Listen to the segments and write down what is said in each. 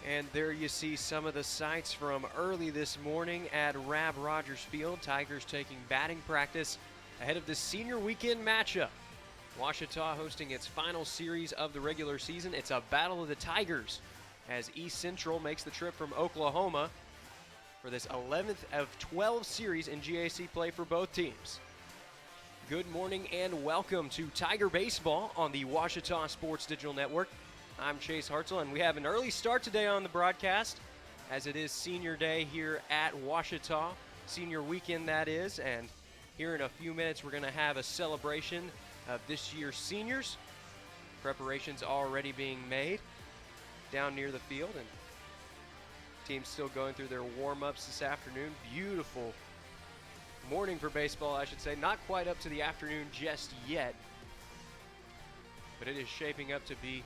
And there you see some of the sights from early this morning at Rab Rogers Field. Tigers taking batting practice ahead of the senior weekend matchup. Ouachita hosting its final series of the regular season. It's a battle of the Tigers as East Central makes the trip from Oklahoma for this 11th of 12 series in GAC play for both teams. Good morning and welcome to Tiger Baseball on the Ouachita Sports Digital Network. I'm Chase Hartzell, and we have an early start today on the broadcast as it is senior day here at Ouachita, senior weekend that is, and here in a few minutes we're going to have a celebration of this year's seniors. Preparations already being made down near the field, and teams still going through their warm-ups this afternoon. Beautiful morning for baseball, I should say. Not quite up to the afternoon just yet, but it is shaping up to be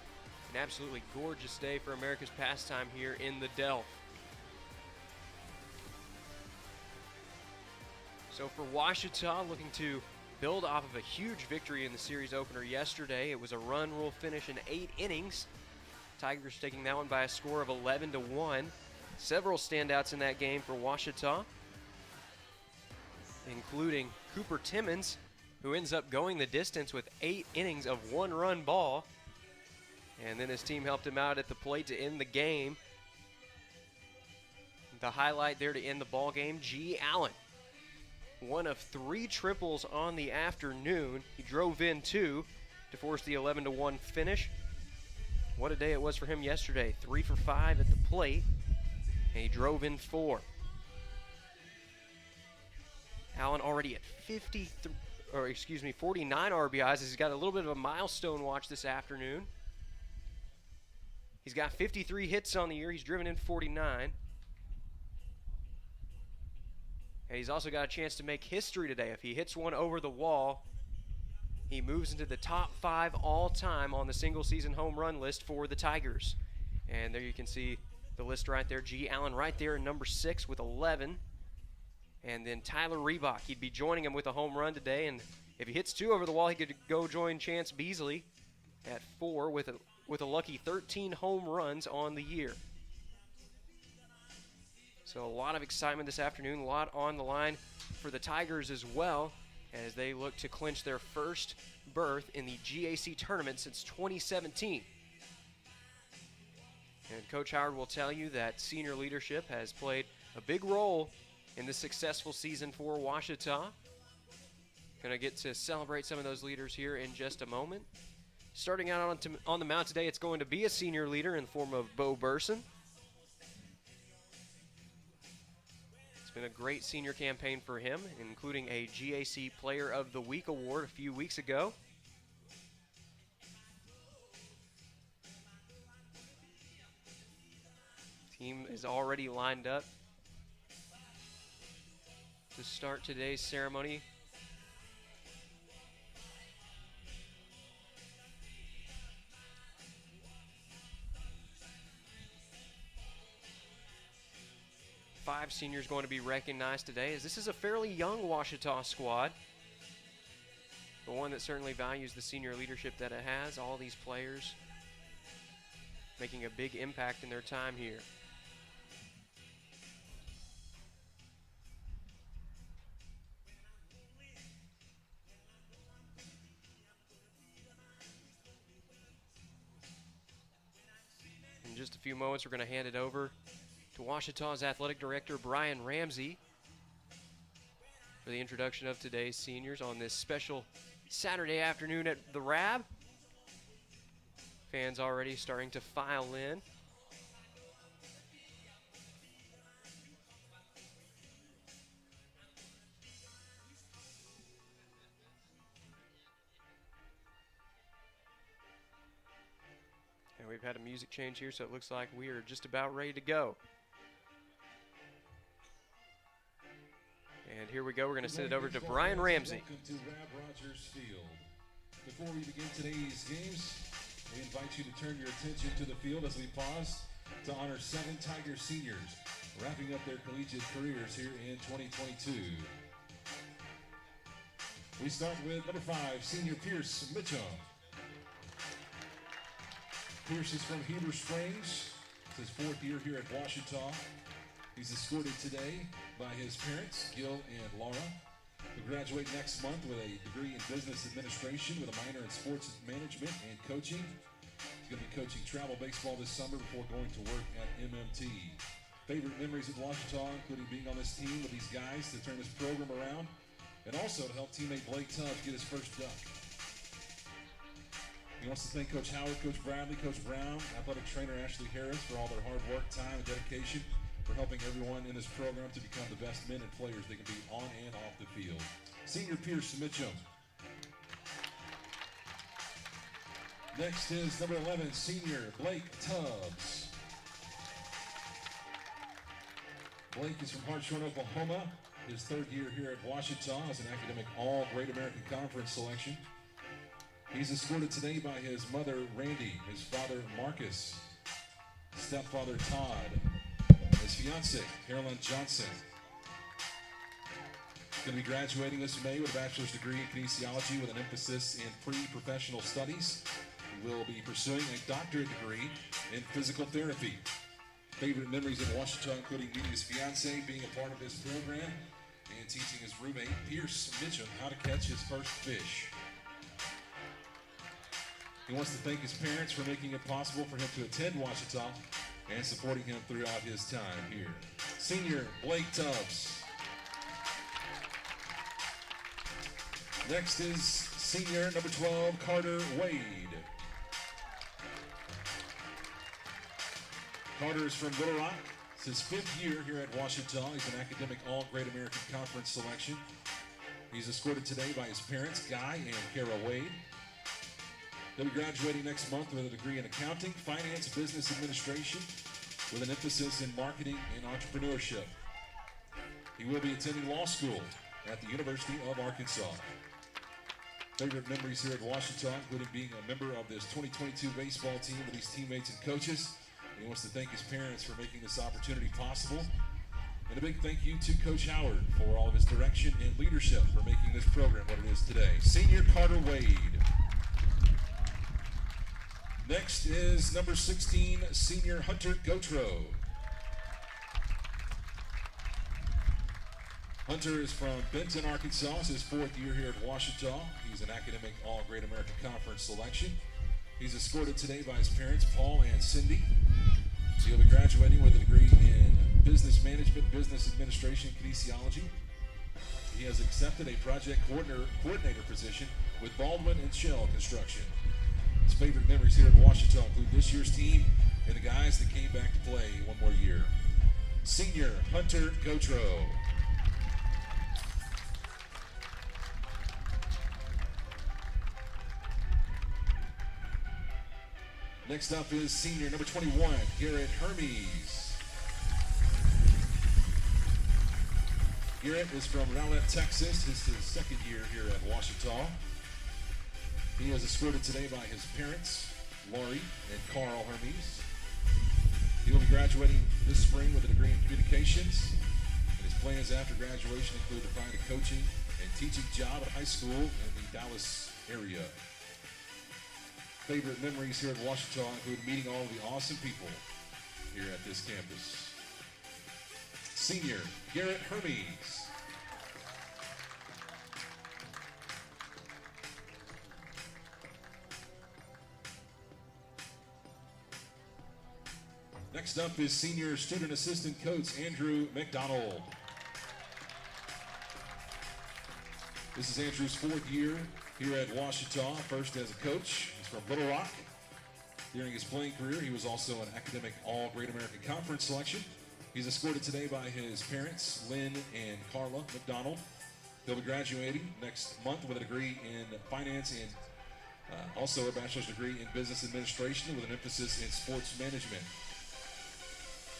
an absolutely gorgeous day for America's pastime here in the Delph. So for Ouachita, looking to build off of a huge victory in the series opener yesterday. It was a run rule finish in 8 innings. Tigers taking that one by a score of 11-1. Several standouts in that game for Ouachita, including Cooper Timmons, who ends up going the distance with 8 innings of 1-run ball. And then his team helped him out at the plate to end the game. The highlight there to end the ball game, G. Allen. One of 3 triples on the afternoon. He drove in 2 to force the 11-1 finish. What a day it was for him yesterday. 3 for 5 at the plate, and he drove in 4. Allen already at 49 RBIs as he's got a little bit of a milestone watch this afternoon. He's got 53 hits on the year. He's driven in 49. And he's also got a chance to make history today. If he hits one over the wall, he moves into the top 5 all-time on the single-season home run list for the Tigers. And there you can see the list right there. G. Allen right there in number 6 with 11. And then Tyler Reebok, he'd be joining him with a home run today. And if he hits 2 over the wall, he could go join Chance Beasley at 4 with a lucky 13 home runs on the year. So a lot of excitement this afternoon, a lot on the line for the Tigers as well as they look to clinch their first berth in the GAC tournament since 2017. And Coach Howard will tell you that senior leadership has played a big role in the successful season for Ouachita. Going to get to celebrate some of those leaders here in just a moment. Starting out on the mound today, it's going to be a senior leader in the form of Bo Burson. It's been a great senior campaign for him, including a GAC Player of the Week award a few weeks ago. Team is already lined up to start today's ceremony. Five seniors going to be recognized today, as this is a fairly young Ouachita squad, but one that certainly values the senior leadership that it has. All these players making a big impact in their time here. In just a few moments, we're going to hand it over to Ouachita's athletic director, Brian Ramsey, for the introduction of today's seniors on this special Saturday afternoon at the Rab. Fans already starting to file in. And we've had a music change here, so it looks like we are just about ready to go. And here we go. We're going to send it over to Brian Ramsey. Welcome to Rab Rogers Field. Before we begin today's games, we invite you to turn your attention to the field as we pause to honor 7 Tiger seniors wrapping up their collegiate careers here in 2022. We start with number 5, senior Pierce Mitchell. Pierce is from Heber Springs, It's his 4th year here at Ouachita. He's escorted today by his parents, Gil and Laura. He'll graduate next month with a degree in business administration with a minor in sports management and coaching. He's going to be coaching travel baseball this summer before going to work at MMT. Favorite memories at Ouachita, including being on this team with these guys to turn this program around, and also to help teammate Blake Tubbs get his first duck. He wants to thank Coach Howard, Coach Bradley, Coach Brown, athletic trainer Ashley Harris for all their hard work, time, and dedication for helping everyone in this program to become the best men and players they can be on and off the field. Senior Pierce Mitchum. Next is number 11, senior Blake Tubbs. Blake is from Hartshorn, Oklahoma. His 3rd year here at Ouachita as an academic All-Great American Conference selection. He's escorted today by his mother, Randy, his father, Marcus, stepfather, Todd, and his fiancée, Carolyn Johnson. He's going to be graduating this May with a bachelor's degree in kinesiology with an emphasis in pre-professional studies. He will be pursuing a doctorate degree in physical therapy. Favorite memories in Ouachita, including meeting his fiancée, being a part of this program, and teaching his roommate, Pierce Mitchum, how to catch his first fish. He wants to thank his parents for making it possible for him to attend Ouachita and supporting him throughout his time here. Senior Blake Tubbs. Next is senior number 12, Carter Wade. Carter is from Little Rock. It's his 5th year here at Ouachita. He's an academic All-Great American Conference selection. He's escorted today by his parents, Guy and Kara Wade. He'll be graduating next month with a degree in accounting, finance, business administration, with an emphasis in marketing and entrepreneurship. He will be attending law school at the University of Arkansas. Favorite memories here at Ouachita, including being a member of this 2022 baseball team with his teammates and coaches. And he wants to thank his parents for making this opportunity possible. And a big thank you to Coach Howard for all of his direction and leadership for making this program what it is today. Senior Carter Wade. Next is number 16, senior Hunter Gotro. Hunter is from Benton, Arkansas. It's his 4th year here at Ouachita. He's an academic All-Great American Conference selection. He's escorted today by his parents, Paul and Cindy. So he'll be graduating with a degree in business management, business administration, kinesiology. He has accepted a project coordinator position with Baldwin and Shell Construction. His favorite memories here at Ouachita include this year's team and the guys that came back to play one more year. Senior Hunter Gotro. Next up is senior number 21, Garrett Hermes. Garrett is from Rowlett, Texas. This is his 2nd year here at Ouachita. He is escorted today by his parents, Lori and Carl Hermes. He will be graduating this spring with a degree in communications. And his plans after graduation include to find a coaching and teaching job at a high school in the Dallas area. Favorite memories here at Ouachita include meeting all of the awesome people here at this campus. Senior Garrett Hermes. Next up is senior student assistant coach Andrew McDonald. This is Andrew's 4th year here at Ouachita, first as a coach. He's from Little Rock. During his playing career, he was also an academic All-Great American Conference selection. He's escorted today by his parents, Lynn and Carla McDonald. He'll be graduating next month with a degree in finance and also a bachelor's degree in business administration with an emphasis in sports management.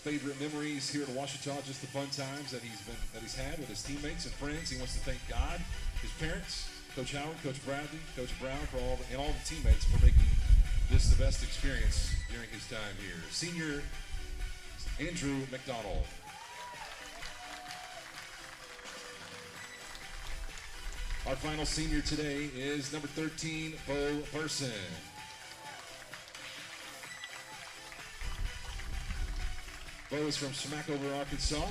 Favorite memories here at Ouachita, just the fun times that he's had with his teammates and friends. He wants to thank God, his parents, Coach Howard, Coach Bradley, Coach Brown, and all the teammates for making this the best experience during his time here. Senior Andrew McDonald. Our final senior today is number 13, Bo Burson. Bo is from Smackover, Arkansas.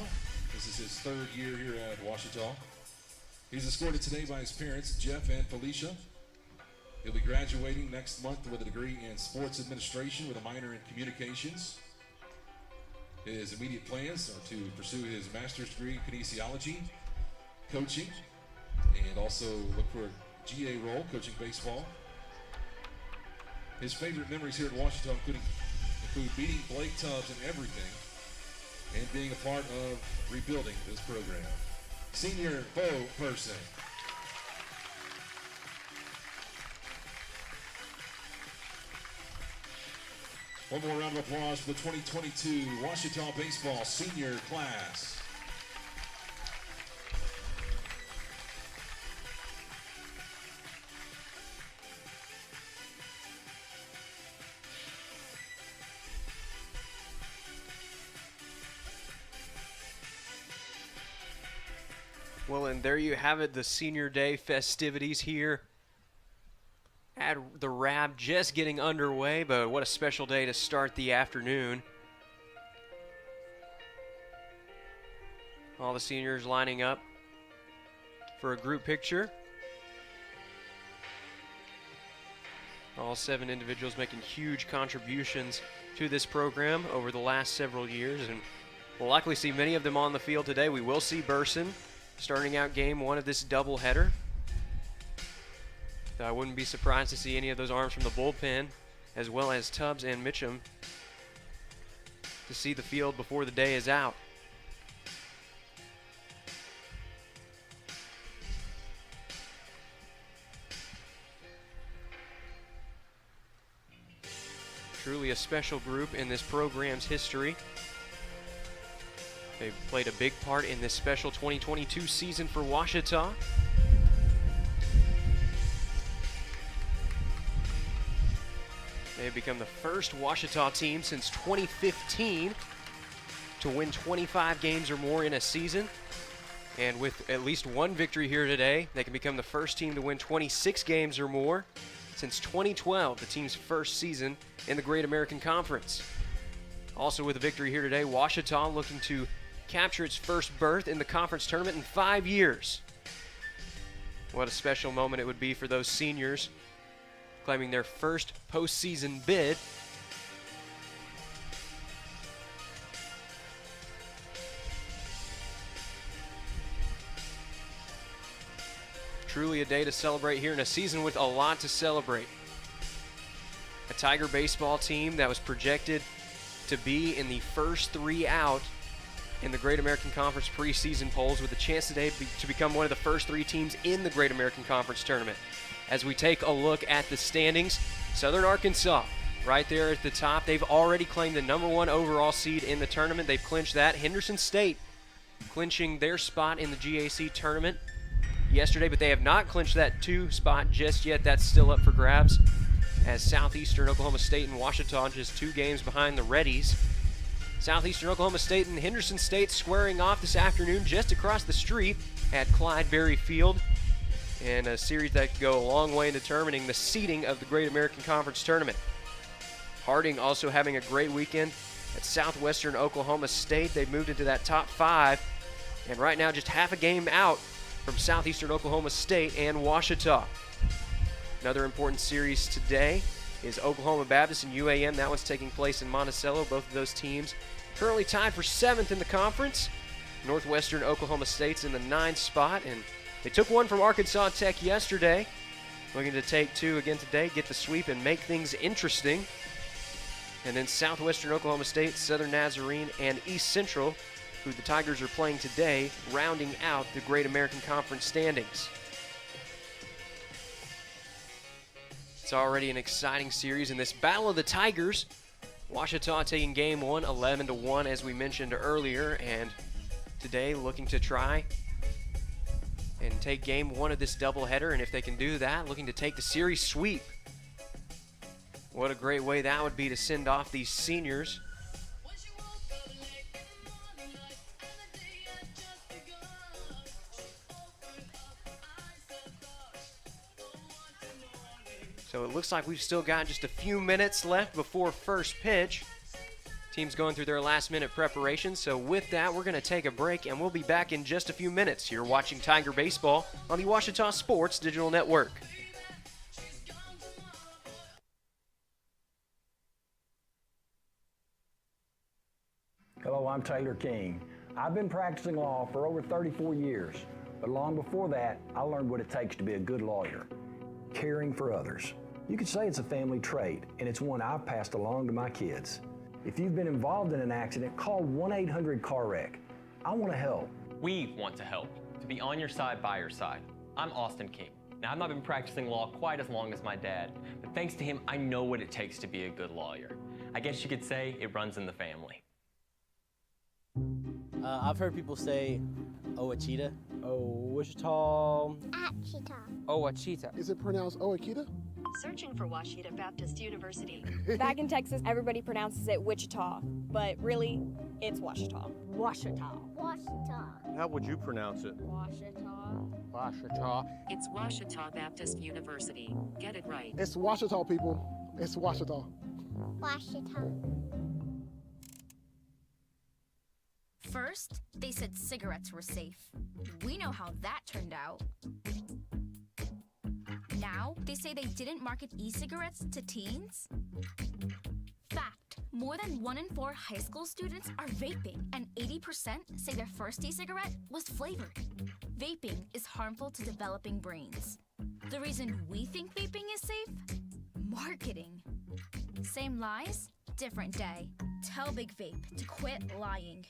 This is his third year here at Ouachita. He's escorted today by his parents, Jeff and Felicia. He'll be graduating next month with a degree in sports administration with a minor in communications. His immediate plans are to pursue his master's degree in kinesiology, coaching, and also look for a GA role, coaching baseball. His favorite memories here at Ouachita include beating Blake Tubbs in everything and being a part of rebuilding this program. Senior Bo Person. One more round of applause for the 2022 Ouachita Baseball Senior Class. Well, and there you have it, the Senior Day festivities here at the RAB, just getting underway, but what a special day to start the afternoon. All the seniors lining up for a group picture. All 7 individuals making huge contributions to this program over the last several years, and we'll likely see many of them on the field today. We will see Burson starting out game 1 of this doubleheader. I wouldn't be surprised to see any of those arms from the bullpen, as well as Tubbs and Mitchum, to see the field before the day is out. Truly a special group in this program's history. They've played a big part in this special 2022 season for Ouachita. They've become the first Ouachita team since 2015 to win 25 games or more in a season. And with at least one victory here today, they can become the first team to win 26 games or more since 2012, the team's first season in the Great American Conference. Also with a victory here today, Ouachita looking to capture its first berth in the conference tournament in 5 years. What a special moment it would be for those seniors claiming their first postseason bid. Truly a day to celebrate here in a season with a lot to celebrate. A Tiger baseball team that was projected to be in the first 3 out in the Great American Conference preseason polls, with a chance today to become one of the first 3 teams in the Great American Conference tournament. As we take a look at the standings, Southern Arkansas right there at the top. They've already claimed the #1 overall seed in the tournament. They've clinched that. Henderson State clinching their spot in the GAC tournament yesterday, but they have not clinched that 2 spot just yet. That's still up for grabs, as Southeastern Oklahoma State and Ouachita just 2 games behind the Reddies. Southeastern Oklahoma State and Henderson State squaring off this afternoon just across the street at Clyde Berry Field, in a series that could go a long way in determining the seeding of the Great American Conference tournament. Harding also having a great weekend at Southwestern Oklahoma State. They've moved into that top 5, and right now just half a game out from Southeastern Oklahoma State and Ouachita. Another important series today is Oklahoma Baptist and UAM. That one's taking place in Monticello. Both of those teams currently tied for 7th in the conference. Northwestern Oklahoma State's in the 9th spot, and they took 1 from Arkansas Tech yesterday. Looking to take 2 again today, get the sweep and make things interesting. And then Southwestern Oklahoma State, Southern Nazarene, and East Central, who the Tigers are playing today, rounding out the Great American Conference standings. It's already an exciting series in this Battle of the Tigers. Ouachita taking game 1, 11-1, as we mentioned earlier, and today looking to try and take game 1 of this doubleheader, and if they can do that, looking to take the series sweep. What a great way that would be to send off these seniors. So it looks like we've still got just a few minutes left before first pitch. Team's going through their last-minute preparations, so with that, we're going to take a break, and we'll be back in just a few minutes. You're watching Tiger Baseball on the Ouachita Sports Digital Network. Hello, I'm Taylor King. I've been practicing law for over 34 years, but long before that, I learned what it takes to be a good lawyer, caring for others. You could say it's a family trait, and it's one I've passed along to my kids. If you've been involved in an accident, call 1-800-CAR-WRECK. I want to help. We want to help, to be on your side, by your side. I'm Austin King. Now, I've not been practicing law quite as long as my dad, but thanks to him, I know what it takes to be a good lawyer. I guess you could say it runs in the family. I've heard people say Ouachita. Wichita. Ouachita. Is it pronounced Ouachita? Searching for Ouachita Baptist University. Back in Texas, everybody pronounces it Wichita, but really, it's Ouachita. Ouachita. Ouachita. How would you pronounce it? Ouachita. Ouachita. It's Ouachita Baptist University. Get it right. It's Ouachita, people. It's Ouachita. Ouachita. First, they said cigarettes were safe. We know how that turned out. Now, they say they didn't market e-cigarettes to teens? Fact, more than 1 in 4 high school students are vaping, and 80% say their first e-cigarette was flavored. Vaping is harmful to developing brains. The reason we think vaping is safe? Marketing. Same lies, different day. Tell Big Vape to quit lying.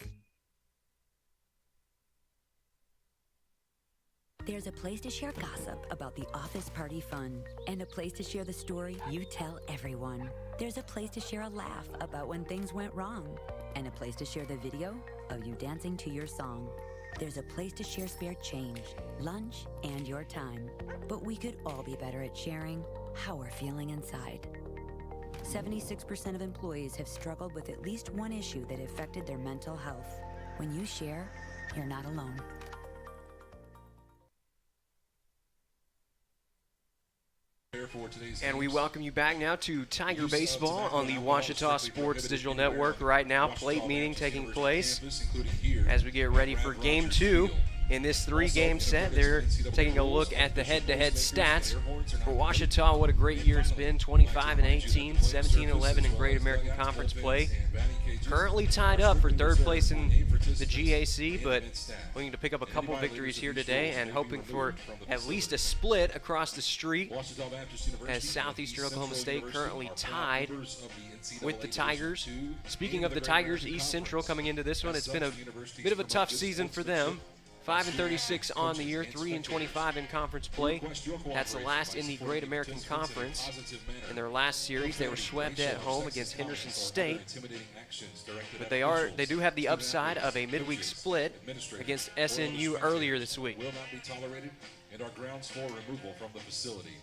There's a place to share gossip about the office party fun, and a place to share the story you tell everyone. There's a place to share a laugh about when things went wrong, and a place to share the video of you dancing to your song. There's a place to share spare change, lunch, and your time. But we could all be better at sharing how we're feeling inside. 76% of employees have struggled with at least one issue that affected their mental health. When you share, you're not alone. And we welcome you back now to Tiger Baseball on the Ouachita Sports Digital Network. Right now, plate meeting taking place as we get ready for Game 2 in this 3-game set. They're taking a look at the head-to-head stats for Ouachita. What a great year it's been, 25-18, 17-11 in Great American Conference play. Currently tied up for 3rd place in the GAC, but looking to pick up a couple victories here today and hoping for at least a split across the street, as Southeastern Oklahoma State currently tied with the Tigers. Speaking of the Tigers, East Central coming into this one, it's been a bit of a tough season for them. 5-36 on the year, 3-25 in conference play. That's the last in the Great American Conference. In their last series, they were swept at home against Henderson State. But they do have the upside of a midweek split against SNU earlier this week. Will not be tolerated, and our grounds for removal from the facility.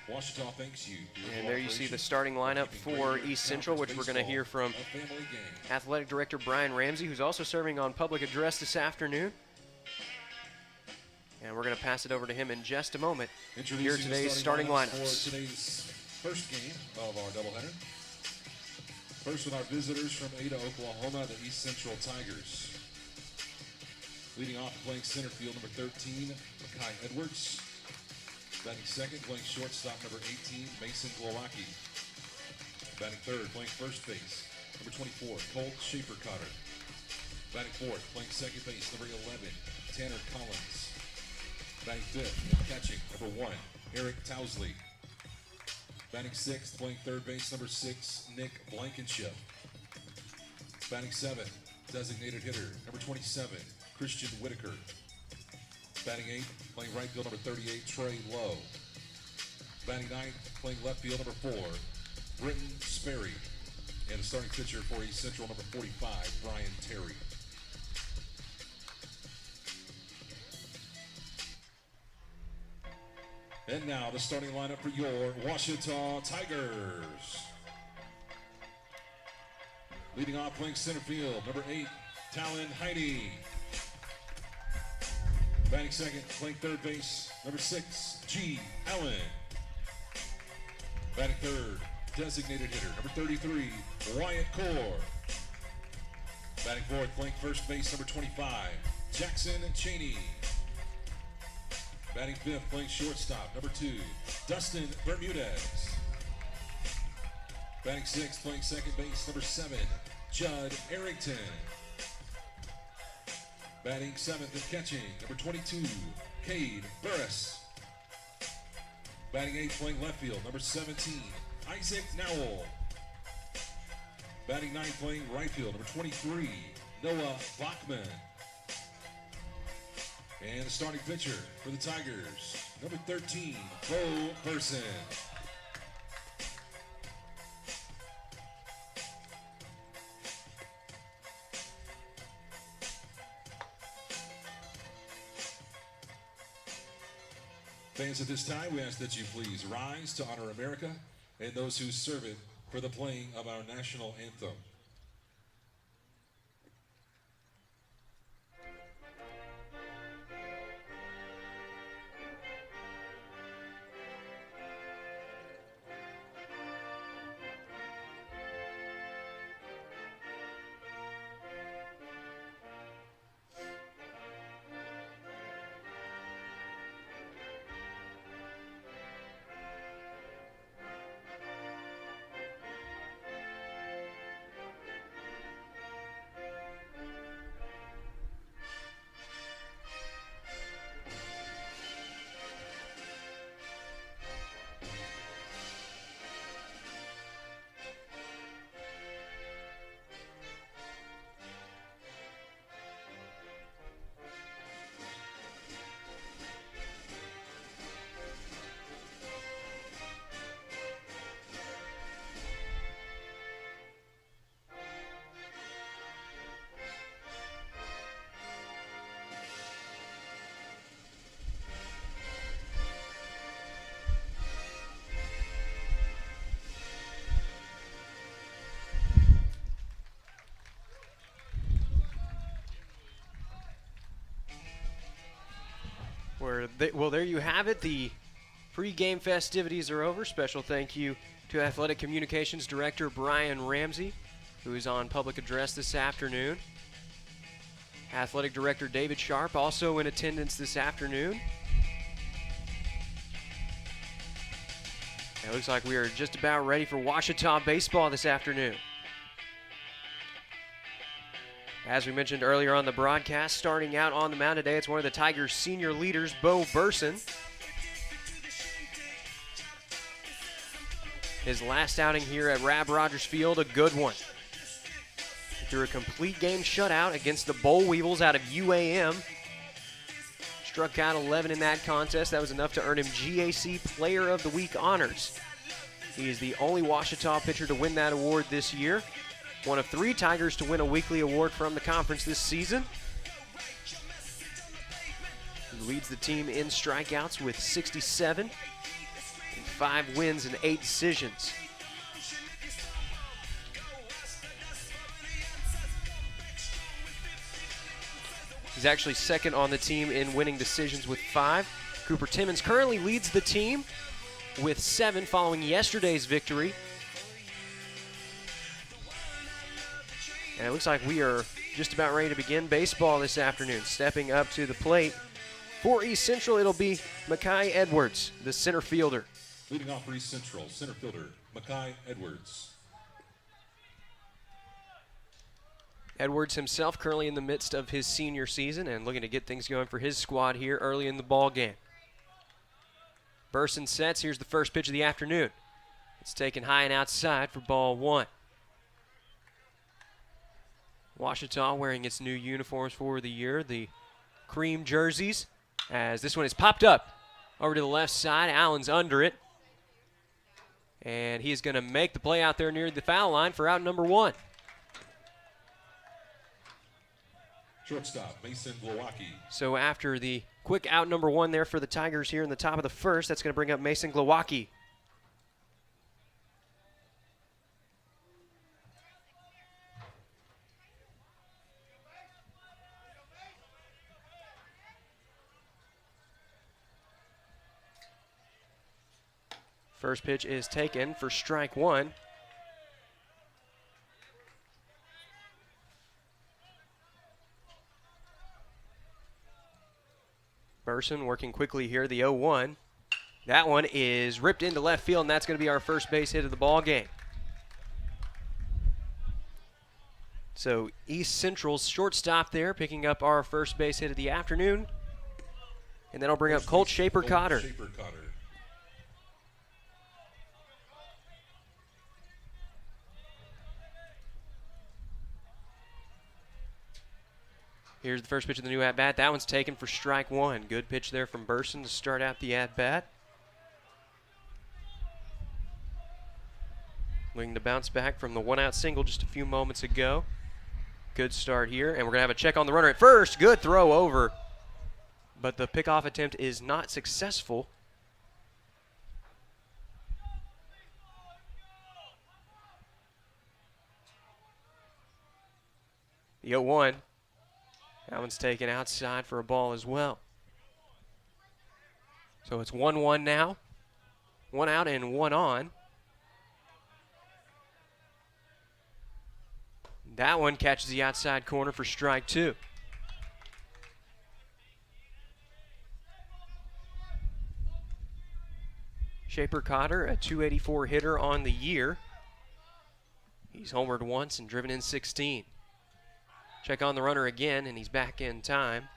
Ouachita thanks you. And there you see the starting lineup for East Central, which we're going to hear from Athletic Director Brian Ramsey, who's also serving on public address this afternoon. And we're going to pass it over to him in just a moment. Here are today's starting lineups. For today's first game of our doubleheader. First with our visitors from Ada, Oklahoma, the East Central Tigers. Leading off playing center field, number 13, Makai Edwards. Batting second, playing shortstop, number 18, Mason Glowacki. Batting third, playing first base, number 24, Colt Schaefer-Cotter. Batting fourth, playing second base, number 11, Tanner Collins. Batting fifth, catching, number 1, Eric Towsley. Batting sixth, playing third base, number 6, Nick Blankenship. Batting seventh, designated hitter, number 27, Christian Whitaker. Batting eighth, playing right field, number 38, Trey Lowe. Batting ninth, playing left field, number 4, Britton Sperry. And the starting pitcher for East Central, number 45, Brian Terry. And now the starting lineup for your Ouachita Tigers. Leading off, playing center field, number 8, Talon Heine. Batting second, playing third base, number 6, G. Allen. Batting third, designated hitter, number 33, Wyatt Core. Batting fourth, playing first base, number 25, Jackson Cheney. Batting fifth, playing shortstop, number 2, Dustin Bermudez. Batting sixth, playing second base, number 7, Judd Arrington. Batting seventh and catching, number 22, Cade Burris. Batting eighth, playing left field, number 17, Isaac Nowell. Batting ninth, playing right field, number 23, Noah Bachman. And the starting pitcher for the Tigers, number 13, Bo Burson. Fans, at this time, we ask that you please rise to honor America and those who serve it for the playing of our national anthem. Well, there you have it. The pre-game festivities are over. Special thank you to Athletic Communications Director Brian Ramsey, who is on public address this afternoon. Athletic Director David Sharp also in attendance this afternoon. It looks like we are just about ready for Ouachita baseball this afternoon. As we mentioned earlier on the broadcast, starting out on the mound today, it's one of the Tigers' senior leaders, Bo Burson. His last outing here at Rab Rogers Field, a good one. He threw a complete game shutout against the Boll Weevils out of UAM. Struck out 11 in that contest. That was enough to earn him GAC Player of the Week honors. He is the only Ouachita pitcher to win that award this year. One of 3 Tigers to win a weekly award from the conference this season. He leads the team in strikeouts with 67, and 5 wins and 8 decisions. He's actually second on the team in winning decisions with 5. Cooper Timmons currently leads the team with 7 following yesterday's victory. And it looks like we are just about ready to begin baseball this afternoon. Stepping up to the plate for East Central, it'll be Makai Edwards, the center fielder. Leading off for East Central, center fielder, Makai Edwards. Edwards himself currently in the midst of his senior season and looking to get things going for his squad here early in the ball game. Burson sets. Here's the first pitch of the afternoon. It's taken high and outside for ball 1. Ouachita wearing its new uniforms for the year, the cream jerseys, as this one is popped up over to the left side. Allen's under it. And he is going to make the play out there near the foul line for out number 1. Shortstop, Mason Glowacki. So after the quick out number 1 there for the Tigers here in the top of the first, that's going to bring up Mason Glowacki. First pitch is taken for strike 1. Burson working quickly here, the 0-1. That one is ripped into left field, and that's going to be our first base hit of the ball game. So East Central's shortstop there, picking up our first base hit of the afternoon. And then I'll bring up Colt Shaper-Cotter. Here's the first pitch of the new at-bat. That one's taken for strike one. Good pitch there from Burson to start out the at-bat. Looking to bounce back from the one-out single just a few moments ago. Good start here, and we're going to have a check on the runner at first. Good throw over, but the pickoff attempt is not successful. The 0-1. That one's taken outside for a ball as well. So it's 1-1 now. 1 out and 1 on. That one catches the outside corner for strike two. Shaper-Cotter, a .284 hitter on the year. He's homered once and driven in 16. Check on the runner again, and he's back in time.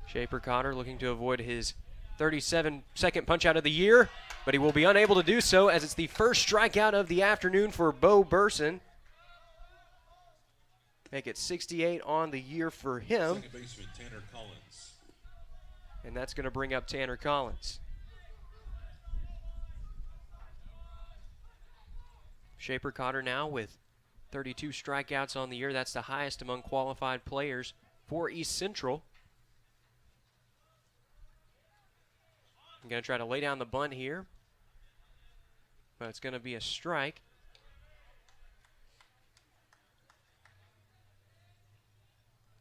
Shaper-Cotter looking to avoid his 37-second punch-out of the year, but he will be unable to do so as it's the first strikeout of the afternoon for Bo Burson. Make it 68 on the year for him. Second baseman Tanner Collins. And that's going to bring up Tanner Collins. Shaper-Cotter now with 32 strikeouts on the year. That's the highest among qualified players for East Central. I'm going to try to lay down the bunt here, but it's going to be a strike.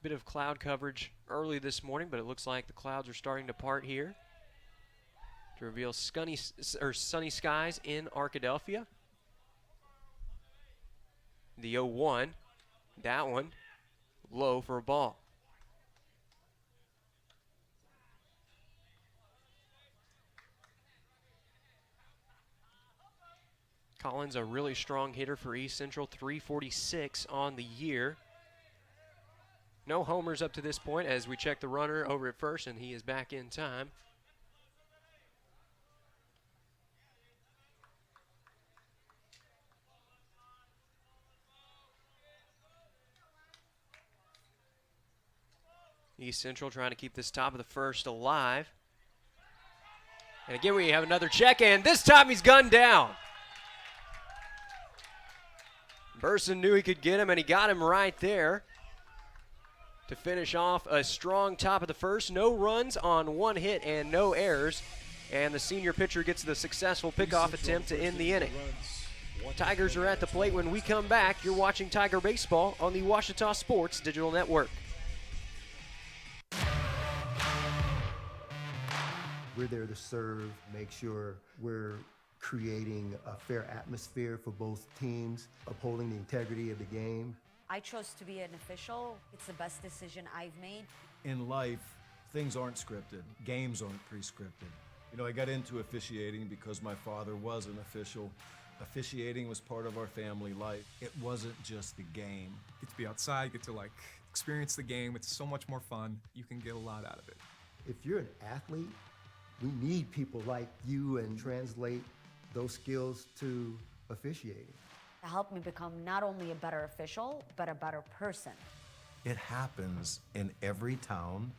Bit of cloud coverage early this morning, but it looks like the clouds are starting to part here to reveal sunny skies in Arkadelphia. The 0-1, that one low for a ball. Collins, a really strong hitter for East Central, .346 on the year. No homers up to this point as we check the runner over at first, and he is back in time. East Central trying to keep this top of the first alive. And again, we have another check, and this time he's gunned down. Burson knew he could get him, and he got him right there to finish off a strong top of the first. No runs on one hit and no errors. And the senior pitcher gets the successful pickoff attempt to end the inning. Tigers are at the plate when we come back. You're watching Tiger Baseball on the Ouachita Sports Digital Network. We're there to serve, make sure we're creating a fair atmosphere for both teams, upholding the integrity of the game. I chose to be an official. It's the best decision I've made. In life, things aren't scripted. Games aren't pre-scripted. You know, I got into officiating because my father was an official. Officiating was part of our family life. It wasn't just the game. Get to be outside, get to experience the game. It's so much more fun. You can get a lot out of it. If you're an athlete, we need people like you and translate those skills to officiating. It helped me become not only a better official, but a better person. It happens in every town,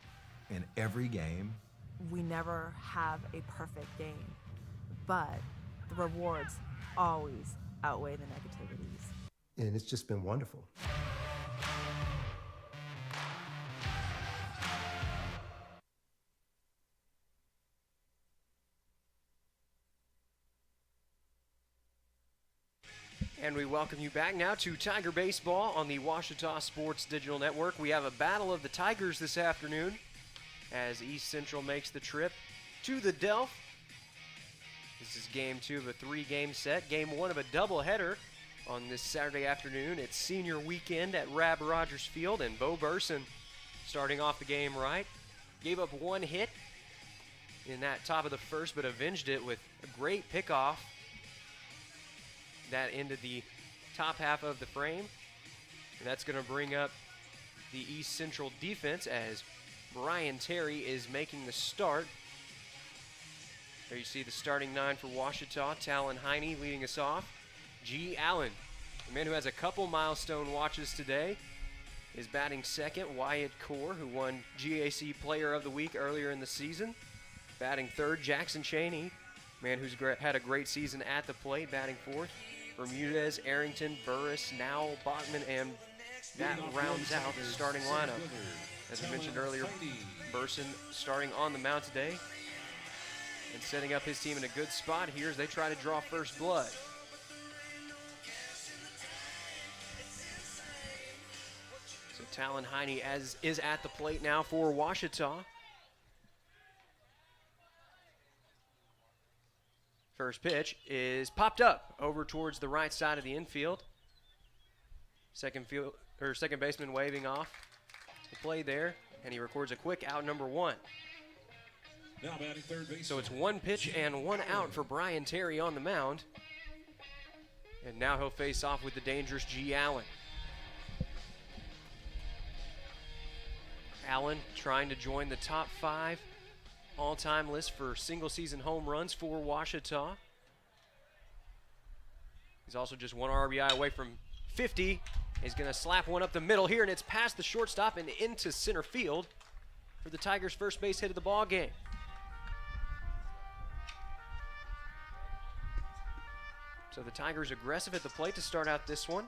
in every game. We never have a perfect game, but the rewards always outweigh the negativities. And it's just been wonderful. And we welcome you back now to Tiger Baseball on the Ouachita Sports Digital Network. We have a battle of the Tigers this afternoon as East Central makes the trip to the Delph. This is game 2 of a 3-game set. Game 1 of a doubleheader on this Saturday afternoon. It's senior weekend at Rab Rogers Field, and Bo Burson starting off the game right. Gave up one hit in that top of the first, but avenged it with a great pickoff that ended the top half of the frame. And that's going to bring up the East Central defense as Brian Terry is making the start. There you see the starting nine for Ouachita. Talon Heine leading us off. G. Allen, the man who has a couple milestone watches today, is batting second. Wyatt Core, who won GAC Player of the Week earlier in the season, batting third. Jackson Cheney, man who's had a great season at the plate, batting fourth. Bermudez, Arrington, Burris, Nowell, Bachman, and that rounds out the starting lineup. As I mentioned earlier, Burson starting on the mound today and setting up his team in a good spot here as they try to draw first blood. So Talon Heine is at the plate now for Ouachita. First pitch is popped up over towards the right side of the infield. Second baseman waving off the play there, and he records a quick out, number one. Now batting third base. So it's one pitch and one out for Brian Terry on the mound. And now he'll face off with the dangerous G. Allen. Allen trying to join the top 5 all-time list for single-season home runs for Ouachita. He's also just one RBI away from 50. He's going to slap one up the middle here, and it's past the shortstop and into center field for the Tigers' first base hit of the ball game. So the Tigers aggressive at the plate to start out this one.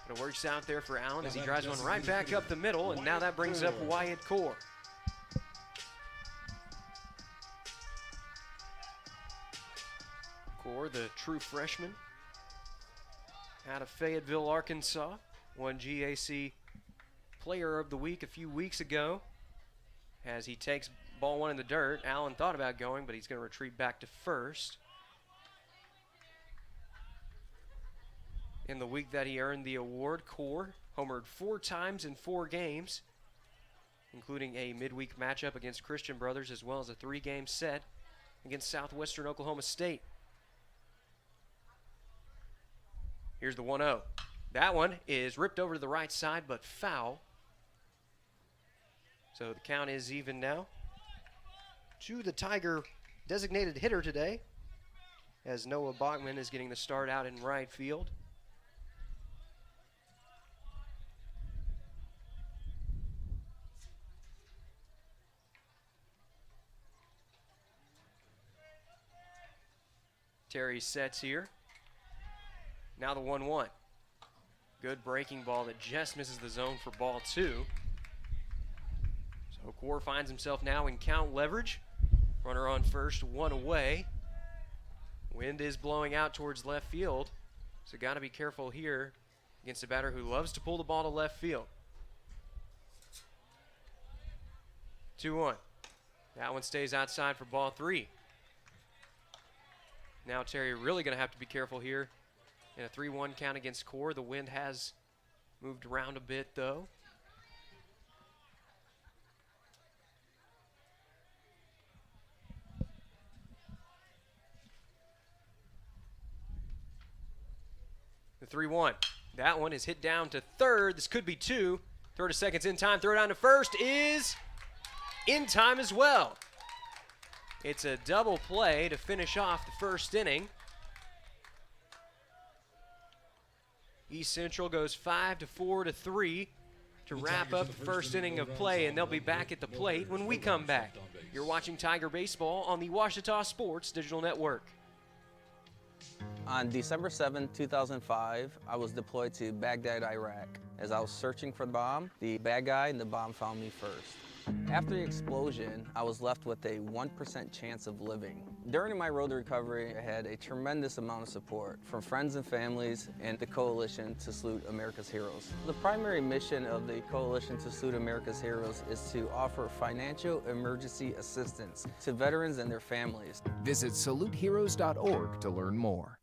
But it works out there for Allen as he drives one right back up the middle, and now that brings up Wyatt Core. Core, the true freshman out of Fayetteville, Arkansas, won GAC Player of the Week a few weeks ago. As he takes ball one in the dirt, Allen thought about going, but he's going to retreat back to first. In the week that he earned the award, Core homered 4 times in 4 games, including a midweek matchup against Christian Brothers, as well as a 3-game set against Southwestern Oklahoma State. Here's the 1-0. That one is ripped over to the right side, but foul. So the count is even now to the Tiger designated hitter today, as Noah Bachman is getting the start out in right field. Terry sets here. Now the 1-1. Good breaking ball that just misses the zone for ball 2. So Core finds himself now in count leverage. Runner on first, 1 away. Wind is blowing out towards left field, so got to be careful here against a batter who loves to pull the ball to left field. 2-1. That one stays outside for ball 3. Now Terry really going to have to be careful here in a 3-1 count against Core. The wind has moved around a bit, though. The 3-1. That one is hit down to third. This could be 2. Throw to second's in time. Throw down to first is in time as well. It's a double play to finish off the first inning. East Central goes 5-4-3 to wrap up the first inning of play, and they'll be back at the plate when we come back. You're watching Tiger Baseball on the Ouachita Sports Digital Network. On December 7, 2005, I was deployed to Baghdad, Iraq. As I was searching for the bomb, the bad guy and the bomb found me first. After the explosion, I was left with a 1% chance of living. During my road to recovery, I had a tremendous amount of support from friends and families and the Coalition to Salute America's Heroes. The primary mission of the Coalition to Salute America's Heroes is to offer financial emergency assistance to veterans and their families. Visit saluteheroes.org to learn more.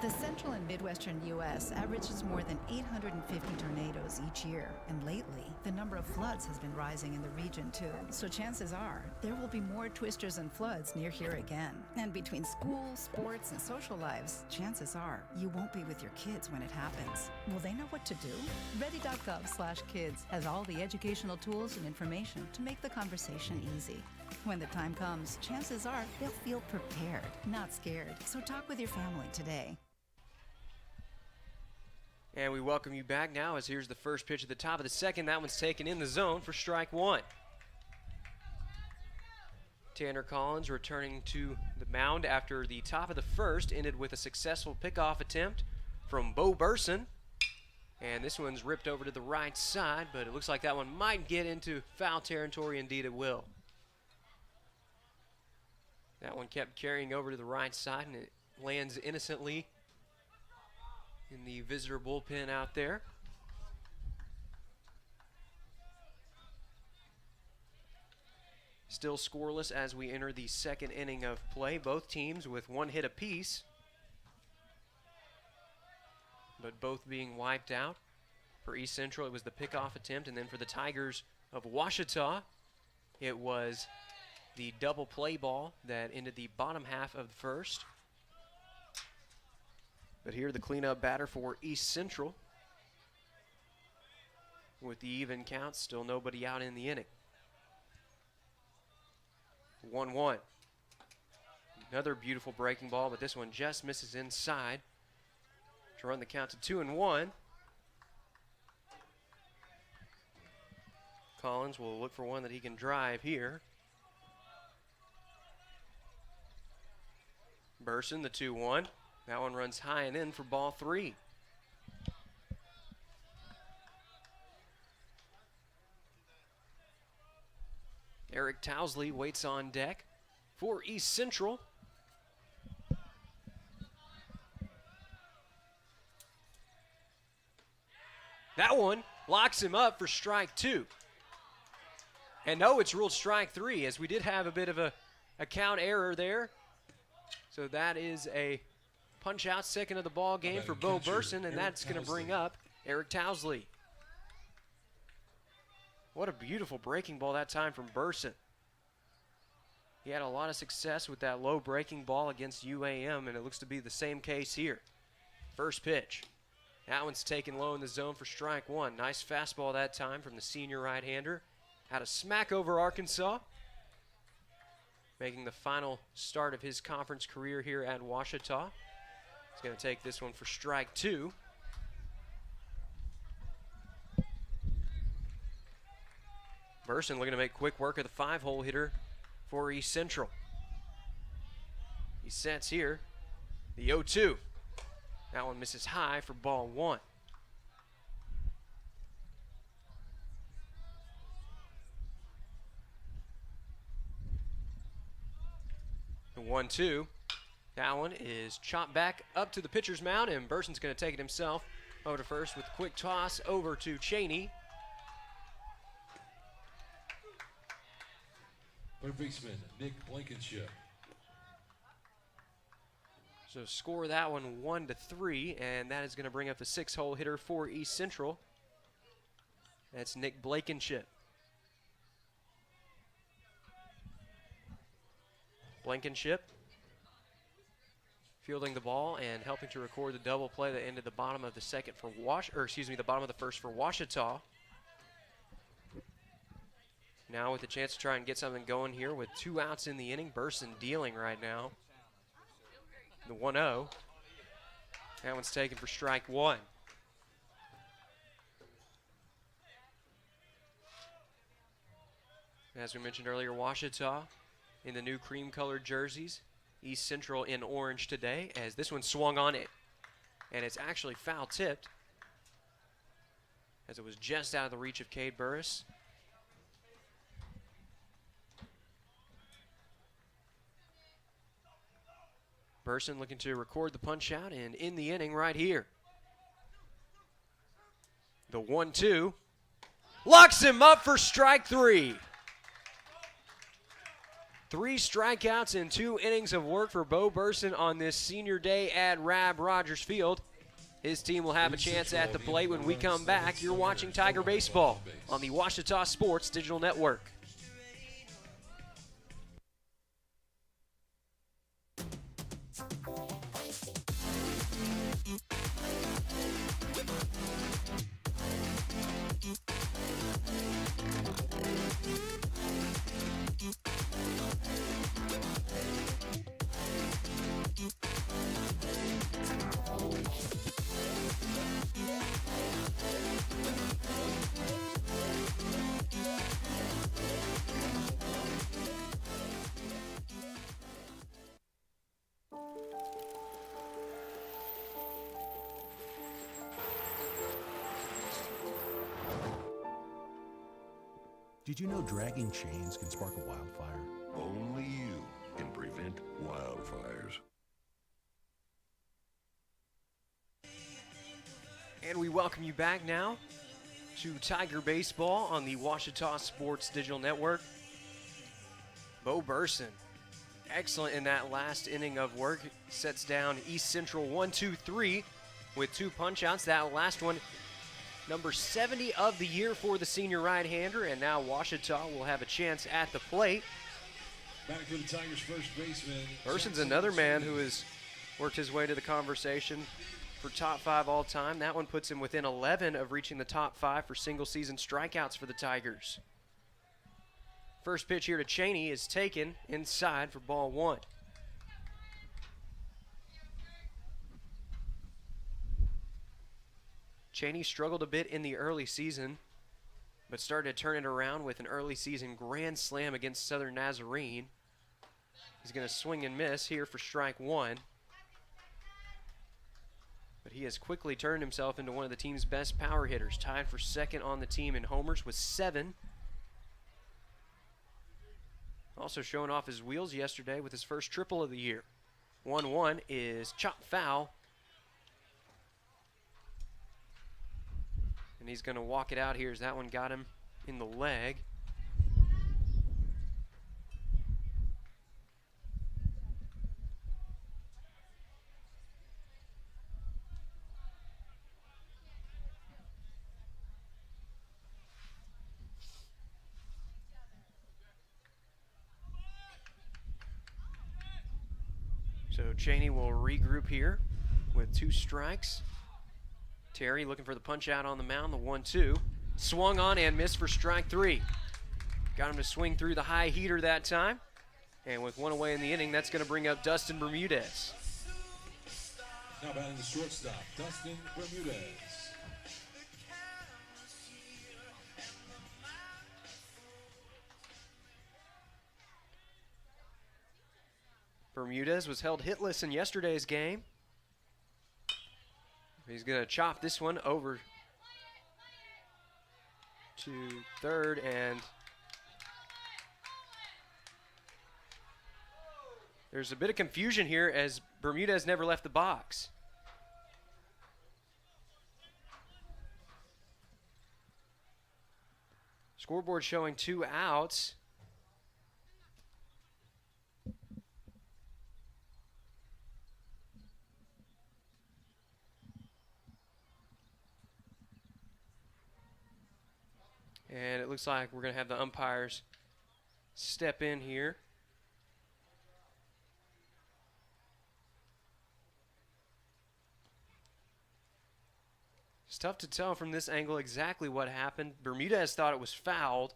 The central and midwestern U.S. averages more than 850 tornadoes each year, and lately, the number of floods has been rising in the region too. So chances are, there will be more twisters and floods near here again. And between school, sports, and social lives, chances are, you won't be with your kids when it happens. Will they know what to do? Ready.gov/kids has all the educational tools and information to make the conversation easy. When the time comes, chances are they'll feel prepared, not scared. So talk with your family today. And we welcome you back now as here's the first pitch at the top of the second. That one's taken in the zone for strike one. Tanner Collins returning to the mound after the top of the first ended with a successful pickoff attempt from Bo Burson. And this one's ripped over to the right side, but it looks like that one might get into foul territory. Indeed it will. That one kept carrying over to the right side, and it lands innocently in the visitor bullpen out there. Still scoreless as we enter the second inning of play. Both teams with one hit apiece, but both being wiped out. For East Central, it was the pickoff attempt, and then for the Tigers of Ouachita, it was the double play ball that ended the bottom half of the first. But here the cleanup batter for East Central. With the even count, still nobody out in the inning. 1-1. Another beautiful breaking ball, but this one just misses inside to run the count to 2-1. Collins will look for one that he can drive here. Burson, the 2-1. That one runs high and in for ball three. Eric Towsley waits on deck for East Central. That one locks him up for strike two. And no, it's ruled strike three, as we did have a bit of a count error there. So that is a punch out, second of the ball game for Bo Burson, and that's going to bring up Eric Towsley. What a beautiful breaking ball that time from Burson. He had a lot of success with that low breaking ball against UAM, and it looks to be the same case here. First pitch. That one's taken low in the zone for strike one. Nice fastball that time from the senior right-hander. Had a smack over Arkansas, making the final start of his conference career here at Ouachita. He's going to take this one for strike two. Burson looking to make quick work of the five-hole hitter for East Central. He sets here. The 0-2. That one misses high for ball one. The 1-2. That one is chopped back up to the pitcher's mound, and Burson's going to take it himself over to first with a quick toss over to Cheney. Third baseman, Nick Blankenship. So score that one 1-3, and that is going to bring up the six-hole hitter for East Central. That's Nick Blankenship. Blankenship fielding the ball and helping to record the double play that ended the bottom of the second for the bottom of the first for Ouachita. Now with the chance to try and get something going here with 2 outs in the inning. Burson dealing right now. The 1-0. That one's taken for strike one. As we mentioned earlier, Ouachita in the new cream-colored jerseys. East Central in orange today, as this one swung on it. And it's actually foul-tipped, as it was just out of the reach of Cade Burris. Burson looking to record the punch out and in the inning right here. The 1-2 locks him up for strike three. 3 strikeouts and 2 innings of work for Bo Burson on this senior day at Rab Rogers Field. His team will have a chance at the plate when we come back. You're watching Tiger Baseball on the Ouachita Sports Digital Network. Did you know dragging chains can spark a wildfire? Only you can prevent wildfires. And we welcome you back now to Tiger Baseball on the Ouachita Sports Digital Network. Bo Burson, excellent in that last inning of work. Sets down East Central 1-2-3 with 2 punch-outs. That last one, number 70 of the year for the senior right-hander, and now Ouachita will have a chance at the plate. Back for the Tigers' first baseman. Burson's another man who has worked his way to the conversation for top 5 all time. That one puts him within 11 of reaching the top 5 for single-season strikeouts for the Tigers. First pitch here to Cheney is taken inside for ball 1. Cheney struggled a bit in the early season, but started to turn it around with an early season grand slam against Southern Nazarene. He's going to swing and miss here for strike 1. But he has quickly turned himself into one of the team's best power hitters, tied for second on the team in homers with 7. Also showing off his wheels yesterday with his first triple of the year. 1-1 is chopped foul. And he's going to walk it out here as that one got him in the leg. So Cheney will regroup here with 2 strikes. Terry looking for the punch out on the mound, the 1-2. Swung on and missed for strike 3. Got him to swing through the high heater that time. And with 1 away in the inning, that's going to bring up Dustin Bermudez. Now batting the shortstop, Dustin Bermudez. Bermudez was held hitless in yesterday's game. He's going to chop this one over to third, and there's a bit of confusion here as Bermudez never left the box. Scoreboard showing 2 outs. And it looks like we're going to have the umpires step in here. It's tough to tell from this angle exactly what happened. Bermudez thought it was fouled,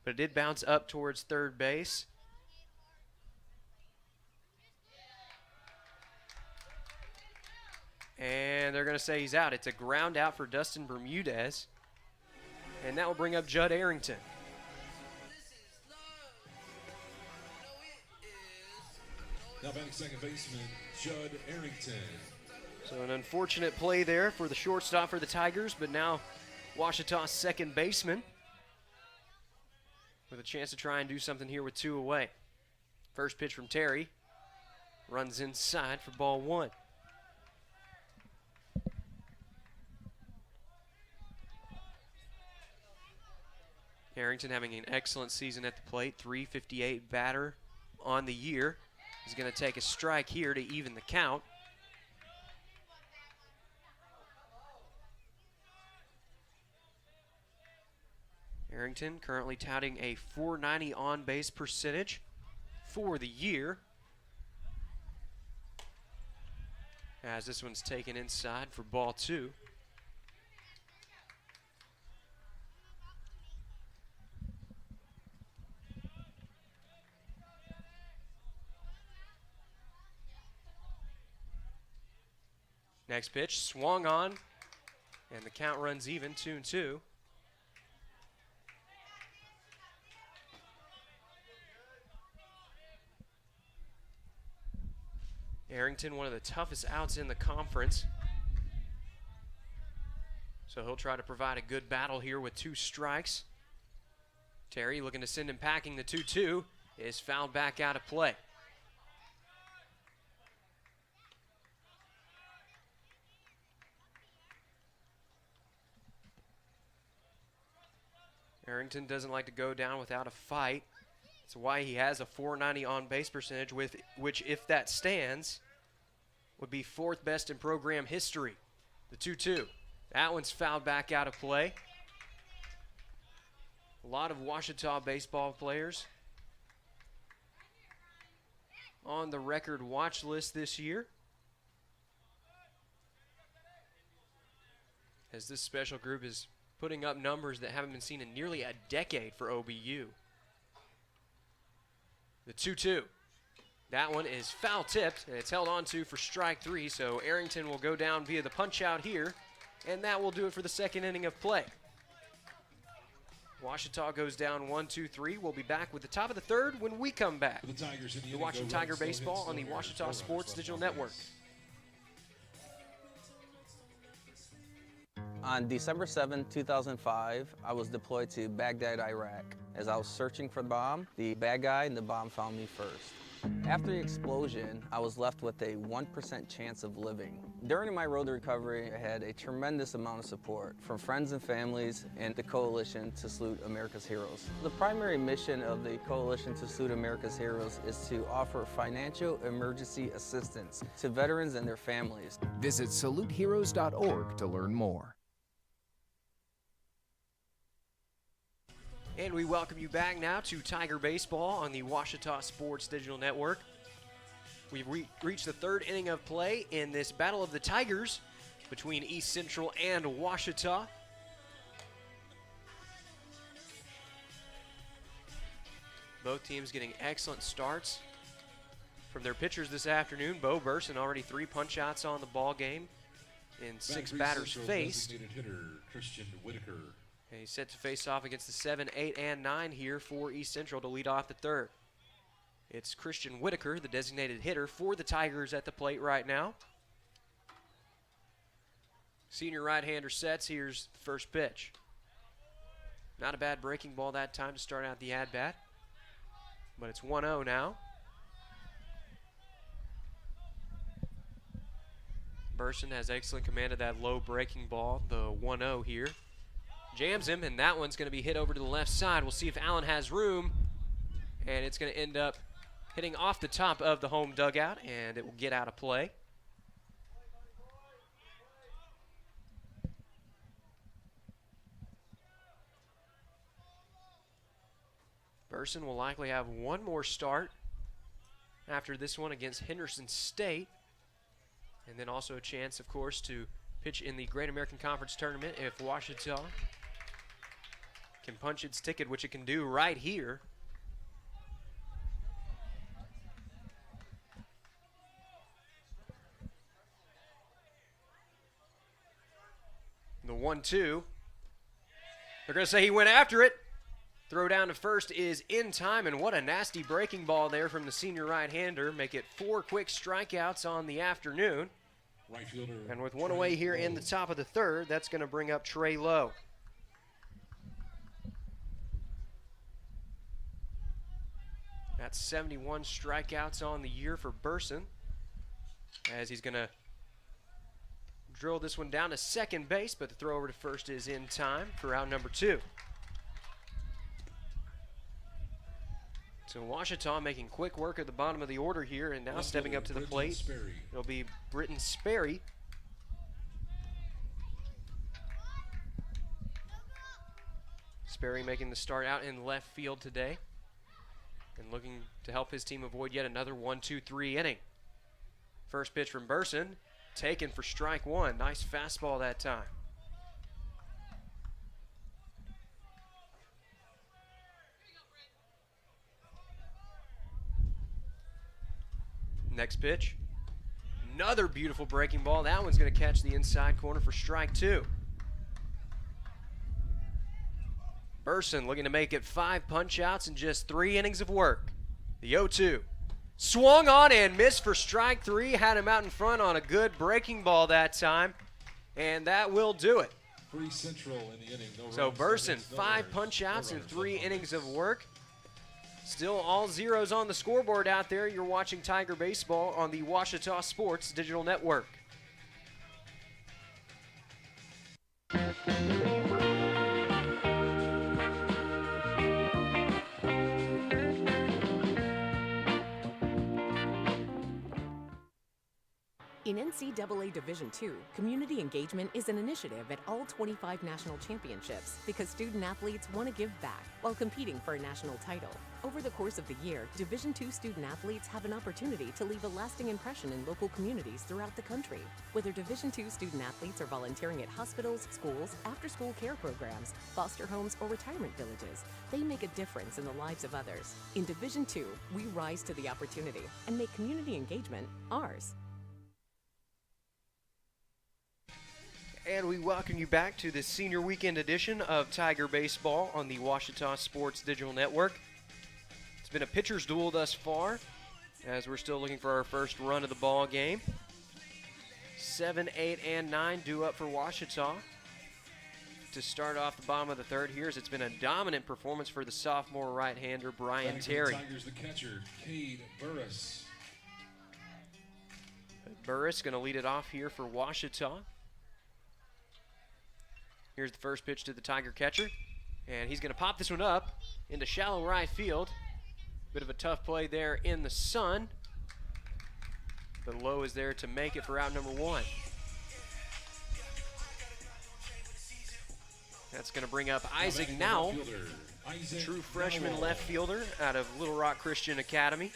but it did bounce up towards third base. And they're going to say he's out. It's a ground out for Dustin Bermudez. And that will bring up Judd Arrington. Now batting second baseman, Judd Arrington. So an unfortunate play there for the shortstop for the Tigers, but now Ouachita's second baseman with a chance to try and do something here with 2 away. First pitch from Terry. Runs inside for ball 1. Harrington having an excellent season at the plate, .358 batter on the year. He's going to take a strike here to even the count. Harrington currently touting a .490 on-base percentage for the year. As this one's taken inside for ball 2. Next pitch swung on, and the count runs even, 2-2. Harrington, one of the toughest outs in the conference. So he'll try to provide a good battle here with 2 strikes. Terry looking to send him packing. The 2-2 is fouled back out of play. Harrington doesn't like to go down without a fight. That's why he has a .490 on-base percentage, which, if that stands, would be 4th best in program history. The 2-2. That one's fouled back out of play. A lot of Ouachita baseball players on the record watch list this year, as this special group is putting up numbers that haven't been seen in nearly a decade for OBU. The 2-2. That one is foul tipped, and it's held on to for strike 3, so Arrington will go down via the punch out here, and that will do it for the second inning of play. Ouachita goes down 1-2-3. We'll be back with the top of the 3rd when we come back. You're watching Tiger Baseball on the Ouachita Sports Digital Network. On December 7, 2005, I was deployed to Baghdad, Iraq. As I was searching for the bomb, the bad guy and the bomb found me first. After the explosion, I was left with a 1% chance of living. During my road to recovery, I had a tremendous amount of support from friends and families and the Coalition to Salute America's Heroes. The primary mission of the Coalition to Salute America's Heroes is to offer financial emergency assistance to veterans and their families. Visit saluteheroes.org to learn more. And we welcome you back now to Tiger Baseball on the Ouachita Sports Digital Network. We've reached the 3rd inning of play in this Battle of the Tigers between East Central and Ouachita. Both teams getting excellent starts from their pitchers this afternoon. Bo Burson already 3 punch-outs on the ball game in 6 batters faced. Hitter Christian Whitaker. And he's set to face off against the 7, 8, and 9 here for East Central to lead off the 3rd. It's Christian Whitaker, the designated hitter for the Tigers at the plate right now. Senior right-hander sets. Here's the first pitch. Not a bad breaking ball that time to start out the at-bat. But it's 1-0 now. Burson has excellent command of that low breaking ball, the 1-0 here. Jams him, and that one's going to be hit over to the left side. We'll see if Allen has room, and it's going to end up hitting off the top of the home dugout, and it will get out of play. Burson will likely have one more start after this one against Henderson State, and then also a chance, of course, to pitch in the Great American Conference Tournament if Ouachita can punch its ticket, which it can do right here. The 1-2. They're going to say he went after it. Throw down to first is in time, and what a nasty breaking ball there from the senior right-hander. Make it 4 quick strikeouts on the afternoon. Right fielder, and with one away here in the top of the 3rd, that's going to bring up Trey Lowe. That's 71 strikeouts on the year for Burson, as he's going to drill this one down to second base, but the throw over to first is in time for out number 2. So Ouachita making quick work at the bottom of the order here, and now stepping up to the plate, it'll be Britton Sperry. Sperry making the start out in left field today and looking to help his team avoid yet another 1-2-3 inning. First pitch from Burson, taken for strike one. Nice fastball that time. Next pitch, another beautiful breaking ball. That one's going to catch the inside corner for strike two. Burson looking to make it 5 punch-outs in just 3 innings of work. The 0-2. Swung on and missed for strike three. Had him out in front on a good breaking ball that time. And that will do it. Free Central in the inning. No so runs, Burson, no 5 runners, punch-outs no in runners, 3 no innings of work. Still all zeros on the scoreboard out there. You're watching Tiger Baseball on the Ouachita Sports Digital Network. In NCAA Division II, community engagement is an initiative at all 25 national championships because student athletes want to give back while competing for a national title. Over the course of the year, Division II student athletes have an opportunity to leave a lasting impression in local communities throughout the country. Whether Division II student athletes are volunteering at hospitals, schools, after-school care programs, foster homes, or retirement villages, they make a difference in the lives of others. In Division II, we rise to the opportunity and make community engagement ours. And we welcome you back to the senior weekend edition of Tiger Baseball on the Ouachita Sports Digital Network. It's been a pitcher's duel thus far, as we're still looking for our first run of the ball game. 7, 8, and 9 due up for Ouachita. To start off the bottom of the third here, as it's been a dominant performance for the sophomore right-hander Brian Terry. Tigers, the catcher, Cade Burris. Burris going to lead it off here for Ouachita. Here's the first pitch to the Tiger catcher, and he's going to pop this one up into shallow right field. Bit of a tough play there in the sun, but Lowe is there to make it for out number one. That's going to bring up Isaac Nowell, true freshman left fielder out of Little Rock Christian Academy.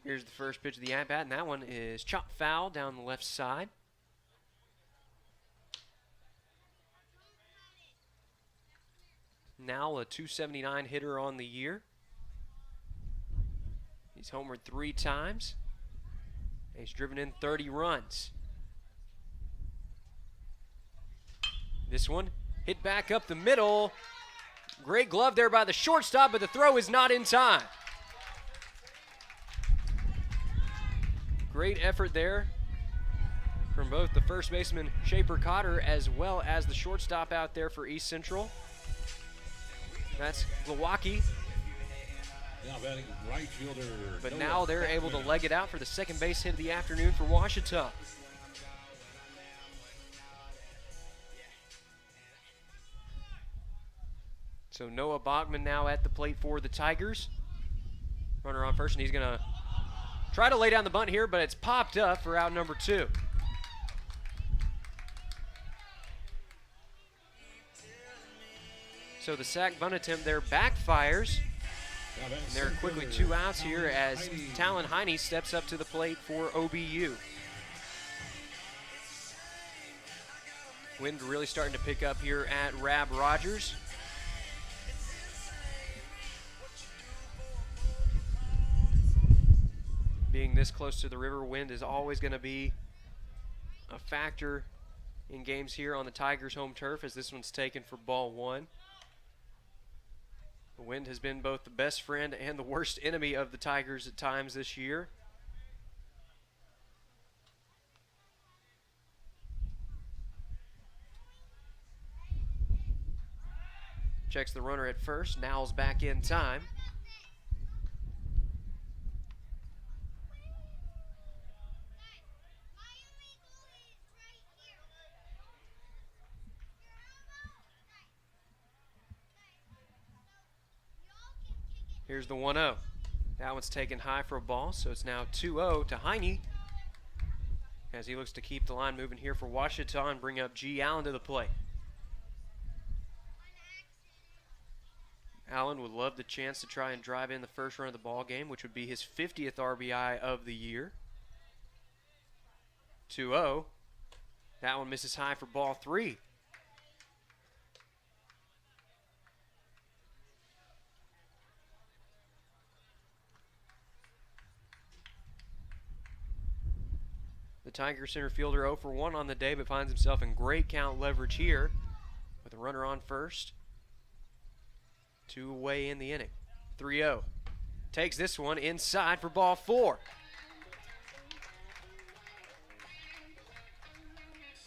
Here's the first pitch of the at-bat, and that one is chopped foul down the left side. Now a .279 hitter on the year. He's homered 3 times. He's driven in 30 runs. This one hit back up the middle. Great glove there by the shortstop, but the throw is not in time. Great effort there from both the first baseman Shaper Cotter as well as the shortstop out there for East Central. That's Glowacki. Now batting right fielder. But now they're able to leg it out for the second base hit of the afternoon for Ouachita. So Noah Bachman now at the plate for the Tigers. Runner on first, and he's going to try to lay down the bunt here, but it's popped up for out number 2. So the sac bunt attempt there backfires. And there are quickly 2 outs here as Talon Heine steps up to the plate for OBU. Wind really starting to pick up here at Rab Rogers. Being this close to the river, wind is always going to be a factor in games here on the Tigers' home turf, as this one's taken for ball 1. The wind has been both the best friend and the worst enemy of the Tigers at times this year. Checks the runner at first. Nowell's back in time. Here's the 1-0. That one's taken high for a ball, so it's now 2-0 to Heine as he looks to keep the line moving here for Ouachita and bring up G. Allen to the plate. Allen would love the chance to try and drive in the first run of the ball game, which would be his 50th RBI of the year. 2-0. That one misses high for ball 3. The Tiger center fielder 0 for 1 on the day, but finds himself in great count leverage here with a runner on first. 2 away in the inning. 3-0. Takes this one inside for ball 4.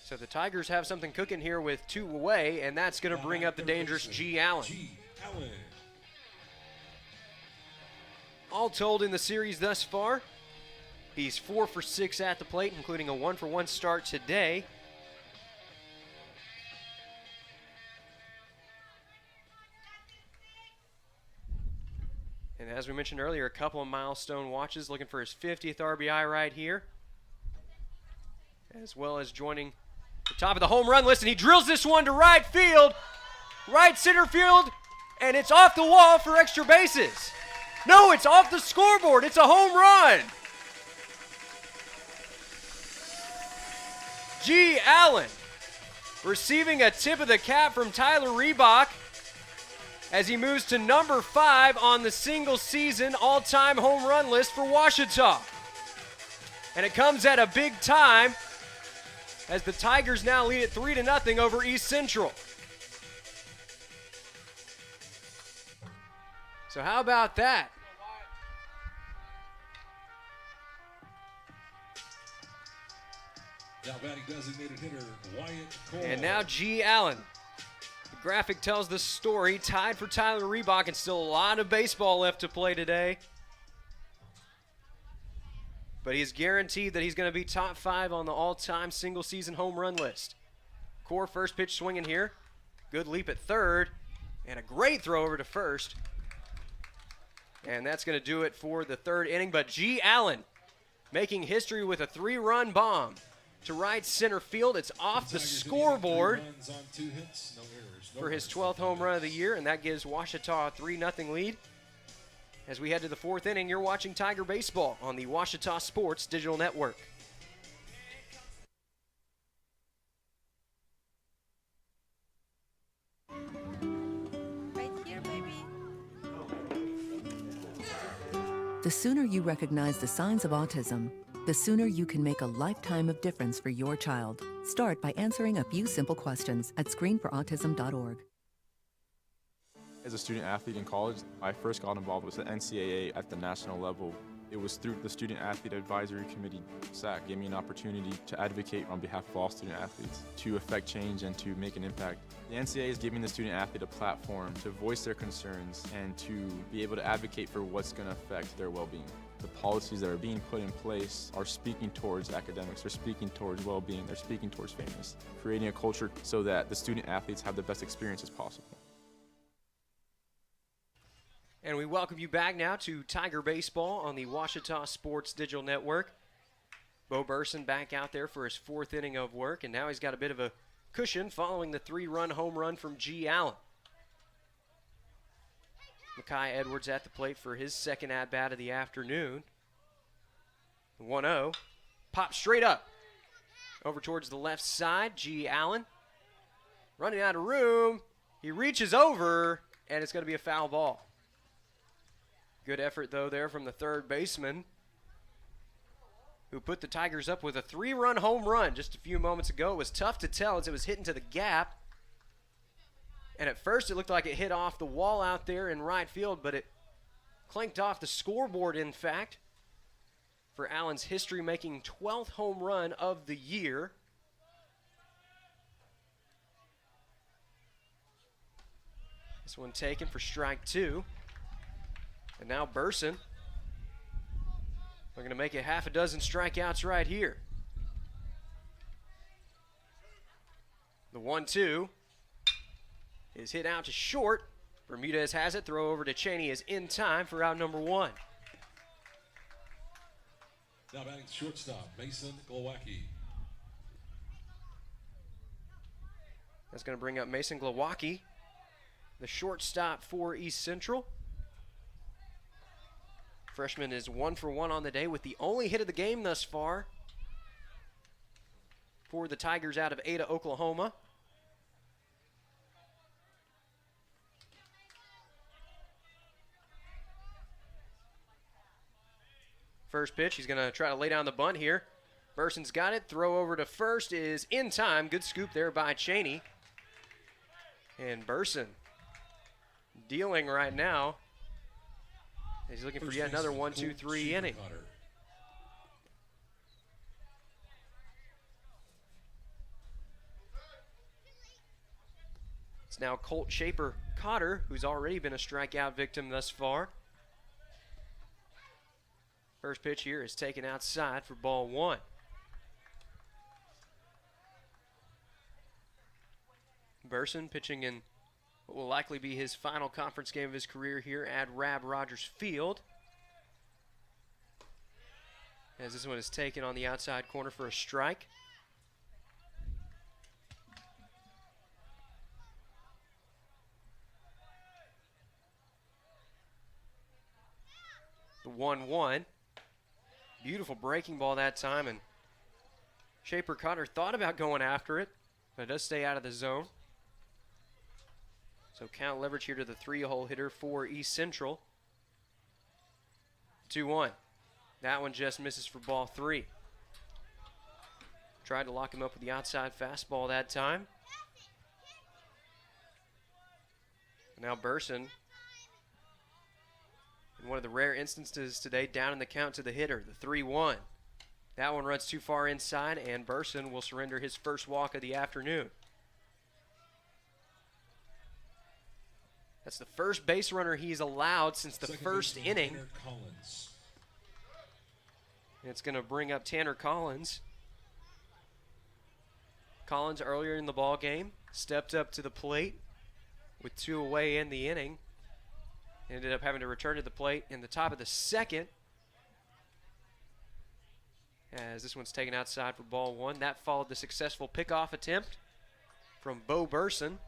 So the Tigers have something cooking here with 2 away, and that's going to bring up the dangerous G. Allen. All told in the series thus far, he's 4 for 6 at the plate, including a 1-for-1 start today. And as we mentioned earlier, a couple of milestone watches, looking for his 50th RBI right here, as well as joining the top of the home run list, and he drills this one to right field, right center field, and it's off the wall for extra bases. No, it's off the scoreboard. It's a home run. G. Allen receiving a tip of the cap from Tyler Reebok as he moves to number 5 on the single season all-time home run list for Ouachita. And it comes at a big time as the Tigers now lead it 3-0 over East Central. So how about that? Now batting designated hitter Wyatt Cole. And now G. Allen. The graphic tells the story. Tied for Tyler Reebok, and still a lot of baseball left to play today. But he's guaranteed that he's going to be top 5 on the all-time single-season home run list. Core first pitch swinging here. Good leap at third. And a great throw over to first. And that's going to do it for the 3rd inning. But G. Allen making history with a 3-run bomb to right center field. It's off the scoreboard for his 12th home run of the year, and that gives Ouachita a 3-0 lead. As we head to the 4th inning, you're watching Tiger Baseball on the Ouachita Sports Digital Network. Right here, baby. The sooner you recognize the signs of autism, the sooner you can make a lifetime of difference for your child. Start by answering a few simple questions at screenforautism.org. As a student athlete in college, I first got involved with the NCAA at the national level. It was through the Student Athlete Advisory Committee, SAC, gave me an opportunity to advocate on behalf of all student athletes, to affect change and to make an impact. The NCAA is giving the student athlete a platform to voice their concerns and to be able to advocate for what's going to affect their well-being. The policies that are being put in place are speaking towards academics, they're speaking towards well-being, they're speaking towards fairness, creating a culture so that the student athletes have the best experiences possible. And we welcome you back now to Tiger Baseball on the Ouachita Sports Digital Network. Bo Burson back out there for his 4th inning of work, and now he's got a bit of a cushion following the 3-run home run from G. Allen. Makai Edwards at the plate for his 2nd at-bat of the afternoon. 1-0. Pop straight up. Over towards the left side, G. Allen. Running out of room. He reaches over, and it's going to be a foul ball. Good effort, though, there from the 3rd baseman, who put the Tigers up with a 3-run home run just a few moments ago. It was tough to tell as it was hitting to the gap. And at first it looked like it hit off the wall out there in right field, but it clanked off the scoreboard, in fact, for Allen's history-making 12th home run of the year. This one taken for strike 2. And now Burson, we're going to make it half a dozen strikeouts right here. The 1-2 is hit out to short Bermudez has it. Throw over to Cheney is in time for out number 1. Now batting shortstop, Mason Glowacki. That's going to bring up Mason Glowacki, the shortstop for East Central. Freshman is 1 for 1 on the day with the only hit of the game thus far for the Tigers out of Ada, Oklahoma. First pitch, he's going to try to lay down the bunt here. Burson's got it. Throw over to first is in time. Good scoop there by Cheney. And Burson dealing right now. He's looking for yet another 1-2-3 inning. It's now Colt Shaper Cotter, who's already been a strikeout victim thus far. First pitch here is taken outside for ball 1. Burson pitching in what will likely be his final conference game of his career here at Rab Rogers Field. As this one is taken on the outside corner for a strike. The 1-1. Beautiful breaking ball that time, and Shaper Cotter thought about going after it, but it does stay out of the zone. So count leverage here to the 3-hole hitter for East Central. 2-1. That one just misses for ball 3. Tried to lock him up with the outside fastball that time. Now Burson, in one of the rare instances today, down in the count to the hitter, the 3-1. That one runs too far inside, and Burson will surrender his first walk of the afternoon. That's the first base runner he's allowed since the first inning. And it's going to bring up Tanner Collins. Collins earlier in the ball game stepped up to the plate with 2 away in the inning. Ended up having to return to the plate in the top of the second. As this one's taken outside for ball 1. That followed the successful pickoff attempt from Bo Burson.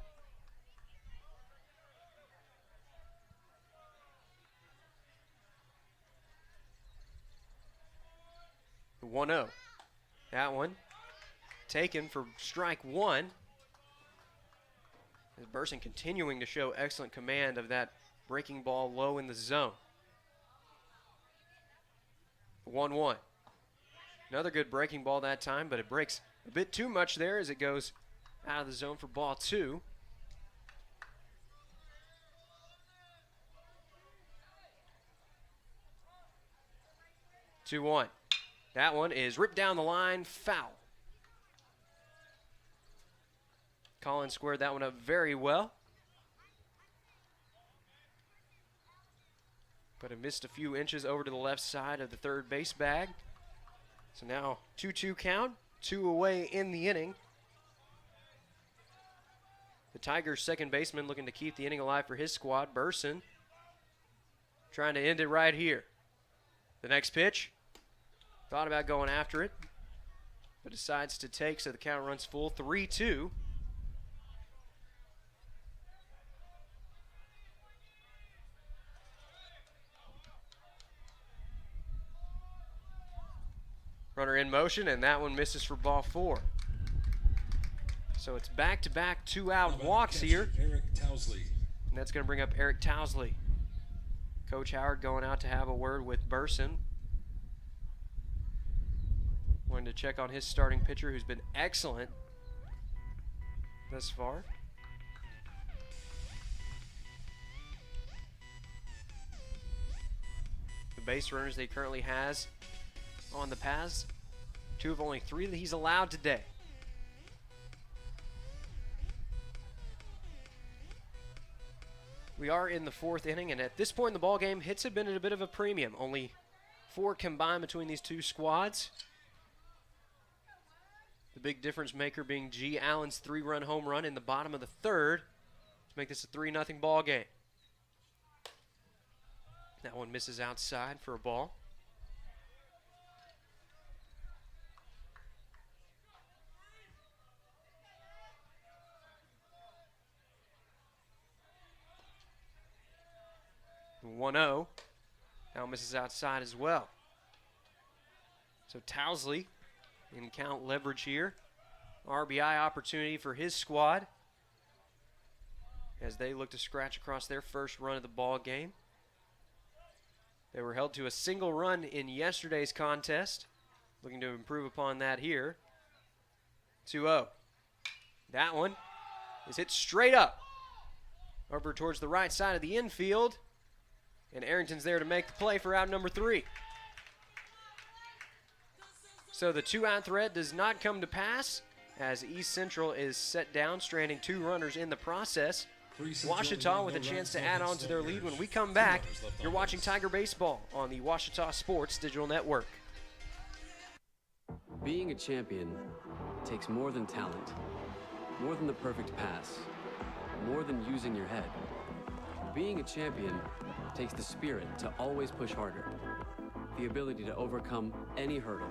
The 1-0. That one taken for strike 1. As Burson continuing to show excellent command of that breaking ball low in the zone. 1-1. Another good breaking ball that time, but it breaks a bit too much there as it goes out of the zone for ball 2. Two-one. That one is ripped down the line, foul. Collins squared that one up very well. But it missed a few inches over to the left side of the third base bag. So now 2-2 count, 2 away in the inning. The Tigers' second baseman looking to keep the inning alive for his squad, Burson. Trying to end it right here. The next pitch, thought about going after it, but decides to take, so the count runs full, 3-2. Runner in motion, and that one misses for ball 4. So it's back-to-back 2-out walks here. Eric Towsley. And that's going to bring up Eric Towsley. Coach Howard going out to have a word with Burson. Wanting to check on his starting pitcher, who's been excellent thus far. The base runners that he currently has on the paths, 2 of only 3 that he's allowed today. We are in the 4th inning, and at this point in the ball game, hits have been at a bit of a premium. Only 4 combined between these 2 squads. The big difference maker being G. Allen's 3-run home run in the bottom of the 3rd to make this a 3-0 ball game. That one misses outside for a ball. The 1-0. Now misses outside as well. So Towsley in count leverage here. RBI opportunity for his squad as they look to scratch across their first run of the ball game. They were held to a single run in yesterday's contest. Looking to improve upon that here. 2-0. That one is hit straight up over towards the right side of the infield. And Arrington's there to make the play for out number 3. So the 2-out threat does not come to pass as East Central is set down, stranding 2 runners in the process. Ouachita with a chance to add on to their lead. When we come back, you're watching Tiger Baseball on the Ouachita Sports Digital Network. Being a champion takes more than talent, more than the perfect pass, more than using your head. Being a champion takes the spirit to always push harder, the ability to overcome any hurdle,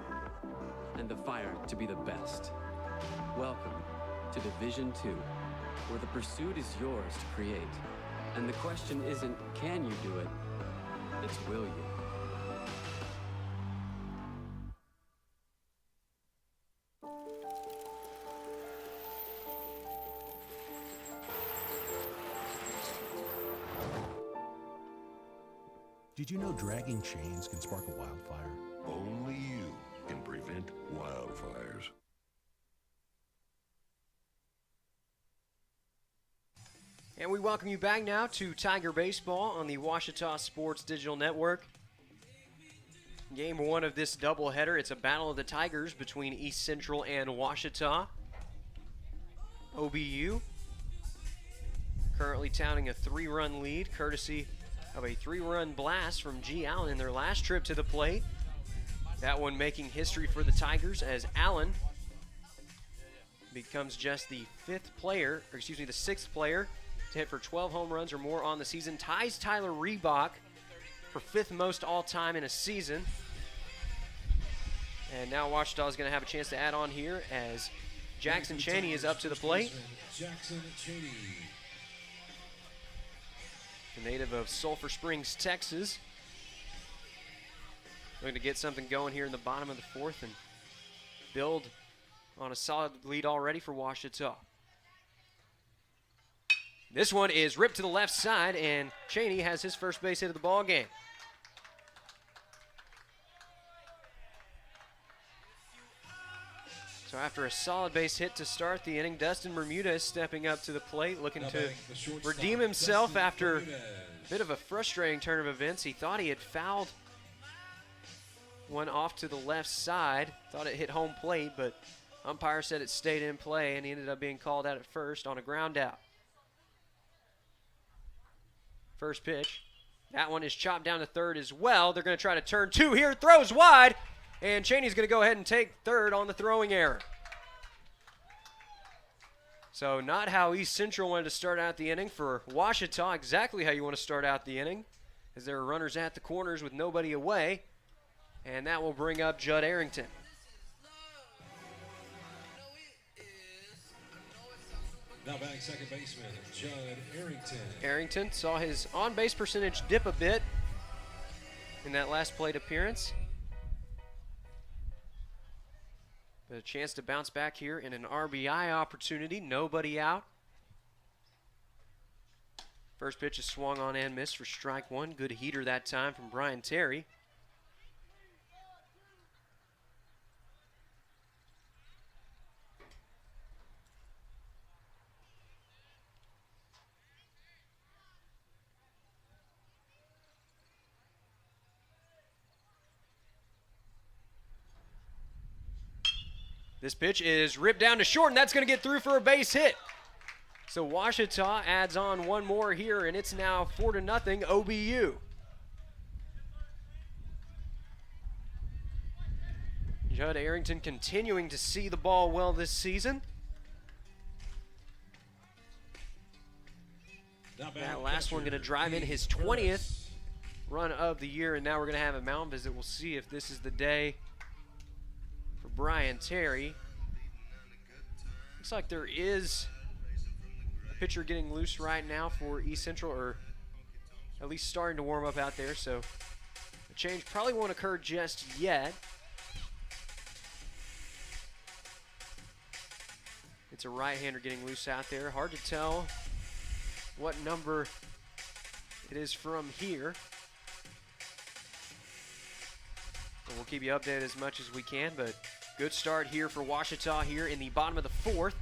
and the fire to be the best. Welcome to Division II, where the pursuit is yours to create. And the question isn't, can you do it? It's, will you? Did you know dragging chains can spark a wildfire? Only you can prevent wildfires. And we welcome you back now to Tiger Baseball on the Ouachita Sports Digital Network. Game 1 of this doubleheader. It's a battle of the Tigers between East Central and Ouachita. OBU currently touting a 3-run lead, courtesy of a 3-run blast from G. Allen in their last trip to the plate. That one making history for the Tigers as Allen becomes just the 6th player to hit for 12 home runs or more on the season. Ties Tyler Reebok for 5th most all-time in a season. And now Ouachita is going to have a chance to add on here as Jackson Cheney is up to the plate. Jackson Cheney. The native of Sulphur Springs, Texas. Looking to get something going here in the bottom of the 4th and build on a solid lead already for Ouachita. This one is ripped to the left side, and Cheney has his first base hit of the ball game. So after a solid base hit to start the inning, Dustin Bermuda is stepping up to the plate, looking to redeem himself after a bit of a frustrating turn of events. He thought he had fouled one off to the left side, thought it hit home plate, but umpire said it stayed in play, and he ended up being called out at first on a ground out. First pitch. That one is chopped down to third as well. They're going to try to turn 2 here. Throws wide. And Cheney's going to go ahead and take third on the throwing error. So not how East Central wanted to start out the inning. For Ouachita, exactly how you want to start out the inning, as there are runners at the corners with nobody away. And that will bring up Judd Arrington. Now batting second baseman, Judd Arrington. Arrington saw his on-base percentage dip a bit in that last plate appearance. But a chance to bounce back here in an RBI opportunity. Nobody out. First pitch is swung on and missed for strike 1. Good heater that time from Brian Terry. This pitch is ripped down to short, and that's going to get through for a base hit. So Ouachita adds on one more here, and it's now 4-0 OBU. Judd Arrington continuing to see the ball well this season. That last one going to drive in his 20th run of the year, and now we're going to have a mound visit. We'll see if this is the day for Brian Terry. Looks like there is a pitcher getting loose right now for East Central, or at least starting to warm up out there, so the change probably won't occur just yet. It's a right-hander getting loose out there. Hard to tell what number it is from here. And we'll keep you updated as much as we can, but good start here for Ouachita here in the bottom of the fourth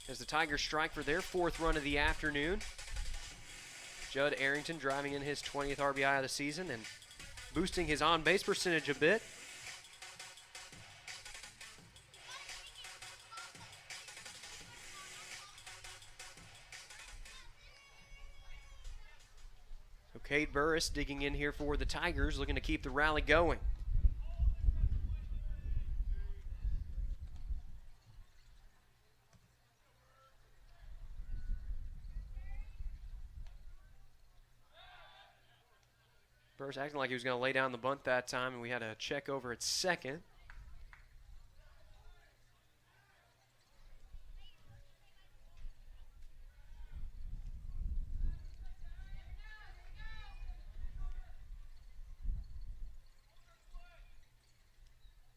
as the Tigers strike for their 4th run of the afternoon. Judd Arrington driving in his 20th RBI of the season and boosting his on-base percentage a bit. Cade Burris digging in here for the Tigers, looking to keep the rally going. Burris acting like he was going to lay down the bunt that time, and we had a check over at second.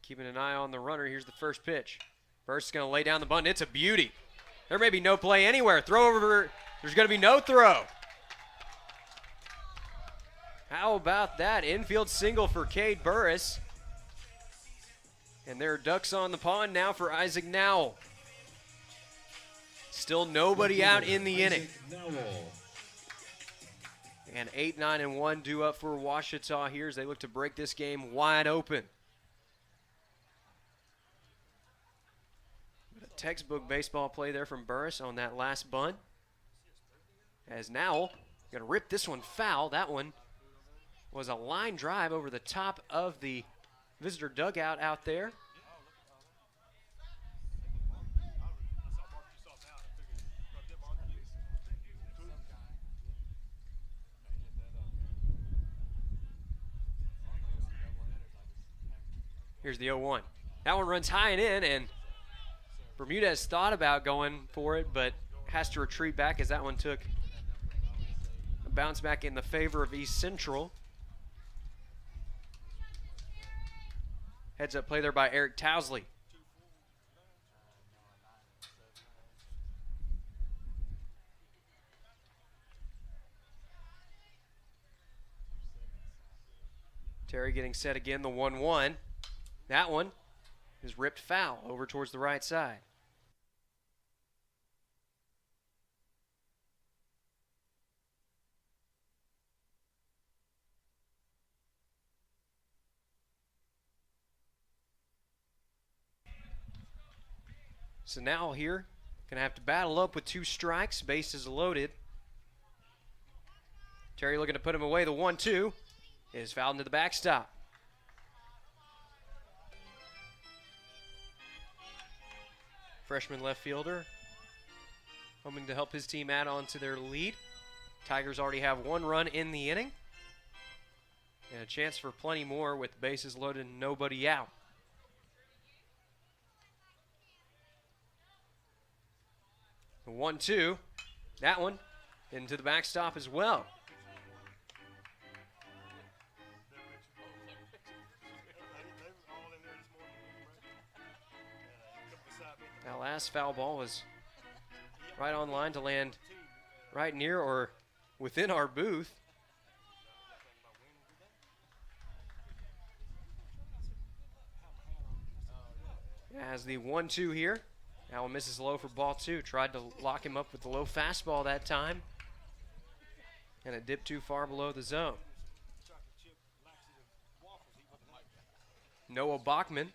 Keeping an eye on the runner. Here's the first pitch. Burris is going to lay down the bunt. It's a beauty. There may be no play anywhere. Throw over. There's going to be no throw. How about that? Infield single for Cade Burris. And there are ducks on the pond now for Isaac Nowell. Still nobody out in the inning. And 8, 9, and 1 due up for Ouachita here as they look to break this game wide open. Textbook baseball play there from Burris on that last bunt. As Nowell going to rip this one foul. That one was a line drive over the top of the visitor dugout out there. Here's the 0-1. That one runs high and in, and Bermudez thought about going for it, but has to retreat back as that one took a bounce back in the favor of East Central. Heads up play there by Eric Towsley. Terry getting set again, the 1-1. That one is ripped foul over towards the right side. So now here, gonna have to battle up with 2 strikes. Bases loaded. Terry looking to put him away. The 1-2 is fouled into the backstop. Freshman left fielder hoping to help his team add on to their lead. Tigers already have 1 run in the inning and a chance for plenty more with bases loaded and nobody out. The 1-2, that one into the backstop as well. That last foul ball was right on line to land right near or within our booth. As the 1-2 here. Now misses low for ball 2. Tried to lock him up with the low fastball that time. And it dipped too far below the zone. Noah Bachman,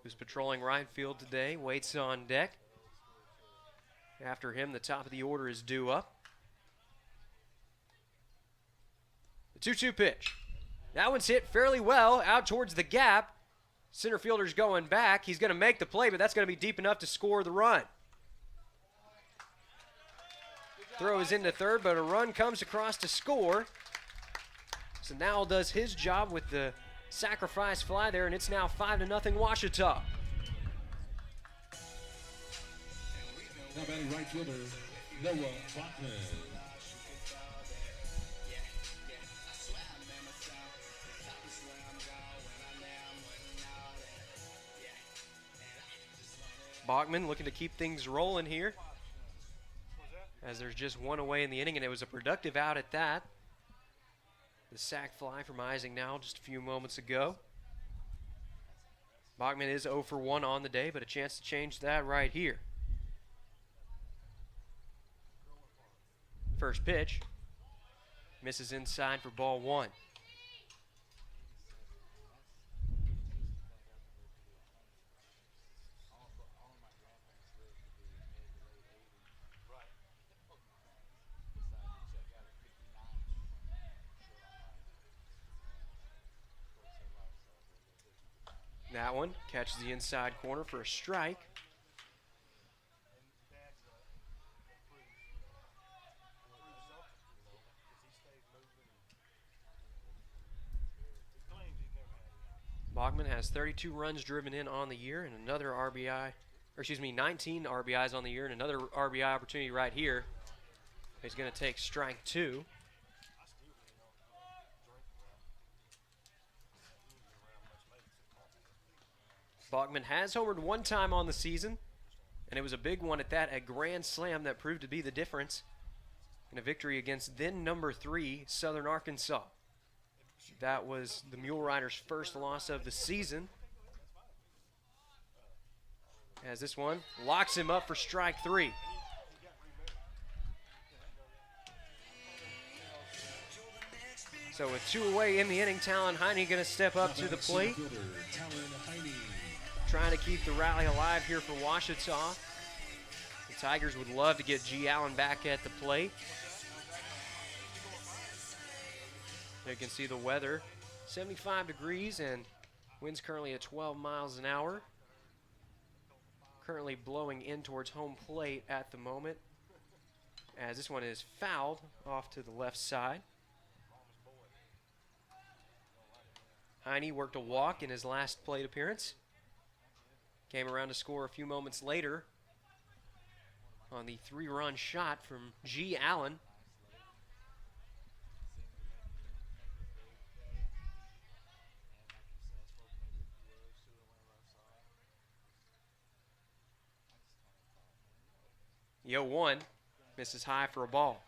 who's patrolling right field today, waits on deck. After him, the top of the order is due up. The 2-2 pitch. That one's hit fairly well out towards the gap. Center fielder's going back. He's going to make the play, but that's going to be deep enough to score the run. Throw is into third, but a run comes across to score. So Nowell does his job with the sacrifice fly there, and it's now 5-0 Ouachita. Now batting right fielder, Noah Bachman. Bachman looking to keep things rolling here, as there's just one away in the inning, and it was a productive out at that. The sac fly from Ising Nowell just a few moments ago. Bachman is 0 for 1 on the day, but a chance to change that right here. First pitch misses inside for ball 1. That one catches the inside corner for a strike. Bachman has 32 runs driven in on the year and another RBI, or excuse me, 19 RBIs on the year and another RBI opportunity right here. He's going to take strike 2. Bachman has homered one time on the season, and it was a big one at that, a grand slam that proved to be the difference in a victory against then number 3 Southern Arkansas. That was the Mule Riders' first loss of the season, as this one locks him up for strike 3. So with 2 away in the inning, Talon Heine going to step up to the plate, trying to keep the rally alive here for Ouachita. The Tigers would love to get G. Allen back at the plate. You can see the weather, 75 degrees and winds currently at 12 miles an hour. Currently blowing in towards home plate at the moment, as this one is fouled off to the left side. Heine worked a walk in his last plate appearance. Came around to score a few moments later on the 3-run shot from G. Allen. Yo 1 misses high for a ball.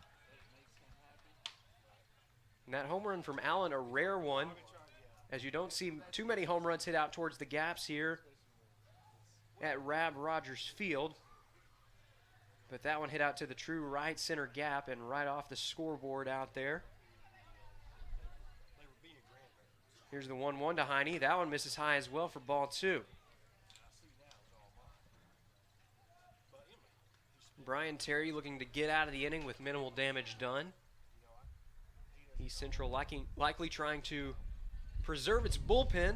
And that home run from Allen, a rare one, as you don't see too many home runs hit out towards the gaps here at Rab Rogers Field. But that one hit out to the true right center gap and right off the scoreboard out there. Here's the 1-1 to Heine. That one misses high as well for ball 2. Brian Terry looking to get out of the inning with minimal damage done. East Central likely trying to preserve its bullpen,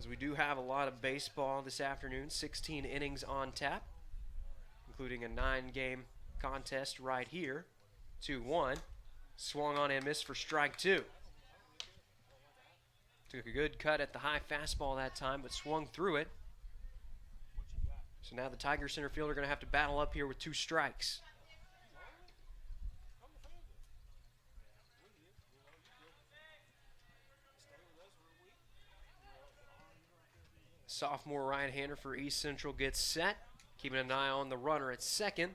as we do have a lot of baseball this afternoon. 16 innings on tap, including a 9-game contest right here. 2-1. Swung on and missed for strike 2. Took a good cut at the high fastball that time, but swung through it. So now the Tiger center fielder are going to have to battle up here with 2 strikes. Sophomore right-hander for East Central gets set, keeping an eye on the runner at second.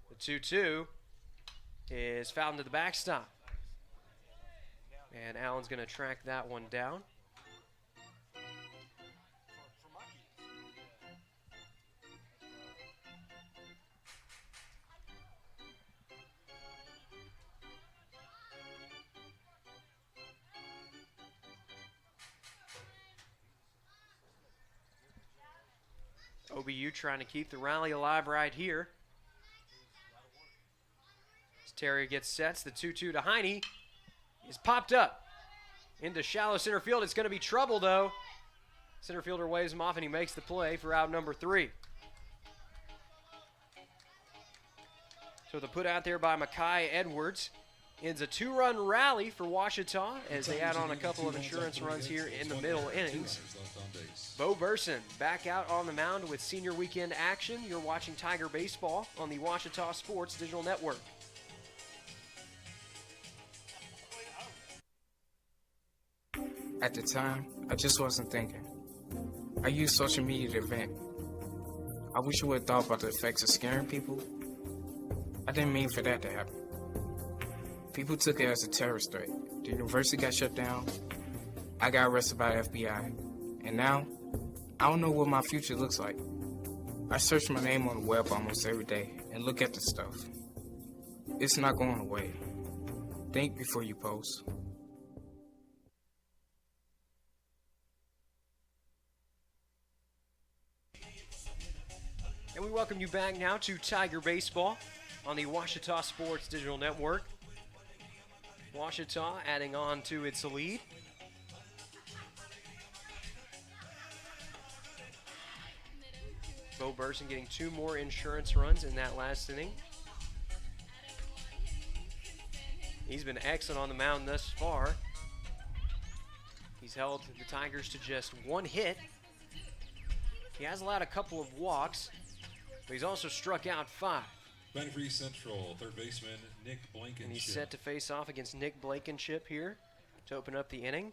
The 2-2 is fouled into the backstop. And Allen's going to track that one down. OBU trying to keep the rally alive right here. As Terry gets sets, the 2-2 to Heine is popped up into shallow center field. It's going to be trouble, though. Center fielder waves him off, and he makes the play for out number 3. So the put out there by Makai Edwards. ends a 2-run rally for Ouachita as they add on a couple of insurance runs here in the middle innings. Bo Burson back out on the mound with senior weekend action. You're watching Tiger Baseball on the Ouachita Sports Digital Network. At the time, I just wasn't thinking. I used social media to vent. I wish I would have thought about the effects of scaring people. I didn't mean for that to happen. People took it as a terrorist threat. The university got shut down. I got arrested by the FBI. And now, I don't know what my future looks like. I search my name on the web almost every day and look at the stuff. It's not going away. Think before you post. And we welcome you back now to Tiger Baseball on the Ouachita Sports Digital Network. Ouachita adding on to its lead. Bo Burson getting 2 more insurance runs in that last inning. He's been excellent on the mound thus far. He's held the Tigers to just 1 hit. He has allowed a couple of walks, but he's also struck out 5. Batting for East Central, third baseman Nick Blankenship. And he's set to face off against Nick Blankenship here to open up the inning.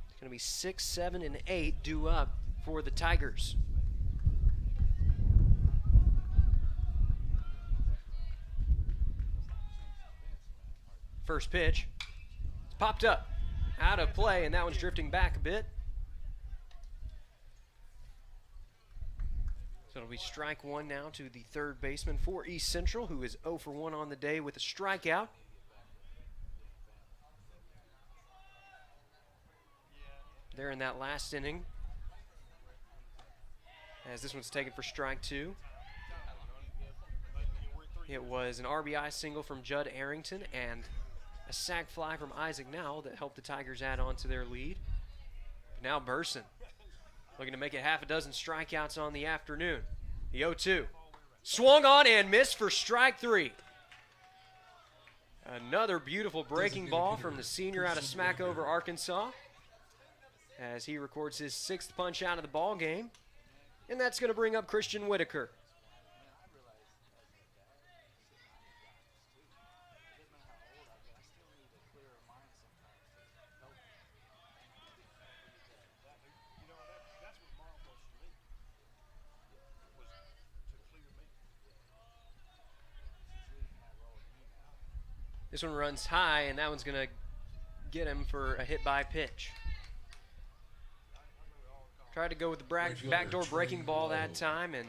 It's going to be 6, 7, and 8 due up for the Tigers. First pitch. It's popped up. Out of play, and that one's drifting back a bit. So it'll be strike 1 now to the third baseman for East Central, who is 0 for 1 on the day with a strikeout. There in that last inning, as this one's taken for strike 2. It was an RBI single from Judd Arrington and a sac fly from Isaac Nowell that helped the Tigers add on to their lead. But now Burson looking to make it half a dozen strikeouts on the afternoon. The 0-2. Swung on and missed for strike 3. Another beautiful breaking ball from the senior out of Smackover, Arkansas, as he records his 6th punch out of the ball game. And that's going to bring up Christian Whitaker. This one runs high, and that one's going to get him for a hit by pitch. Tried to go with the backdoor breaking ball that time and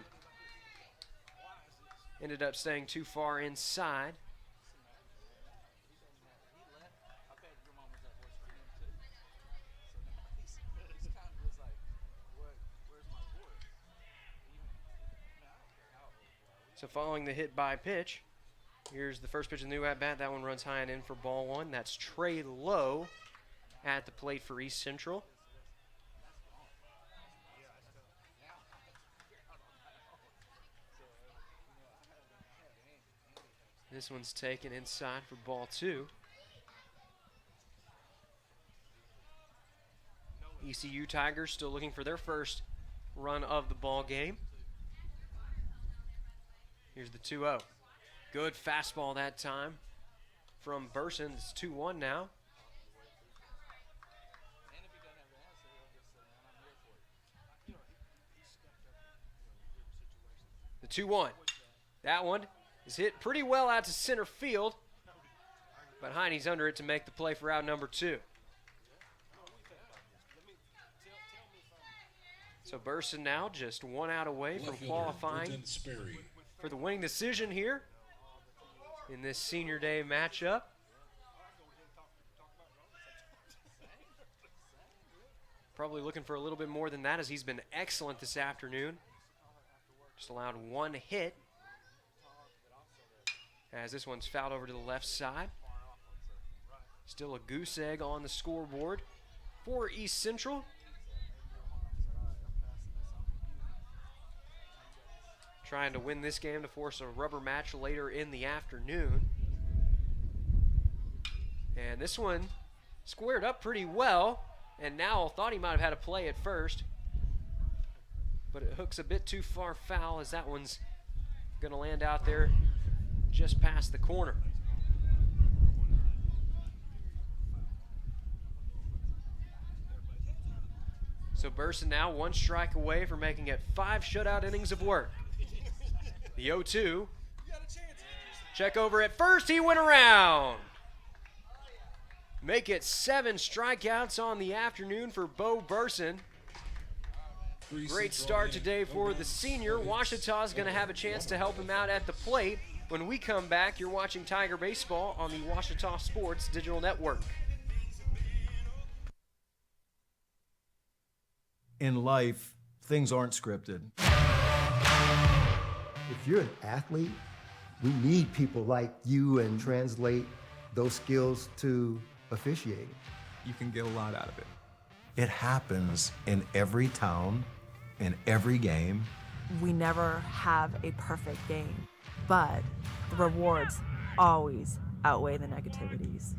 ended up staying too far inside. So following the hit by pitch, here's the first pitch of the new at-bat. That one runs high and in for ball 1. That's Trey Lowe at the plate for East Central. This one's taken inside for ball 2. ECU Tigers still looking for their first run of the ball game. Here's the 2-0. Good fastball that time from Burson. It's 2-1 now. The 2-1. That one is hit pretty well out to center field, but Heine's under it to make the play for out number 2. So Burson now just 1 out away from qualifying for the winning decision here in this senior day matchup. Probably looking for a little bit more than that, as he's been excellent this afternoon. Just allowed 1 hit, as this one's fouled over to the left side. Still a goose egg on the scoreboard for East Central. trying to win this game to force a rubber match later in the afternoon. And this one squared up pretty well, and Nowell thought he might have had a play at first, but it hooks a bit too far foul as that one's going to land out there just past the corner. So Burson now 1 strike away from making it 5 shutout innings of work. The 0-2. Check over at first, he went around. Make it 7 strikeouts on the afternoon for Bo Burson. Great start today for the senior. Ouachita's going to have a chance to help him out at the plate. When we come back, you're watching Tiger Baseball on the Ouachita Sports Digital Network. In life, things aren't scripted. If you're an athlete, we need people like you and translate those skills to officiating. You can get a lot out of it. It happens in every town, in every game. We never have a perfect game, but the rewards always outweigh the negativities.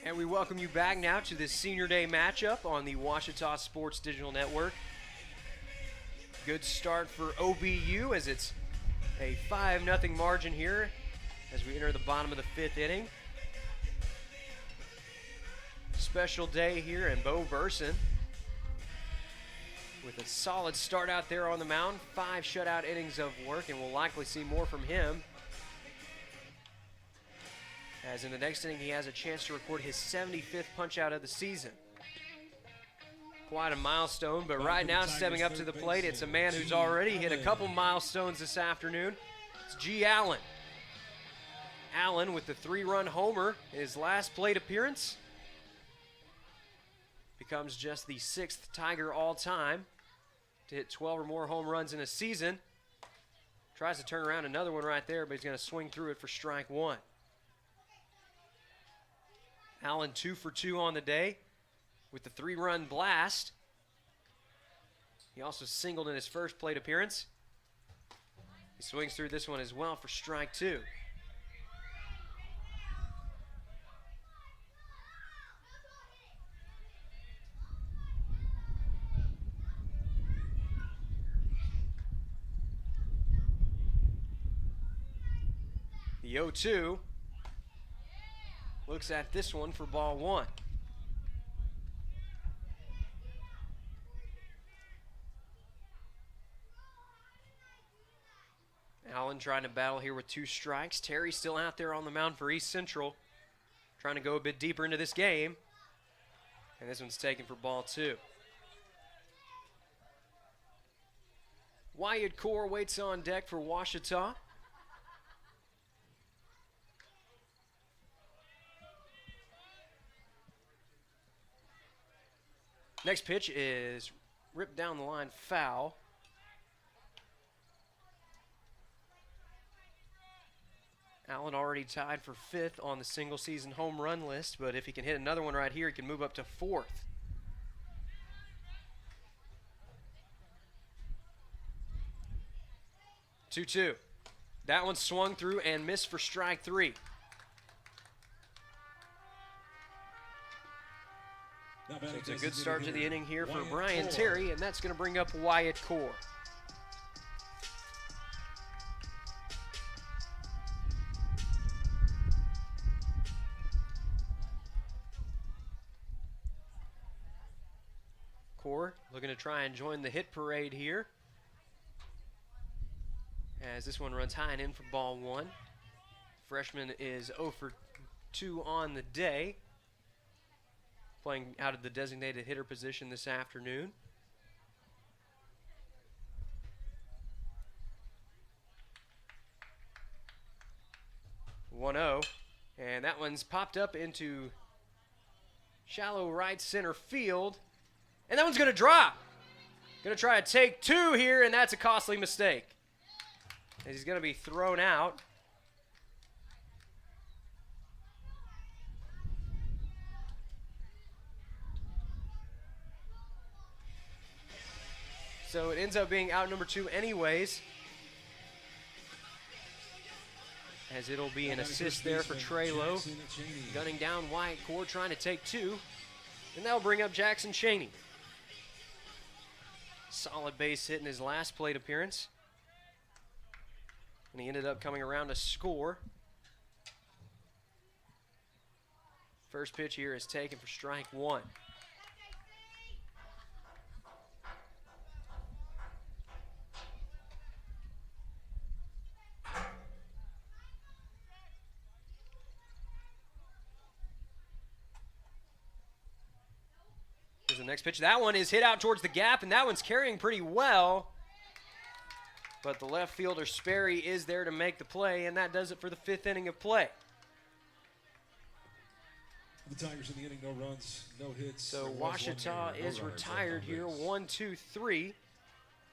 And we welcome you back now to this Senior Day matchup on the Ouachita Sports Digital Network. Good start for OBU as it's a 5-0 margin here as we enter the bottom of the 5th inning. Special day here, and Bo Burson with a solid start out there on the mound. 5 shutout innings of work, and we'll likely see more from him, as in the next inning he has a chance to record his 75th punch-out of the season. Quite a milestone, but right now stepping up to the plate, it's a man who's already hit a couple milestones this afternoon. It's G. Allen. Allen with the 3-run homer in his last plate appearance. Becomes just the 6th Tiger all-time to hit 12 or more home runs in a season. Tries to turn around another one right there, but he's going to swing through it for strike 1. Allen 2 for 2 on the day with the 3-run blast. He also singled in his first plate appearance. He swings through this one as well for strike 2. The 0-2 looks at this one for ball 1. Allen trying to battle here with 2 strikes. Terry still out there on the mound for East Central, trying to go a bit deeper into this game. And this one's taken for ball 2. Wyatt Core waits on deck for Ouachita. Next pitch is ripped down the line, foul. Allen already tied for 5th on the single season home run list, but if he can hit another one right here, he can move up to 4th. Two. That one swung through and missed for strike 3. So it's a good start to the inning here for Brian Terry, and that's going to bring up Wyatt Core. Core looking to try and join the hit parade here, as this one runs high and in for ball 1. Freshman is 0 for 2 on the day, playing out of the designated hitter position this afternoon. (1-0), and that one's popped up into shallow right center field, and that one's going to drop. Going to try to take 2 here, and that's a costly mistake, as he's going to be thrown out. So it ends up being out number 2 anyways, as it'll be an assist there for Trey Lowe. Gunning down White, Core trying to take 2, and that'll bring up Jackson Cheney. Solid base hit in his last plate appearance, and he ended up coming around to score. First pitch here is taken for strike 1. Here's the next pitch. That one is hit out towards the gap, and that one's carrying pretty well. But the left fielder, Sperry, is there to make the play, and that does it for the 5th inning of play. The Tigers in the inning, no runs, no hits. So Ouachita is retired here, 1, 2, 3.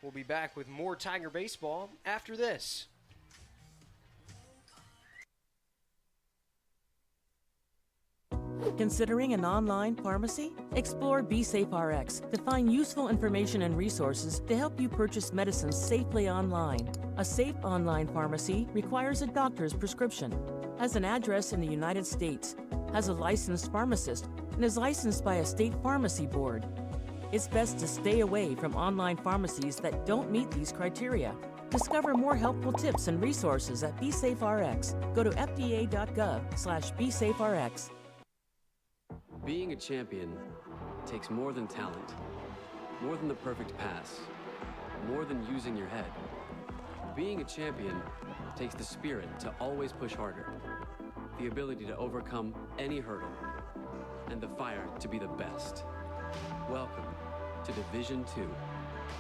We'll be back with more Tiger baseball after this. Considering an online pharmacy? Explore BeSafeRx to find useful information and resources to help you purchase medicines safely online. A safe online pharmacy requires a doctor's prescription, has an address in the United States, has a licensed pharmacist, and is licensed by a state pharmacy board. It's best to stay away from online pharmacies that don't meet these criteria. Discover more helpful tips and resources at BeSafeRx. Go to fda.gov/BeSafeRx. Being a champion takes more than talent, more than the perfect pass, more than using your head. Being a champion takes the spirit to always push harder, the ability to overcome any hurdle, and the fire to be the best. Welcome to Division II,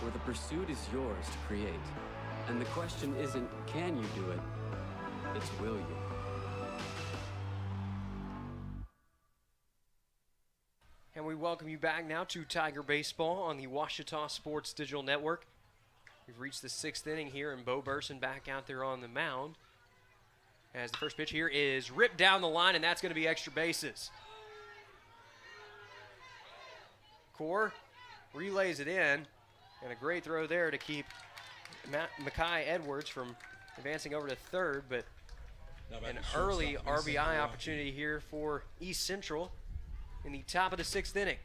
where the pursuit is yours to create. And the question isn't, can you do it? It's, will you? And we welcome you back now to Tiger Baseball on the Ouachita Sports Digital Network. We've reached the 6th inning here, and Bo Burson back out there on the mound. As the first pitch here is ripped down the line, and that's going to be extra bases. Core relays it in, and a great throw there to keep Makai Edwards from advancing over to third, but an early RBI opportunity here for East Central in the top of the 6th inning.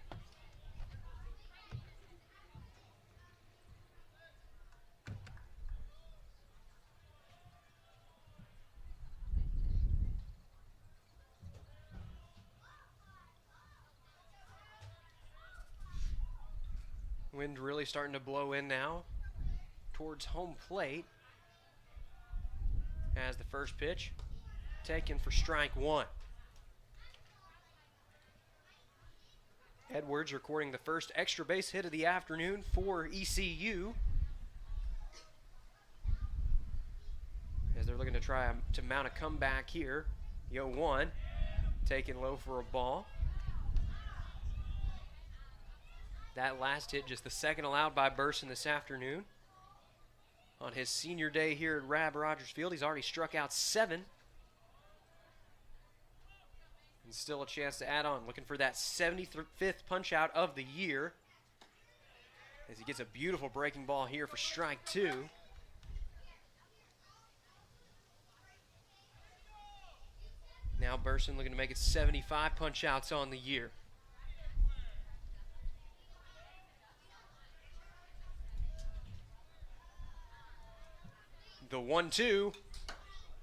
Wind really starting to blow in now towards home plate as the first pitch taken for strike 1. Edwards recording the first extra base hit of the afternoon for ECU, as they're looking to try to mount a comeback here. The 0-1 taken low for a ball. That last hit just the second allowed by Burson this afternoon. On his senior day here at Rab Rogers Field, he's already struck out 7. And still a chance to add on, looking for that 75th punch out of the year, as he gets a beautiful breaking ball here for strike 2. Now Burson looking to make it 75 punch outs on the year. The 1-2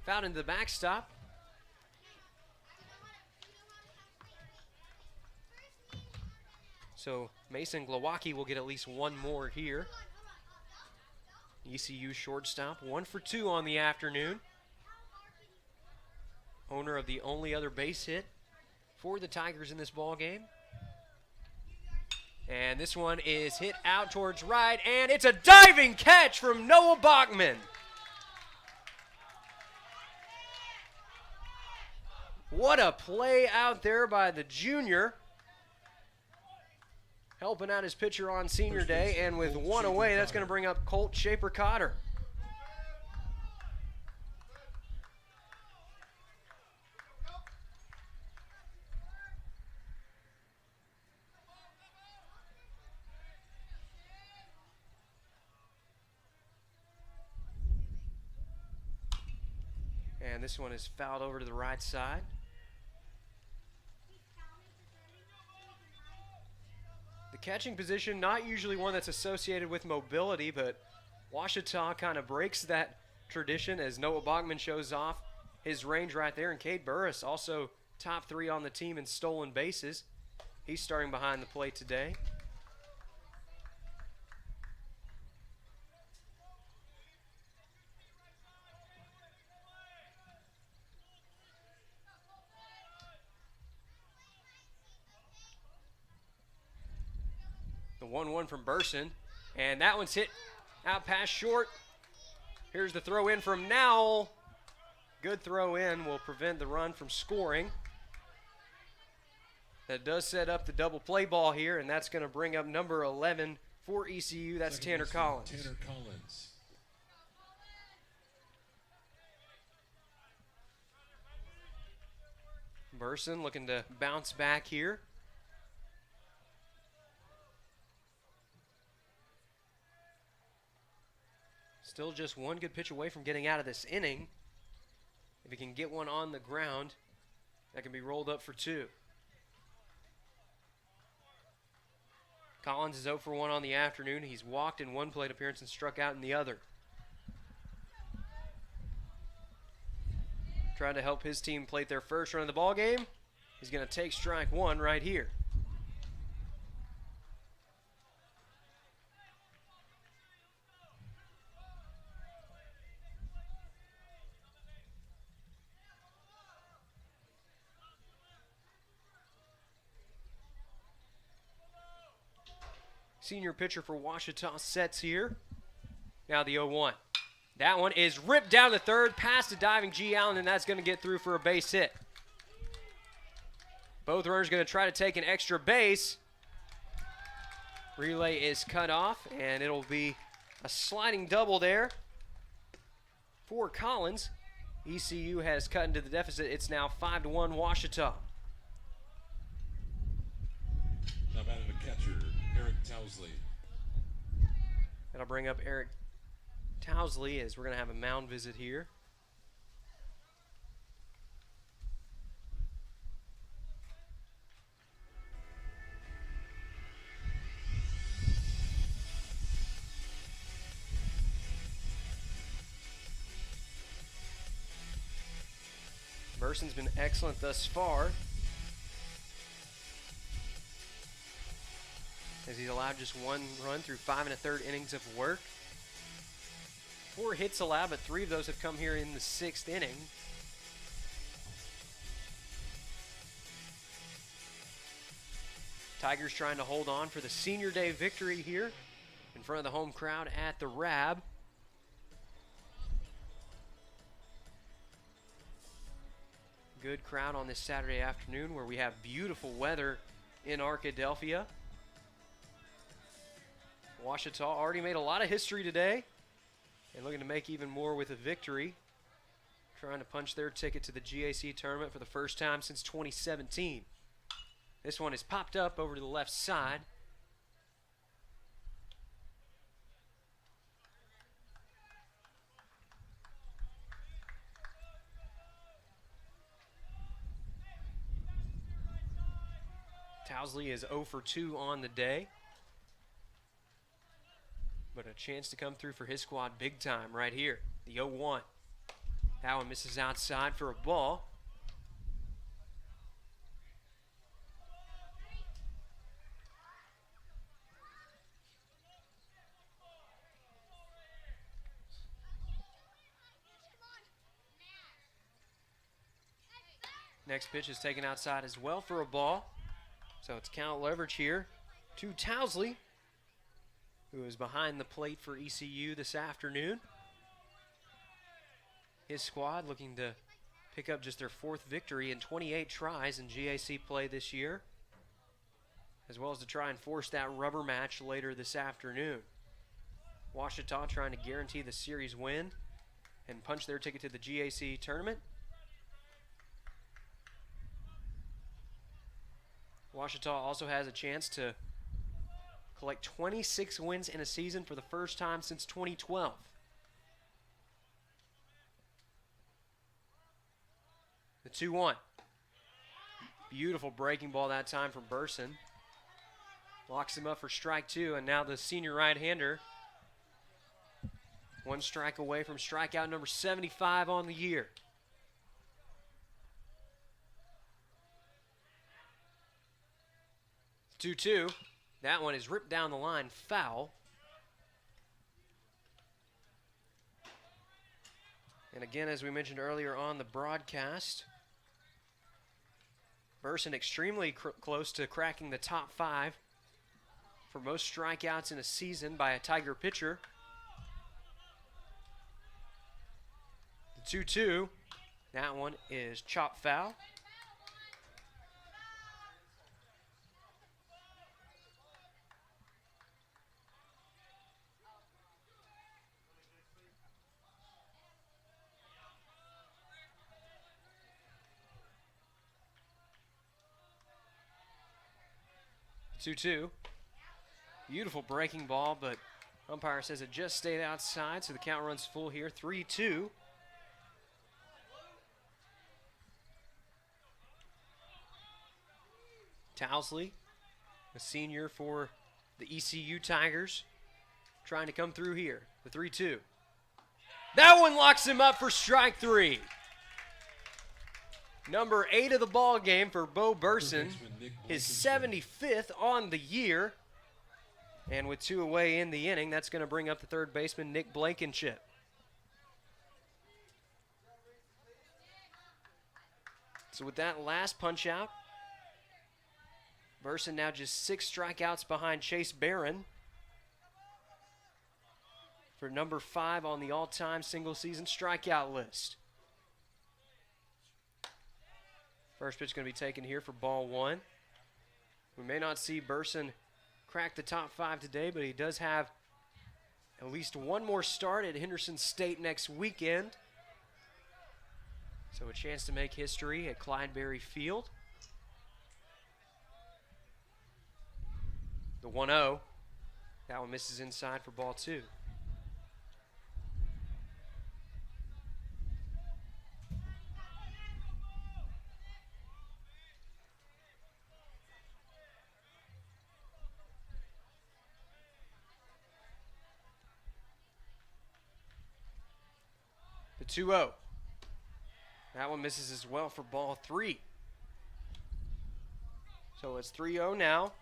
fouled into the backstop. So Mason Glowacki will get at least one more here. ECU shortstop, 1 for 2 on the afternoon. Owner of the only other base hit for the Tigers in this ball game. And this one is hit out towards right, and it's a diving catch from Noah Bachman. What a play out there by the junior. Helping out his pitcher on senior day, and with one away, that's going to bring up Colt Shaper-Cotter. And this one is fouled over to the right side. The catching position, not usually one that's associated with mobility, but Ouachita kind of breaks that tradition as Noah Bachman shows off his range right there. And Cade Burris, also top 3 on the team in stolen bases. He's starting behind the plate today. The 1-1 from Burson, and that one's hit out past short. Here's the throw in from Nowell. Good throw in will prevent the run from scoring. That does set up the double play ball here, and that's going to bring up number 11 for ECU. That's Tanner Collins. Tanner Collins. Burson looking to bounce back here. Still just one good pitch away from getting out of this inning. If he can get one on the ground, that can be rolled up for 2. Collins is 0 for 1 on the afternoon. He's walked in one plate appearance and struck out in the other. Trying to help his team plate their first run of the ball game. He's going to take strike 1 right here. Senior pitcher for Ouachita sets here. Now the 0-1. That one is ripped down the third, past the diving G. Allen, and that's going to get through for a base hit. Both runners going to try to take an extra base. Relay is cut off, and it'll be a sliding double there for Collins. ECU has cut into the deficit. It's now 5-1 Ouachita. Now batting the catcher, Eric Towsley. That'll bring up Eric Towsley as we're going to have a mound visit here. Burson's been excellent thus far, as he's allowed just 1 run through 5 1/3 innings of work. 4 hits allowed, but 3 of those have come here in the 6th inning. Tigers trying to hold on for the senior day victory here in front of the home crowd at the RAB. Good crowd on this Saturday afternoon where we have beautiful weather in Arkadelphia. Ouachita already made a lot of history today and looking to make even more with a victory. Trying to punch their ticket to the GAC tournament for the first time since 2017. This one is popped up over to the left side. Towsley is 0 for 2 on the day. But a chance to come through for his squad big time right here. The 0-1. That one misses outside for a ball. Next pitch is taken outside as well for a ball. So it's count leverage here to Towsley, who is behind the plate for ECU this afternoon. His squad looking to pick up just their 4th victory in 28 tries in GAC play this year, as well as to try and force that rubber match later this afternoon. Ouachita trying to guarantee the series win and punch their ticket to the GAC tournament. Ouachita also has a chance to collect 26 wins in a season for the first time since 2012. The 2-1. Beautiful breaking ball that time from Burson. Locks him up for strike 2, and now the senior right-hander. 1 strike away from strikeout number 75 on the year. 2-2. That one is ripped down the line, foul. And again, as we mentioned earlier on the broadcast, Burson extremely close to cracking the top 5 for most strikeouts in a season by a Tiger pitcher. The 2-2, that one is chop foul. Two-two. Beautiful breaking ball, but umpire says it just stayed outside, so the count runs full here. 3-2. Towsley, a senior for the ECU Tigers, trying to come through here. The 3-2. That one locks him up for strike 3. Number 8 of the ball game for Bo Burson, his 75th on the year. And with 2 away in the inning, that's going to bring up the third baseman, Nick Blankenship. So with that last punch out, Burson now just 6 strikeouts behind Chase Barron for number 5 on the all-time single-season strikeout list. First pitch going to be taken here for ball 1. We may not see Burson crack the top 5 today, but he does have at least 1 more start at Henderson State next weekend. So a chance to make history at Clydeberry Field. The 1-0. That one misses inside for ball 2. The 2-0. That one misses as well for ball 3. So it's 3-0 now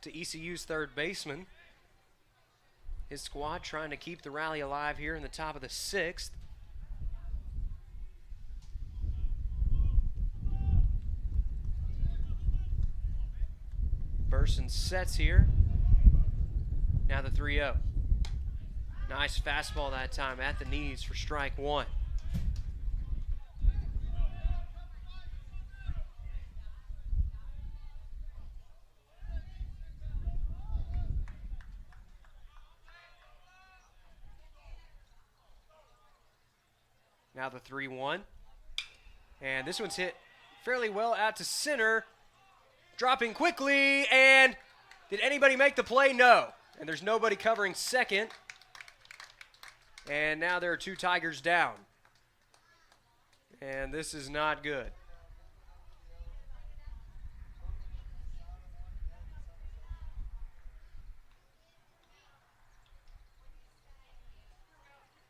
to ECU's third baseman. His squad trying to keep the rally alive here in the top of the 6th. Burson sets here. Now the 3-0. Nice fastball that time at the knees for strike 1. Now the 3-1. And this one's hit fairly well out to center. Dropping quickly, and did anybody make the play? No. And there's nobody covering second. And now there are 2 Tigers down. And this is not good.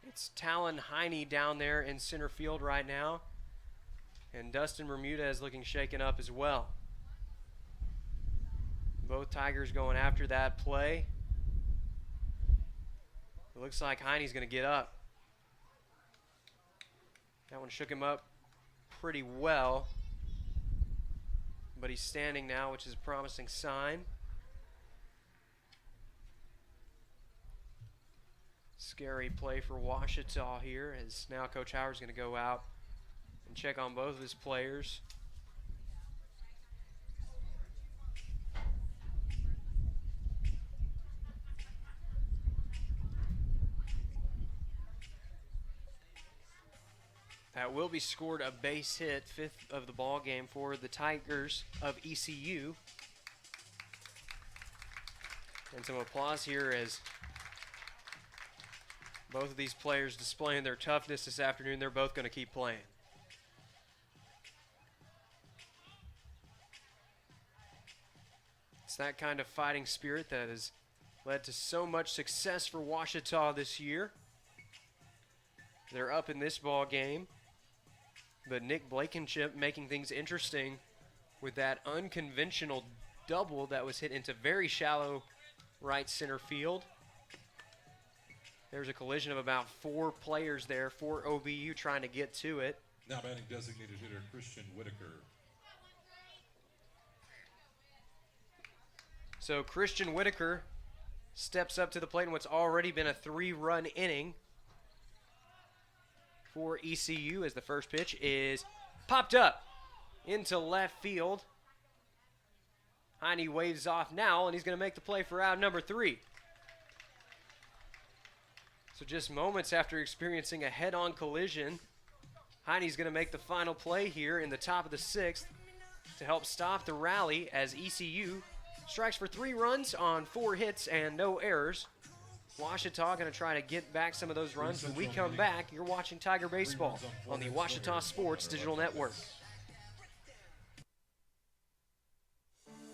It's Talon Heine down there in center field right now. And Dustin Bermuda is looking shaken up as well. Both Tigers going after that play. It looks like Heine's going to get up. That one shook him up pretty well. But he's standing now, which is a promising sign. Scary play for Ouachita here, as now Coach Howard's going to go out and check on both of his players. That will be scored a base hit, 5th of the ball game for the Tigers of ECU. And some applause here as both of these players displaying their toughness this afternoon. They're both going to keep playing. It's that kind of fighting spirit that has led to so much success for Ouachita this year. They're up in this ball game, but Nick Blankenship making things interesting with that unconventional double that was hit into very shallow right center field. There's a collision of about 4 players there for OBU trying to get to it. Now batting designated hitter Christian Whitaker. So Christian Whitaker steps up to the plate in what's already been a 3-run inning for ECU as the first pitch is popped up into left field. Heine waves off now, and he's going to make the play for out number 3. So just moments after experiencing a head-on collision, Heine's going to make the final play here in the top of the 6th to help stop the rally as ECU strikes for 3 runs on 4 hits and no errors. Ouachita going to try to get back some of those runs. When we come back, you're watching Tiger Baseball on the Ouachita Sports Digital Network.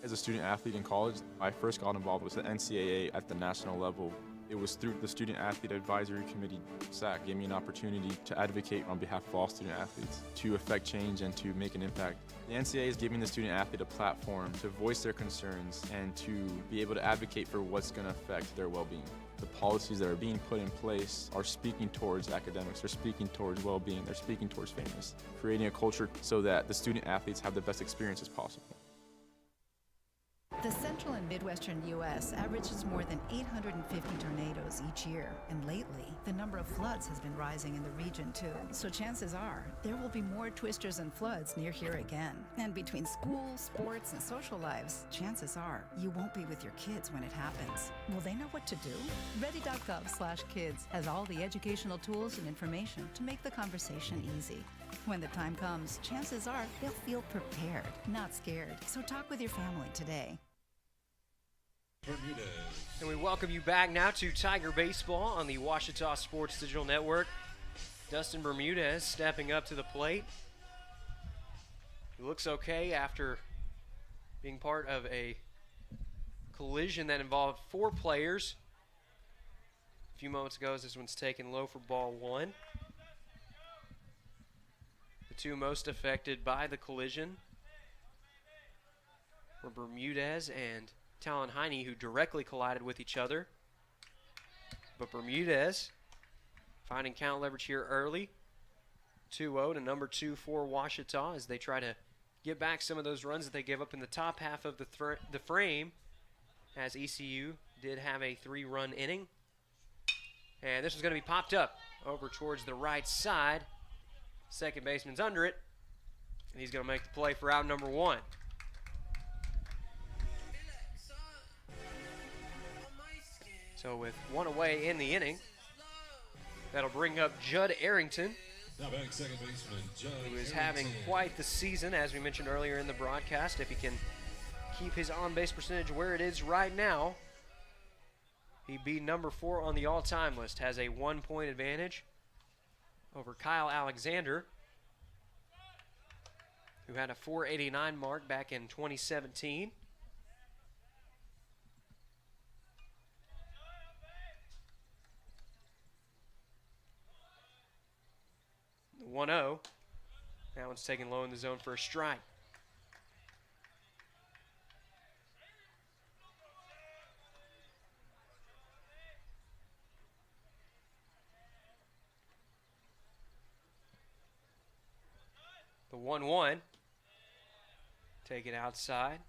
As a student athlete in college, I first got involved with the NCAA at the national level. It was through the Student Athlete Advisory Committee, SAC, gave me an opportunity to advocate on behalf of all student athletes, to affect change and to make an impact. The NCAA is giving the student athlete a platform to voice their concerns and to be able to advocate for what's going to affect their well-being. The policies that are being put in place are speaking towards academics, they're speaking towards well-being, they're speaking towards fairness, creating a culture so that the student athletes have the best experience as possible. The central and midwestern U.S. averages more than 850 tornadoes each year, and lately, the number of floods has been rising in the region too. So chances are, there will be more twisters and floods near here again. And between school, sports, and social lives, chances are, you won't be with your kids when it happens. Will they know what to do? Ready.gov/kids has all the educational tools and information to make the conversation easy. When the time comes, chances are they'll feel prepared, not scared. So talk with your family today. Bermudez. And we welcome you back now to Tiger Baseball on the Ouachita Sports Digital Network. Dustin Bermudez stepping up to the plate. He looks okay after being part of a collision that involved 4 players. A few moments ago, this one's taken low for ball 1. The 2 most affected by the collision were Bermudez and Talon Heine, who directly collided with each other. But Bermudez finding count leverage here early. 2-0 to number 2 for Ouachita as they try to get back some of those runs that they gave up in the top half of the frame, as ECU did have a 3-run inning. And this is going to be popped up over towards the right side. Second baseman's under it, and he's going to make the play for out number 1. So with 1 away in the inning, that'll bring up Judd Arrington, Now batting second baseman, Judd who is Arrington. having quite the season, as we mentioned earlier in the broadcast. If he can keep his on-base percentage where it is right now, he'd be number 4 on the all-time list, has a 1-point advantage over Kyle Alexander, who had a 489 mark back in 2017. The 1-0. That one's taken low in the zone for a strike. The 1-1. Take it outside.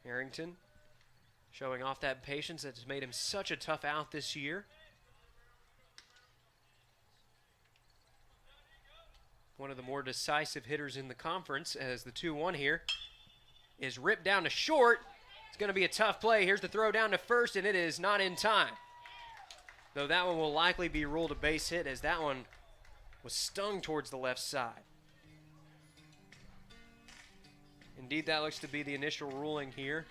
Arrington showing off that patience that's made him such a tough out this year. One of the more decisive hitters in the conference, as the 2-1 here is ripped down to short. It's going to be a tough play. Here's the throw down to first, and it is not in time. Though that one will likely be ruled a base hit, as that one was stung towards the left side. Indeed, that looks to be the initial ruling here.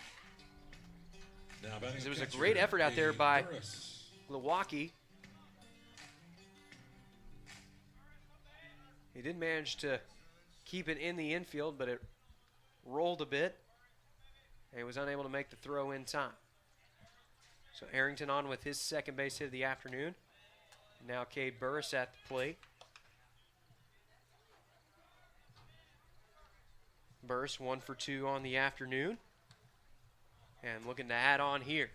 Now batting There was a catcher, great effort out there by Burris. Milwaukee. He did manage to keep it in the infield, but it rolled a bit. And he was unable to make the throw in time. So Arrington on with his second base hit of the afternoon. Now Cade Burris at the plate. Burris 1 for 2 on the afternoon. And looking to add on here.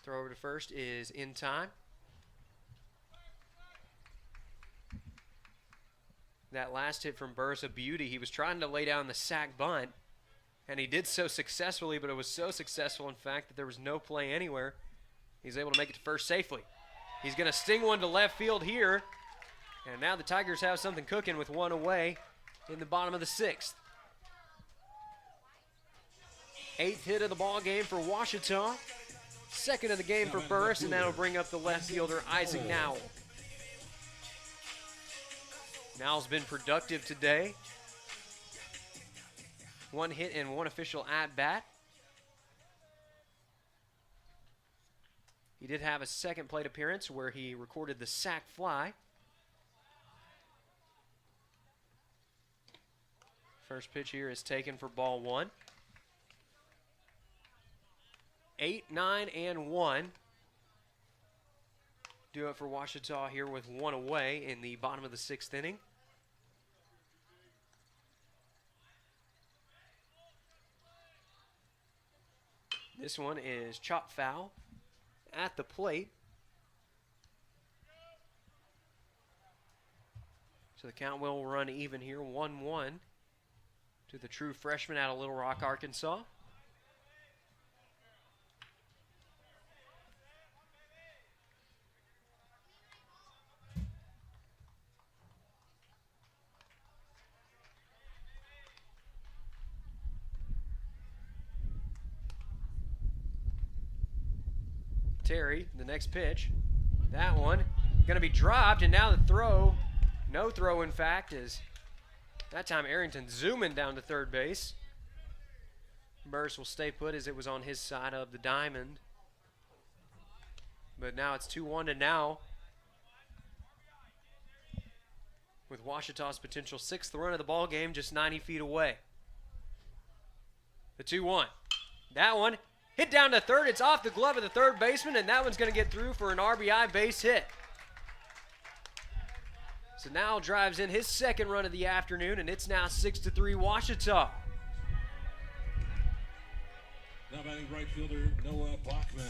Throw over to first is in time. That last hit from Burris, a beauty. He was trying to lay down the sack bunt, and he did so successfully, but it was so successful, in fact, that there was no play anywhere. He's able to make it to first safely. He's going to sting one to left field here, and now the Tigers have something cooking with one away in the bottom of the 6th. 8th hit of the ball game for Ouachita. 2nd of the game for Burris, and that'll bring up the left fielder, Isaac Nowell. Nowell's been productive today. 1 hit and 1 official at-bat. He did have a second plate appearance where he recorded the sac fly. First pitch here is taken for ball 1. 8, 9, and 1. Do it for Ouachita here with 1 away in the bottom of the 6th inning. This one is chop foul at the plate. So the count will run even here, 1-1 to the true freshman out of Little Rock, Arkansas. Terry, the next pitch. That one going to be dropped, and now the throw, no throw in fact, is that time Arrington zooming down to third base. Burris will stay put as it was on his side of the diamond. But now it's 2-1 to now, with Ouachita's potential 6th run of the ball game just 90 feet away. The 2-1. That one hit down to third. It's off the glove of the third baseman, and that one's going to get through for an RBI base hit. So now drives in his 2nd run of the afternoon, and it's now 6-3 Ouachita. Now batting right fielder Noah Bachman.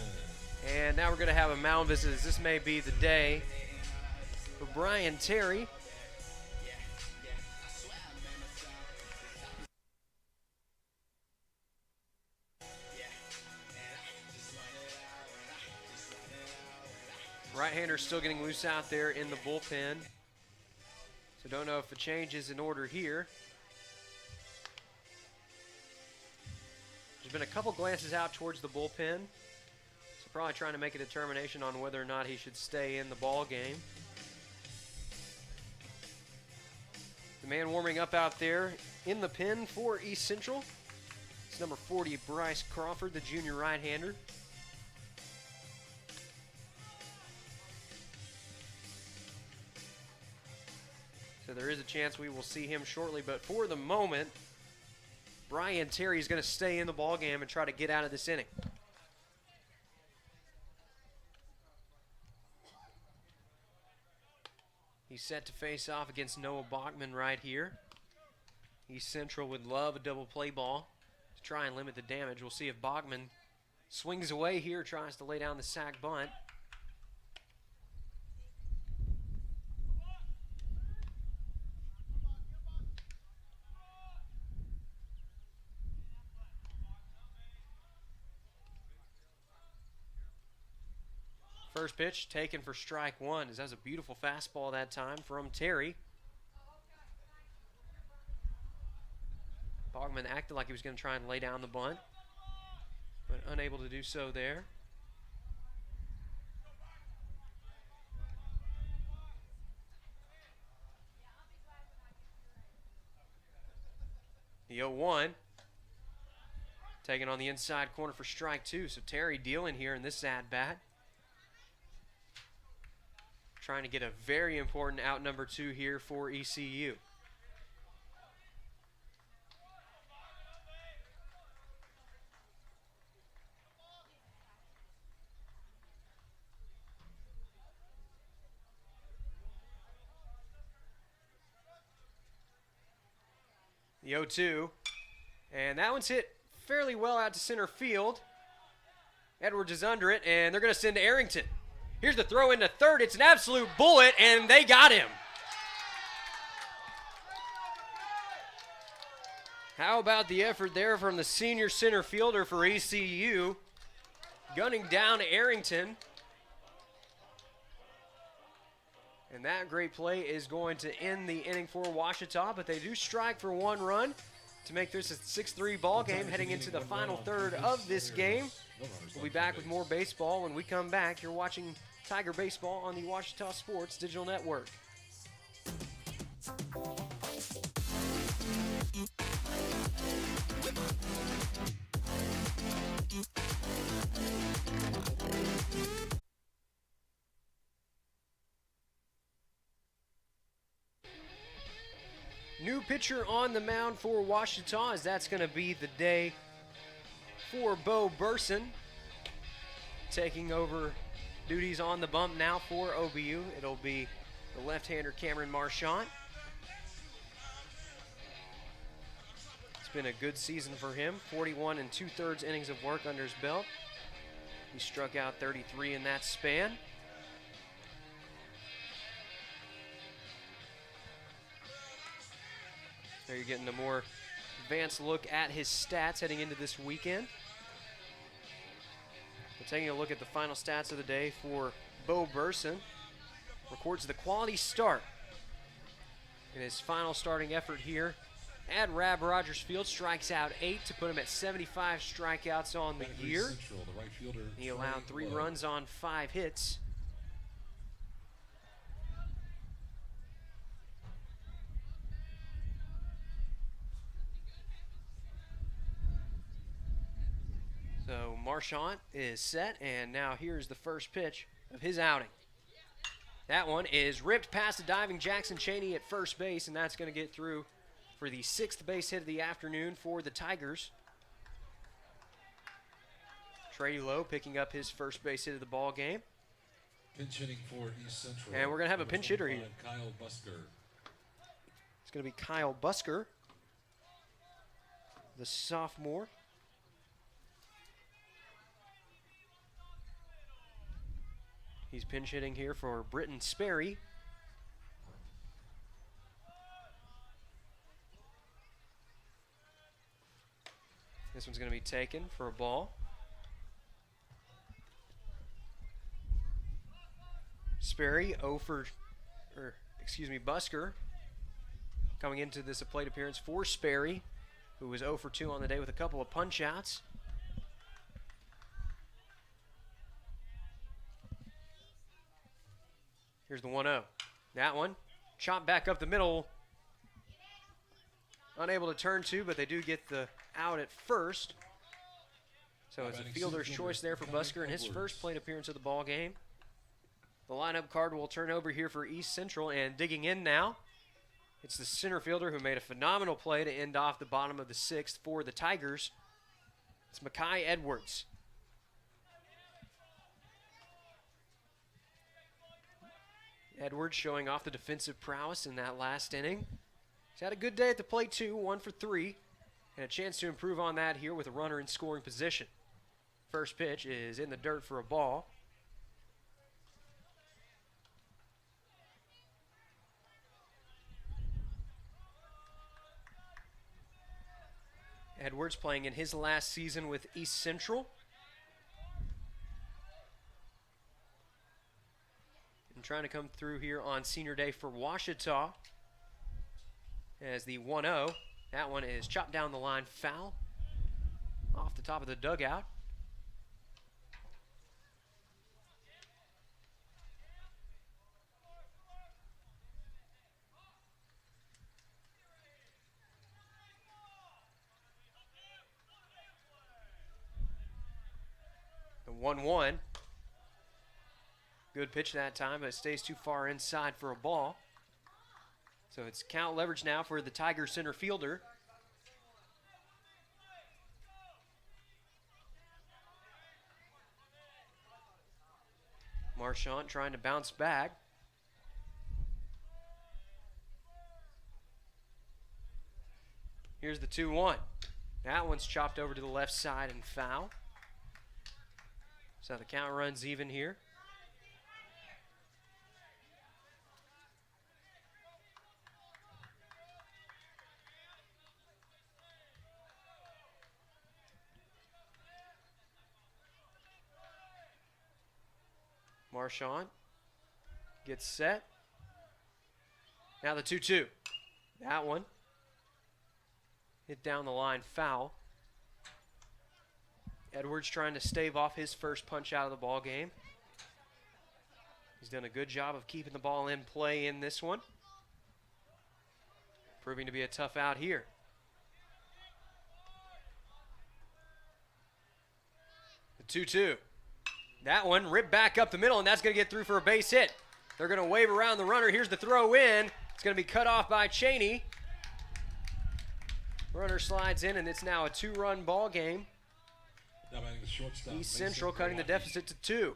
And now we're going to have a mound visit, as this may be the day for Brian Terry. Right-hander still getting loose out there in the bullpen. So don't know if the change is in order here. There's been a couple glances out towards the bullpen. So probably trying to make a determination on whether or not he should stay in the ball game. The man warming up out there in the pen for East Central. It's number 40, Bryce Crawford, the junior right-hander. So there is a chance we will see him shortly, but for the moment, Brian Terry is going to stay in the ballgame and try to get out of this inning. He's set to face off against Noah Bachman right here. East Central would love a double play ball to try and limit the damage. We'll see if Bachman swings away here, tries to lay down the sac bunt. First pitch taken for strike 1. That was a beautiful fastball that time from Terry. Bachman acted like he was going to try and lay down the bunt, but unable to do so there. The 0-1. Taken on the inside corner for strike 2. So Terry dealing here in this at-bat. Trying to get a very important out number 2 here for ECU. The 0-2. And that one's hit fairly well out to center field. Edwards is under it, and they're going to send to Arrington. Here's the throw into third. It's an absolute bullet, and they got him. How about the effort there from the senior center fielder for ECU? Gunning down Arrington. And that great play is going to end the inning for Ouachita, but they do strike for 1 run to make this a 6-3 ball game heading into the final third of this game. We'll be back with more baseball when we come back. You're watching Tiger Baseball on the Ouachita Sports Digital Network. New pitcher on the mound for Ouachita, as that's going to be the day for Bo Burson. Taking over duties on the bump now for OBU. It'll be the left-hander Cameron Marchant. It's been a good season for him. 41 2/3 innings of work under his belt. He struck out 33 in that span. So you're getting a more advanced look at his stats heading into this weekend. We're taking a look at the final stats of the day for Bo Burson. Records the quality start in his final starting effort here at Rab Rogers Field. Strikes out 8 to put him at 75 strikeouts on the year. He allowed 3 runs on 5 hits. So Marchant is set, and now here's the first pitch of his outing. That one is ripped past the diving Jackson Cheney at first base, and that's going to get through for the 6th base hit of the afternoon for the Tigers. Trey Lowe picking up his first base hit of the ball game. Pinch hitting for East Central. And we're going to have a pinch hitter here. Kyle Busker. It's going to be Kyle Busker, the sophomore. He's pinch hitting here for Britton Sperry. This one's going to be taken for a ball. Sperry, Busker coming into this plate appearance for Sperry, who was 0 for 2 on the day with a couple of punch outs. Here's the 1-0. That one, chopped back up the middle. Unable to turn to, but they do get the out at first. So it's a fielder's choice there for Busker in his first plate appearance of the ball game. The lineup card will turn over here for East Central, and digging in now, it's the center fielder who made a phenomenal play to end off the bottom of the 6th for the Tigers. It's Makai Edwards. Edwards showing off the defensive prowess in that last inning. He's had a good day at the plate too, 1 for 3, and a chance to improve on that here with a runner in scoring position. First pitch is in the dirt for a ball. Edwards playing in his last season with East Central. And trying to come through here on senior day for Ouachita. As the 1-0, that one is chopped down the line, foul off the top of the dugout. The 1-1. Good pitch that time, but it stays too far inside for a ball. So it's count leverage now for the Tiger center fielder. Marchant trying to bounce back. Here's the 2-1. That one's chopped over to the left side and foul. So the count runs even here. Marchand gets set. Now the 2-2. That one hit down the line, foul. Edwards trying to stave off his first punch out of the ball game. He's done a good job of keeping the ball in play in this one. Proving to be a tough out here. The 2-2. That one ripped back up the middle, and that's going to get through for a base hit. They're going to wave around the runner. Here's the throw in. It's going to be cut off by Cheney. Runner slides in, and it's now a 2-run ball game. Now batting the shortstop, East Central cutting the deficit to 2.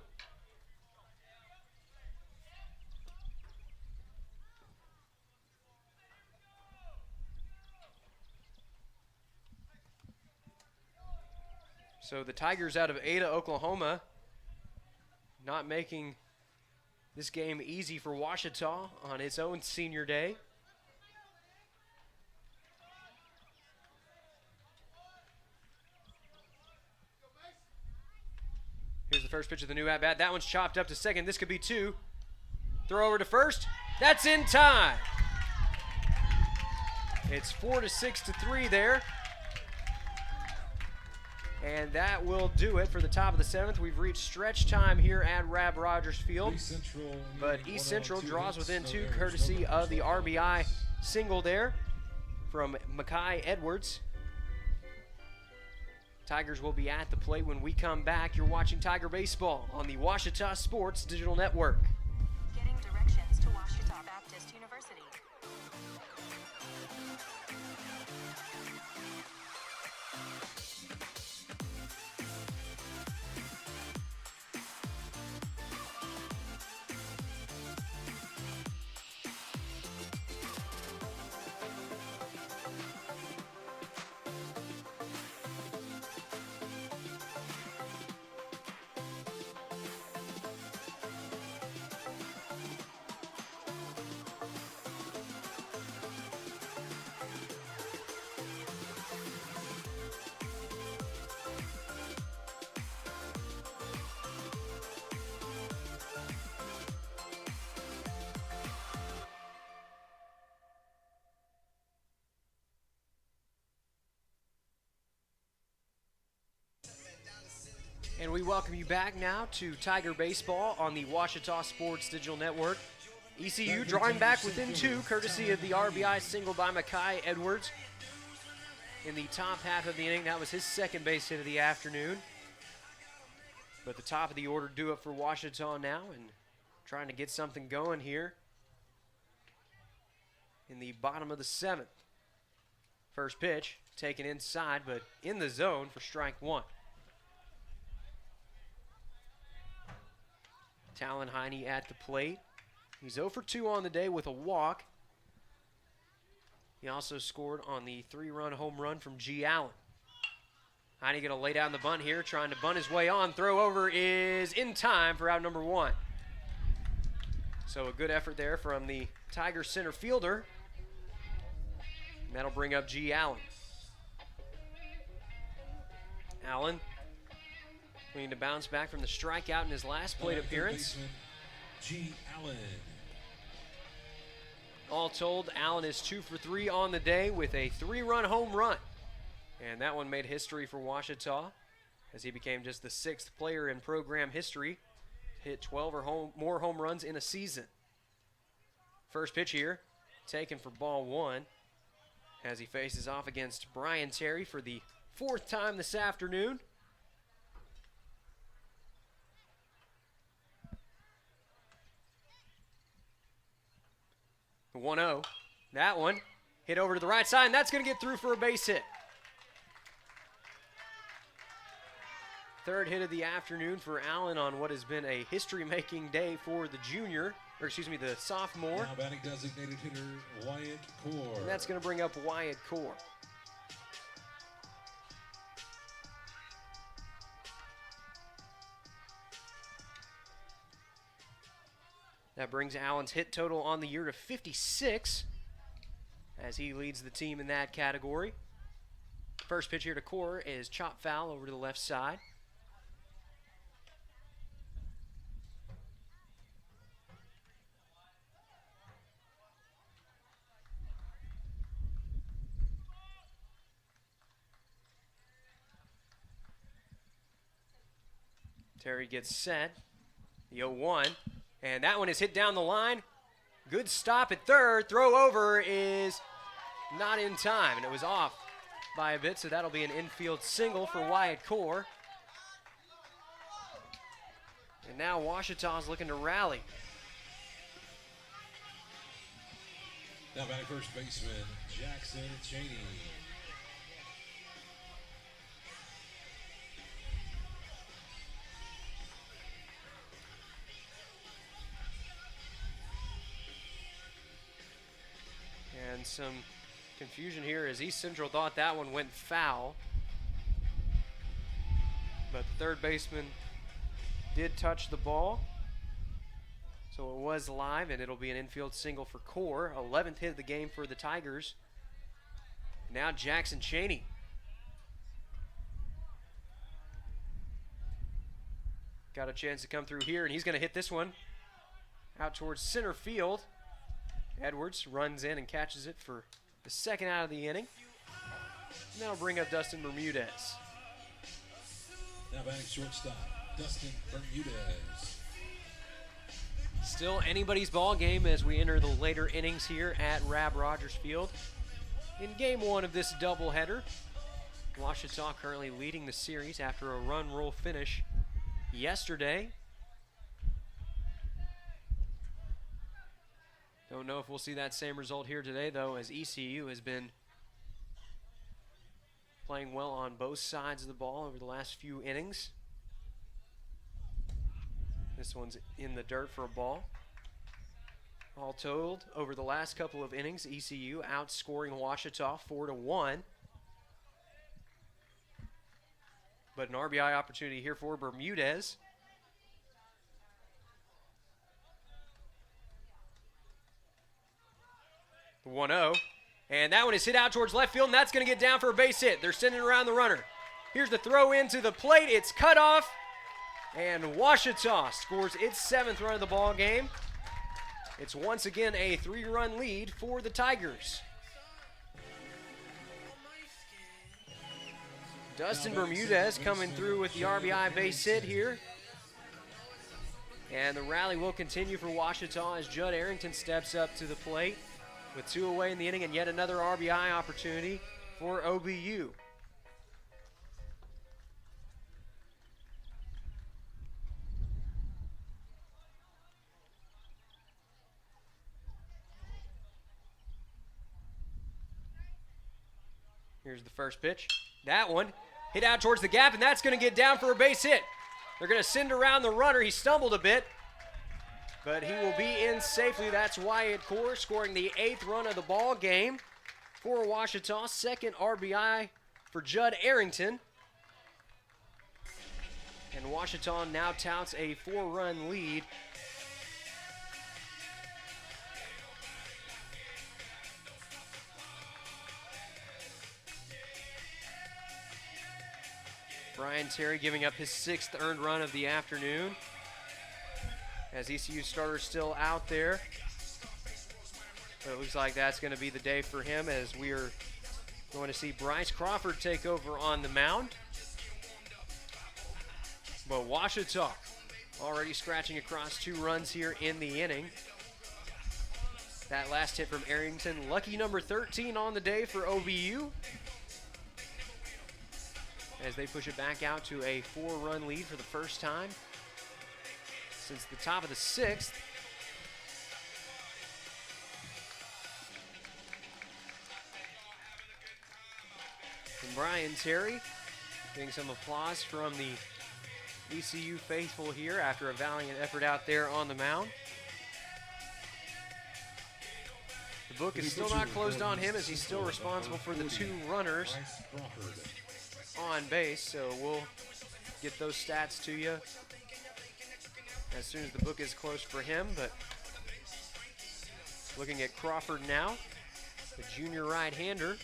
So the Tigers out of Ada, Oklahoma, not making this game easy for Ouachita on its own senior day. Here's the first pitch of the new at-bat. That one's chopped up to second. This could be 2. Throw over to first. That's in time. It's 4-6-3 there. And that will do it for the top of the 7th. We've reached stretch time here at Rab Rogers Field. But East Central draws within 2, courtesy of the RBI single there from Makai Edwards. Tigers will be at the plate when we come back. You're watching Tiger Baseball on the Ouachita Sports Digital Network. Getting directions to Ouachita Baptist University. And we welcome you back now to Tiger Baseball on the Ouachita Sports Digital Network. ECU drawing back within 2, courtesy of the RBI single by Makai Edwards. In the top half of the inning, that was his second base hit of the afternoon. But the top of the order do it for Ouachita now, and trying to get something going here in the bottom of the 7th. First pitch taken inside, but in the zone for strike 1. Talon Heine at the plate. He's 0 for 2 on the day with a walk. He also scored on the 3-run home run from G. Allen. Heine going to lay down the bunt here, trying to bunt his way on. Throw over is in time for out number 1. So a good effort there from the Tiger center fielder. And that'll bring up G. Allen. Allen looking to bounce back from the strikeout in his last plate appearance. G. Allen. All told, Allen is 2 for 3 on the day with a 3-run home run. And that one made history for Ouachita as he became just the 6th player in program history to hit 12 or more home runs in a season. First pitch here, taken for ball 1 as he faces off against Brian Terry for the 4th time this afternoon. The 1-0. That one hit over to the right side, and that's going to get through for a base hit. Third hit of the afternoon for Allen on what has been a history-making day for the the sophomore. Now batting designated hitter Wyatt Core. And that's going to bring up Wyatt Core. That brings Allen's hit total on the year to 56 as he leads the team in that category. First pitch here to Core is chop foul over to the left side. Terry gets set. The 0-1. And that one is hit down the line. Good stop at third. Throw over is not in time, and it was off by a bit, so that'll be an infield single for Wyatt Core. And now Ouachita's looking to rally. Now batting first baseman, Jackson Cheney. And some confusion here as East Central thought that one went foul. But the third baseman did touch the ball. So it was live, and it'll be an infield single for Core. 11th hit of the game for the Tigers. Now Jackson Cheney. Got a chance to come through here, and he's going to hit this one out towards center field. Edwards runs in and catches it for the second out of the inning. And that'll bring up Dustin Bermudez. Now batting shortstop, Dustin Bermudez. Still anybody's ball game as we enter the later innings here at Rab Rogers Field. In game one of this doubleheader, Ouachita currently leading the series after a run roll finish yesterday. Don't know if we'll see that same result here today, though, as ECU has been playing well on both sides of the ball over the last few innings. This one's in the dirt for a ball. All told, over the last couple of innings, ECU outscoring Ouachita 4-1. But an RBI opportunity here for Bermudez. The 1-0. And that one is hit out towards left field, and that's going to get down for a base hit. They're sending around the runner. Here's the throw into the plate. It's cut off. And Ouachita scores its 7th run of the ball game. It's once again a 3-run lead for the Tigers. Dustin Bermudez coming through with the RBI base hit here. And the rally will continue for Ouachita as Judd Arrington steps up to the plate with 2 away in the inning, and yet another RBI opportunity for OBU. Here's the first pitch. That one hit out towards the gap, and that's going to get down for a base hit. They're going to send around the runner. He stumbled a bit, but he will be in safely. That's Wyatt Core scoring the 8th run of the ball game for Ouachita. 2nd RBI for Judd Arrington. And Ouachita now touts a 4-run lead. Brian Terry giving up his 6th earned run of the afternoon. As ECU starter still out there. But it looks like that's going to be the day for him as we are going to see Bryce Crawford take over on the mound. But Ouachita already scratching across 2 runs here in the inning. That last hit from Arrington, lucky number 13 on the day for OBU. As they push it back out to a 4-run lead for the first time since the top of the 6th. And Brian Terry getting some applause from the ECU faithful here after a valiant effort out there on the mound. The book is still not closed on him as he's still responsible for the 2 runners on base, so we'll get those stats to you as soon as the book is closed for him. But Looking at Crawford now, the junior right-hander.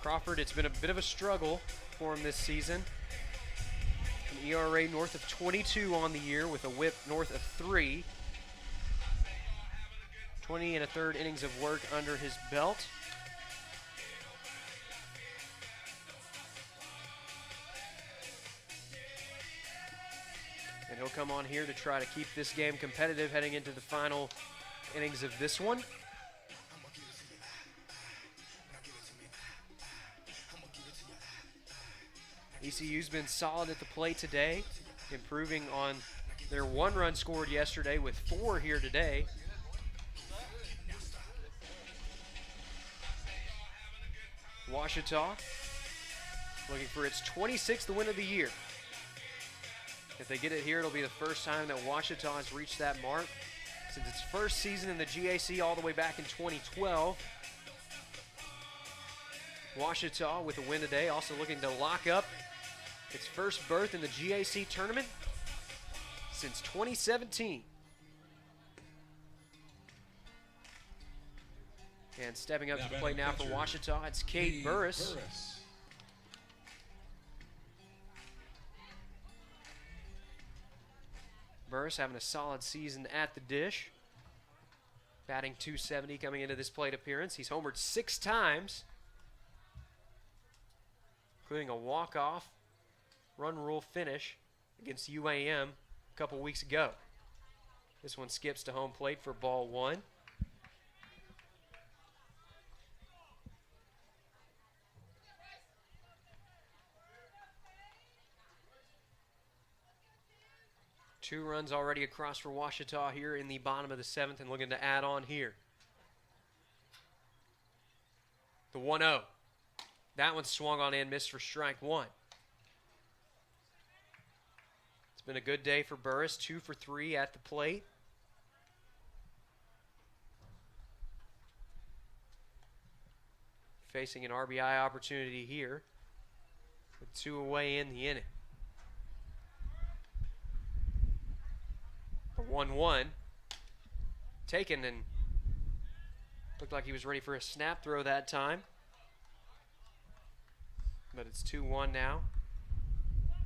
Crawford, it's been a bit of a struggle for him this season. An ERA north of 22 on the year with a whip north of 3. 20 and a third innings of work under his belt. And he'll come on here to try to keep this game competitive heading into the final innings of this one. ECU's been solid at the plate today, improving on their 1 run scored yesterday with 4 here today. Ouachita looking for its 26th win of the year. If they get it here, it'll be the first time that Ouachita has reached that mark since its first season in the GAC all the way back in 2012. Ouachita with a win today, also looking to lock up its first berth in the GAC tournament since 2017. And stepping up to the plate now for Ouachita, it's Cade Burris. Burris having a solid season at the dish. Batting .270 coming into this plate appearance. He's homered 6 times, including a walk-off run rule finish against UAM a couple weeks ago. This one skips to home plate for ball 1. Two runs already across for Ouachita here in the bottom of the 7th and looking to add on here. The 1-0. That one swung on and missed for strike 1. It's been a good day for Burris, 2 for 3 at the plate. Facing an RBI opportunity here with 2 away in the inning. The 1-1 taken and looked like he was ready for a snap throw that time. But it's 2-1 now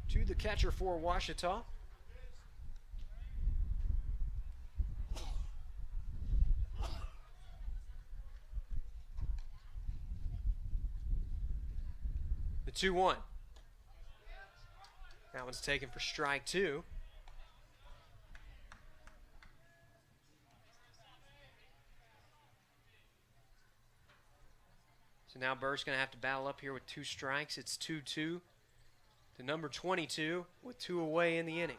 to the catcher for Ouachita. The 2-1. That one's taken for strike 2. So now Burr's going to have to battle up here with 2 strikes. It's 2-2 to number 22 with 2 away in the inning.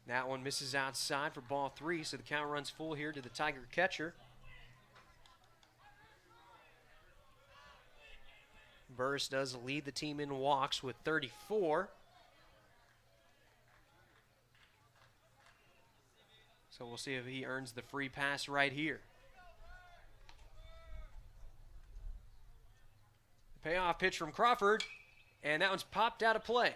That one misses outside for ball 3, so the count runs full here to the Tiger catcher. Burris does lead the team in walks with 34. So we'll see if he earns the free pass right here. The payoff pitch from Crawford, and that one's popped out of play.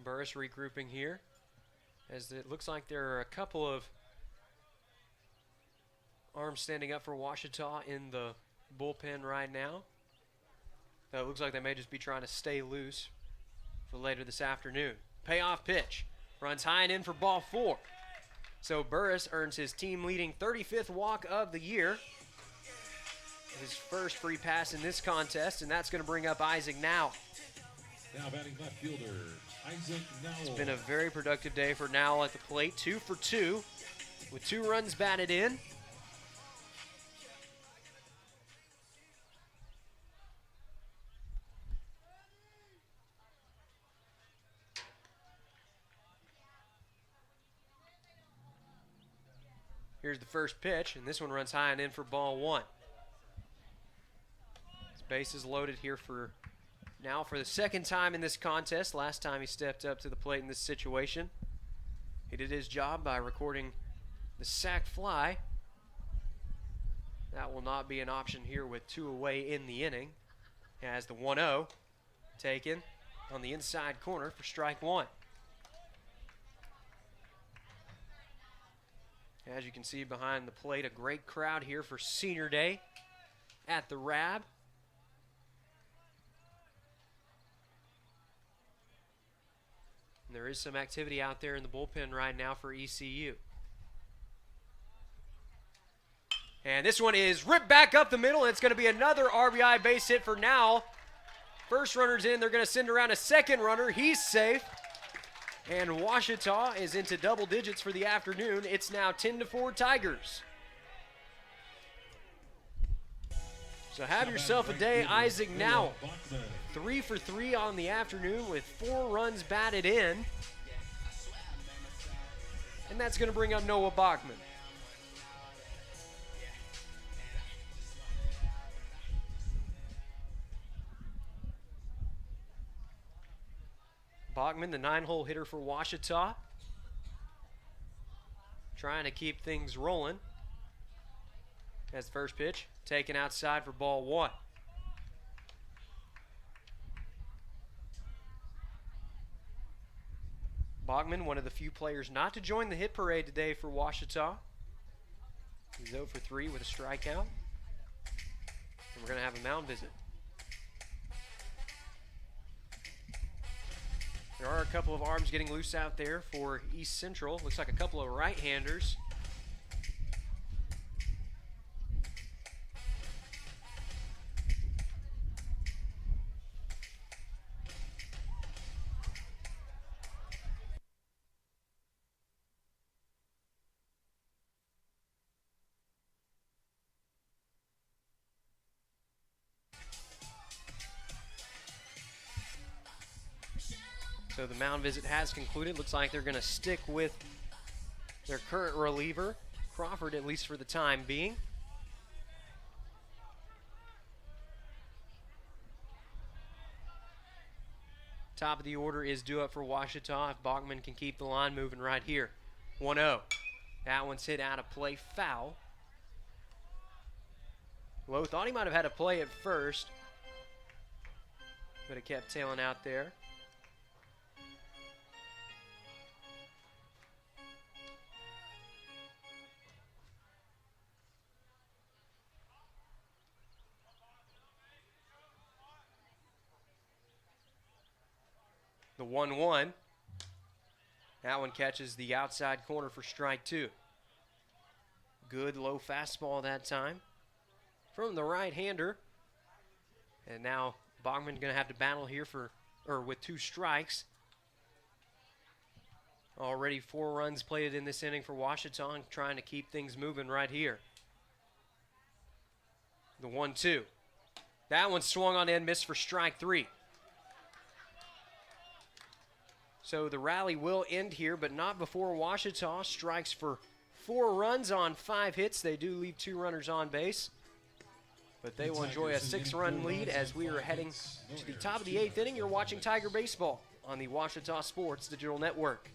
Burris regrouping here, as it looks like there are a couple of arms standing up for Ouachita in the bullpen right now. Though it looks like they may just be trying to stay loose for later this afternoon. Payoff pitch. Runs high and in for ball 4. So Burris earns his team-leading 35th walk of the year. His first free pass in this contest, and that's going to bring up Isaac Nowell. Now batting left fielder, Isaac Nowell. It's been a very productive day for Nowell at the plate. 2 for 2 with 2 runs batted in. Here's the first pitch, and this one runs high and in for ball one. His base is loaded here for now for the second time in this contest. Last time he stepped up to the plate in this situation. He did his job by recording the sac fly. That will not be an option here with 2 away in the inning. He has the 1-0 taken on the inside corner for strike one. As you can see behind the plate, a great crowd here for Senior Day at the RAB. And there is some activity out there in the bullpen right now for ECU. And this one is ripped back up the middle, and it's going to be another RBI base hit for now. First runner's in. They're going to send around a second runner. He's safe. And Ouachita is into double digits for the afternoon. It's now 10-4 Tigers. So have yourself a day, Isaac Nowell. 3 for 3 on the afternoon with 4 runs batted in. And that's going to bring up Noah Bachman. Bachman, the 9-hole hitter for Ouachita, trying to keep things rolling. As the first pitch taken outside for ball one. Bachman, one of the few players not to join the hit parade today for Ouachita. He's 0 for 3 with a strikeout. And we're going to have a mound visit. There are a couple of arms getting loose out there for East Central. Looks like a couple of right-handers. So the mound visit has concluded. Looks like they're going to stick with their current reliever, Crawford, at least for the time being. Top of the order is due up for Ouachita if Bachman can keep the line moving right here. 1-0. That one's hit out of play, foul. Lowe thought he might have had a play at first, but it kept tailing out there. The 1-1. That one catches the outside corner for strike two. Good low fastball that time from the right-hander. And now Bachman's going to have to battle here with 2 strikes. Already 4 runs plated in this inning for Ouachita, trying to keep things moving right here. The 1-2. That one swung on end, missed for strike 3. So the rally will end here, but not before Ouachita strikes for 4 runs on 5 hits. They do leave 2 runners on base, but they will enjoy a 6-run lead as we are heading to the top of the 8th inning. You're watching Tiger Baseball on the Ouachita Sports Digital Network.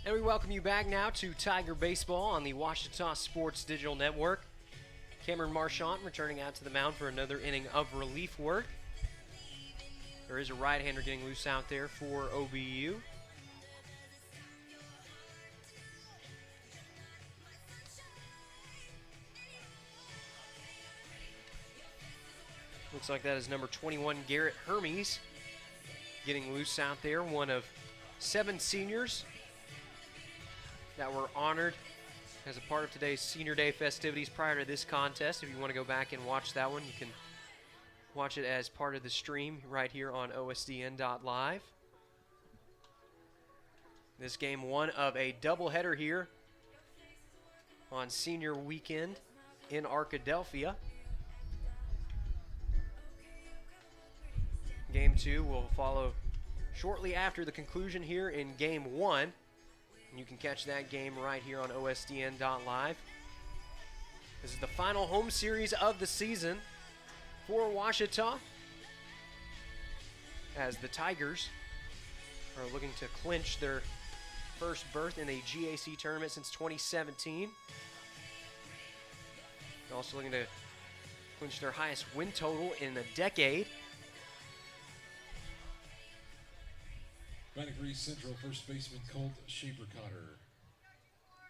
And we welcome you back now to Tiger Baseball on the Ouachita Sports Digital Network. Cameron Marchant returning out to the mound for another inning of relief work. There is a right-hander getting loose out there for OBU. Looks like that is number 21, Garrett Hermes, getting loose out there. One of 7 seniors that were honored as a part of today's Senior Day festivities prior to this contest. If you want to go back and watch that one, you can watch it as part of the stream right here on OSDN.live. This game one of a doubleheader here on senior weekend in Arkadelphia. Game 2 will follow shortly after the conclusion here in Game 1. You can catch that game right here on OSDN.live. This is the final home series of the season for Ouachita, as the Tigers are looking to clinch their first berth in a GAC tournament since 2017. They're also looking to clinch their highest win total in a decade. Bannock Reese Central first baseman Colt Shaper-Cotter.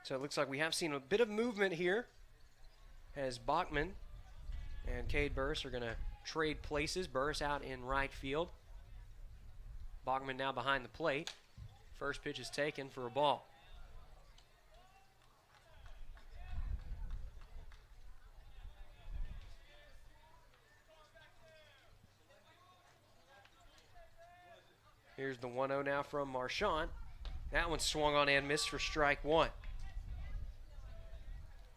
So it looks like we have seen a bit of movement here as Bachman and Cade Burris are going to trade places. Burris out in right field. Bachman now behind the plate. First pitch is taken for a ball. Here's the 1-0 now from Marchant. That one swung on and missed for strike 1.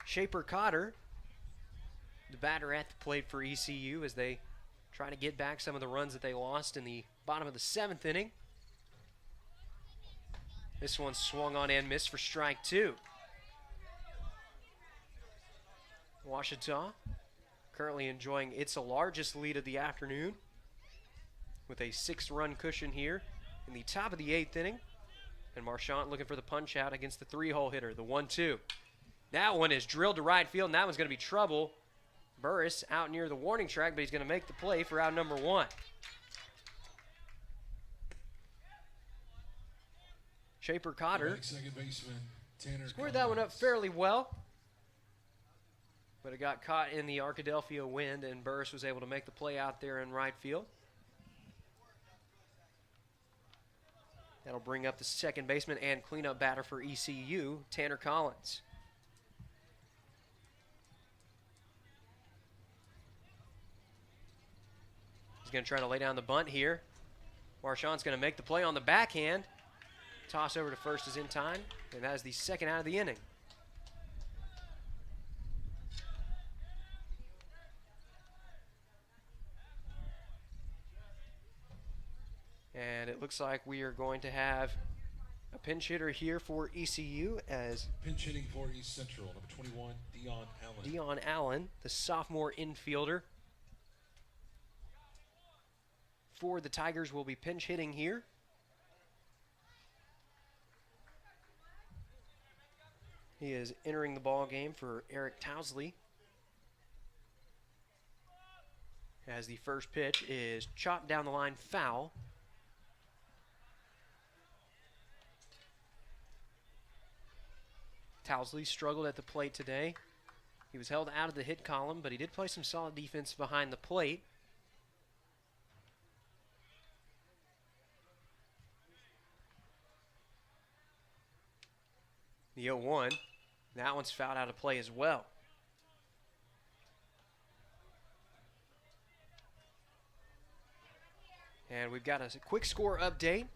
Shaper-Cotter, the batter at the plate for ECU as they try to get back some of the runs that they lost in the bottom of the 7th inning. This one swung on and missed for strike 2. Ouachita currently enjoying its largest lead of the afternoon with a 6-run cushion here in the top of the 8th inning. And Marchant looking for the punch out against the 3-hole hitter, the 1-2. That one is drilled to right field, and that one's going to be trouble. Burris out near the warning track, but he's going to make the play for out number 1. Shaper-Cotter Second baseman Tanner squared that one up fairly well, but it got caught in the Arkadelphia wind, and Burris was able to make the play out there in right field. That'll bring up the second baseman and cleanup batter for ECU, Tanner Collins. He's going to try to lay down the bunt here. Marchant's going to make the play on the backhand. Toss over to first is in time, and that is the second out of the inning. And it looks like we are going to have a pinch hitter here for ECU as pinch hitting for East Central, number 21, Dion Allen. Dion Allen, the sophomore infielder for the Tigers, will be pinch hitting here. He is entering the ball game for Eric Towsley, as the first pitch is chopped down the line, foul. Towsley struggled at the plate today. He was held out of the hit column, but he did play some solid defense behind the plate. The 0-1. That one's fouled out of play as well. And we've got a quick score update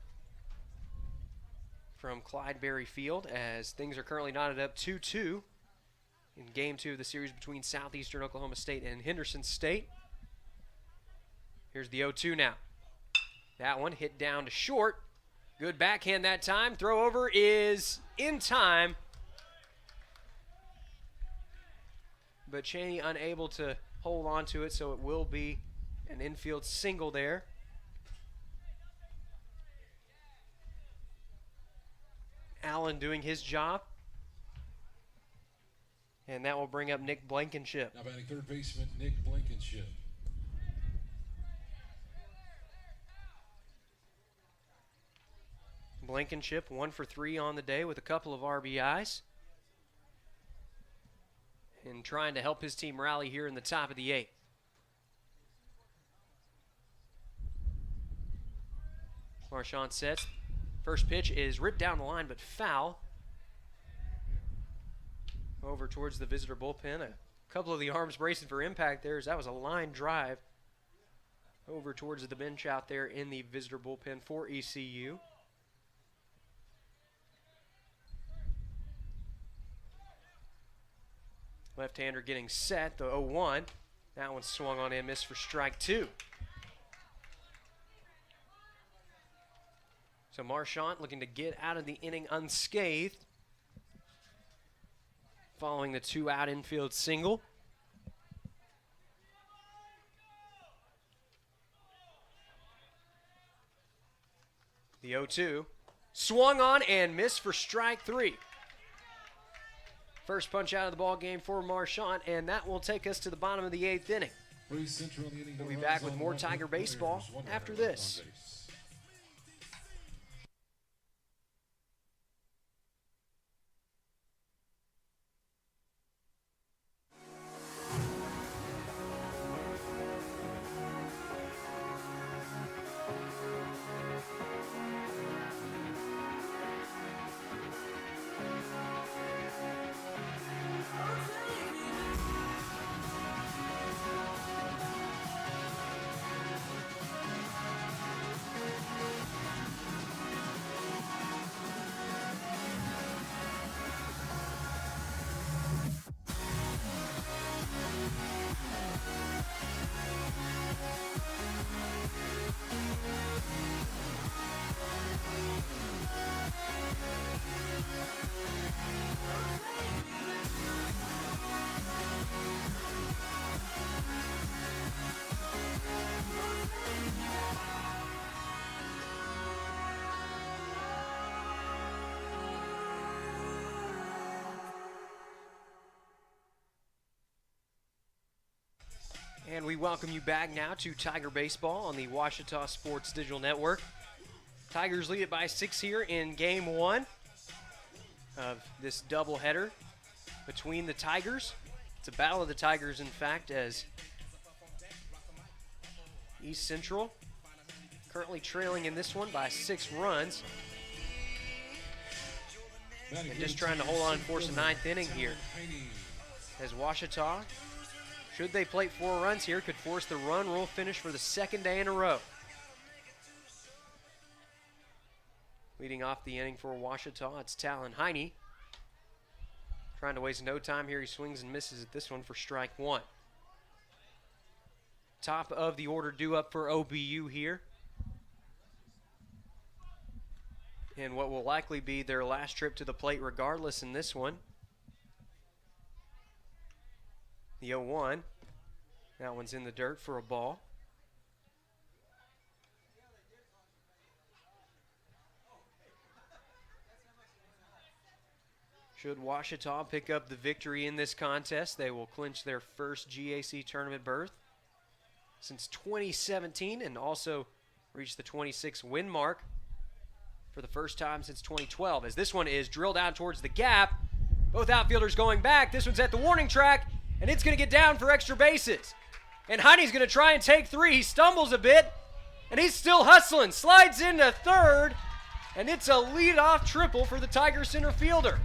from Clyde-Berry Field as things are currently knotted up 2-2 in Game 2 of the series between Southeastern Oklahoma State and Henderson State. Here's the 0-2 now. That one hit down to short. Good backhand that time. Throw over is in time. But Cheney unable to hold on to it, so it will be an infield single there. Allen Allen doing his job. And that will bring up Nick Blankenship. Now batting third baseman Nick Blankenship. Blankenship 1 for 3 on the day with a couple of RBIs. And trying to help his team rally here in the top of the 8th. Marchant sets. First pitch is ripped down the line, but foul. Over towards the visitor bullpen. A couple of the arms bracing for impact there, as that was a line drive over towards the bench out there in the visitor bullpen for ECU. Left-hander getting set, the 0-1. That one swung on and missed for strike 2. So Marchant looking to get out of the inning unscathed, following the 2-out infield single. The 0-2 swung on and missed for strike 3. First punch out of the ball game for Marchant, and that will take us to the bottom of the 8th inning. We'll be back with more Tiger baseball after this. And we welcome you back now to Tiger Baseball on the Ouachita Sports Digital Network. Tigers lead it by 6 here in Game 1 of this doubleheader between the Tigers. It's a battle of the Tigers, in fact, as East Central currently trailing in this one by 6 runs. And just trying to hold on and force a 9th inning here. As Ouachita, should they plate 4 runs here, could force the run rule finish for the 2nd day in a row. Leading off the inning for Ouachita, it's Talon Heine. Trying to waste no time here. He swings and misses at this one for strike 1. Top of the order due up for OBU here. And what will likely be their last trip to the plate regardless in this one. The 0-1. That one's in the dirt for a ball. Should Ouachita pick up the victory in this contest, they will clinch their first GAC tournament berth since 2017 and also reach the 26 win mark for the first time since 2012. As this one is drilled out towards the gap, both outfielders going back. This one's at the warning track, and it's going to get down for extra bases. And Heine's going to try and take 3. He stumbles a bit, and he's still hustling. Slides into third, and it's a leadoff triple for the Tiger center fielder.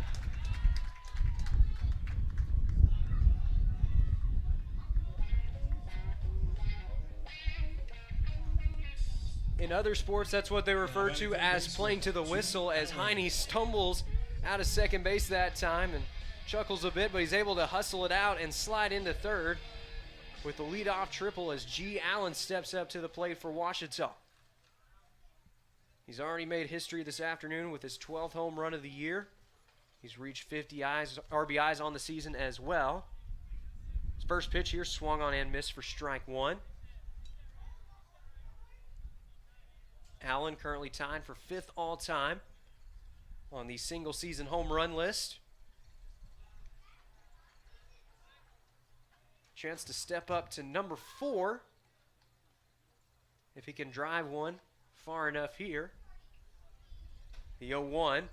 In other sports, that's what they refer to as playing to the whistle, as Heine stumbles out of second base that time and chuckles a bit, but he's able to hustle it out and slide into third with the leadoff triple as G. Allen steps up to the plate for Ouachita. He's already made history this afternoon with his 12th home run of the year. He's reached 50 RBIs on the season as well. His first pitch here swung on and missed for strike 1. Allen currently tied for 5th all-time on the single season home run list. Chance to step up to number 4 if he can drive one far enough here. The 0-1.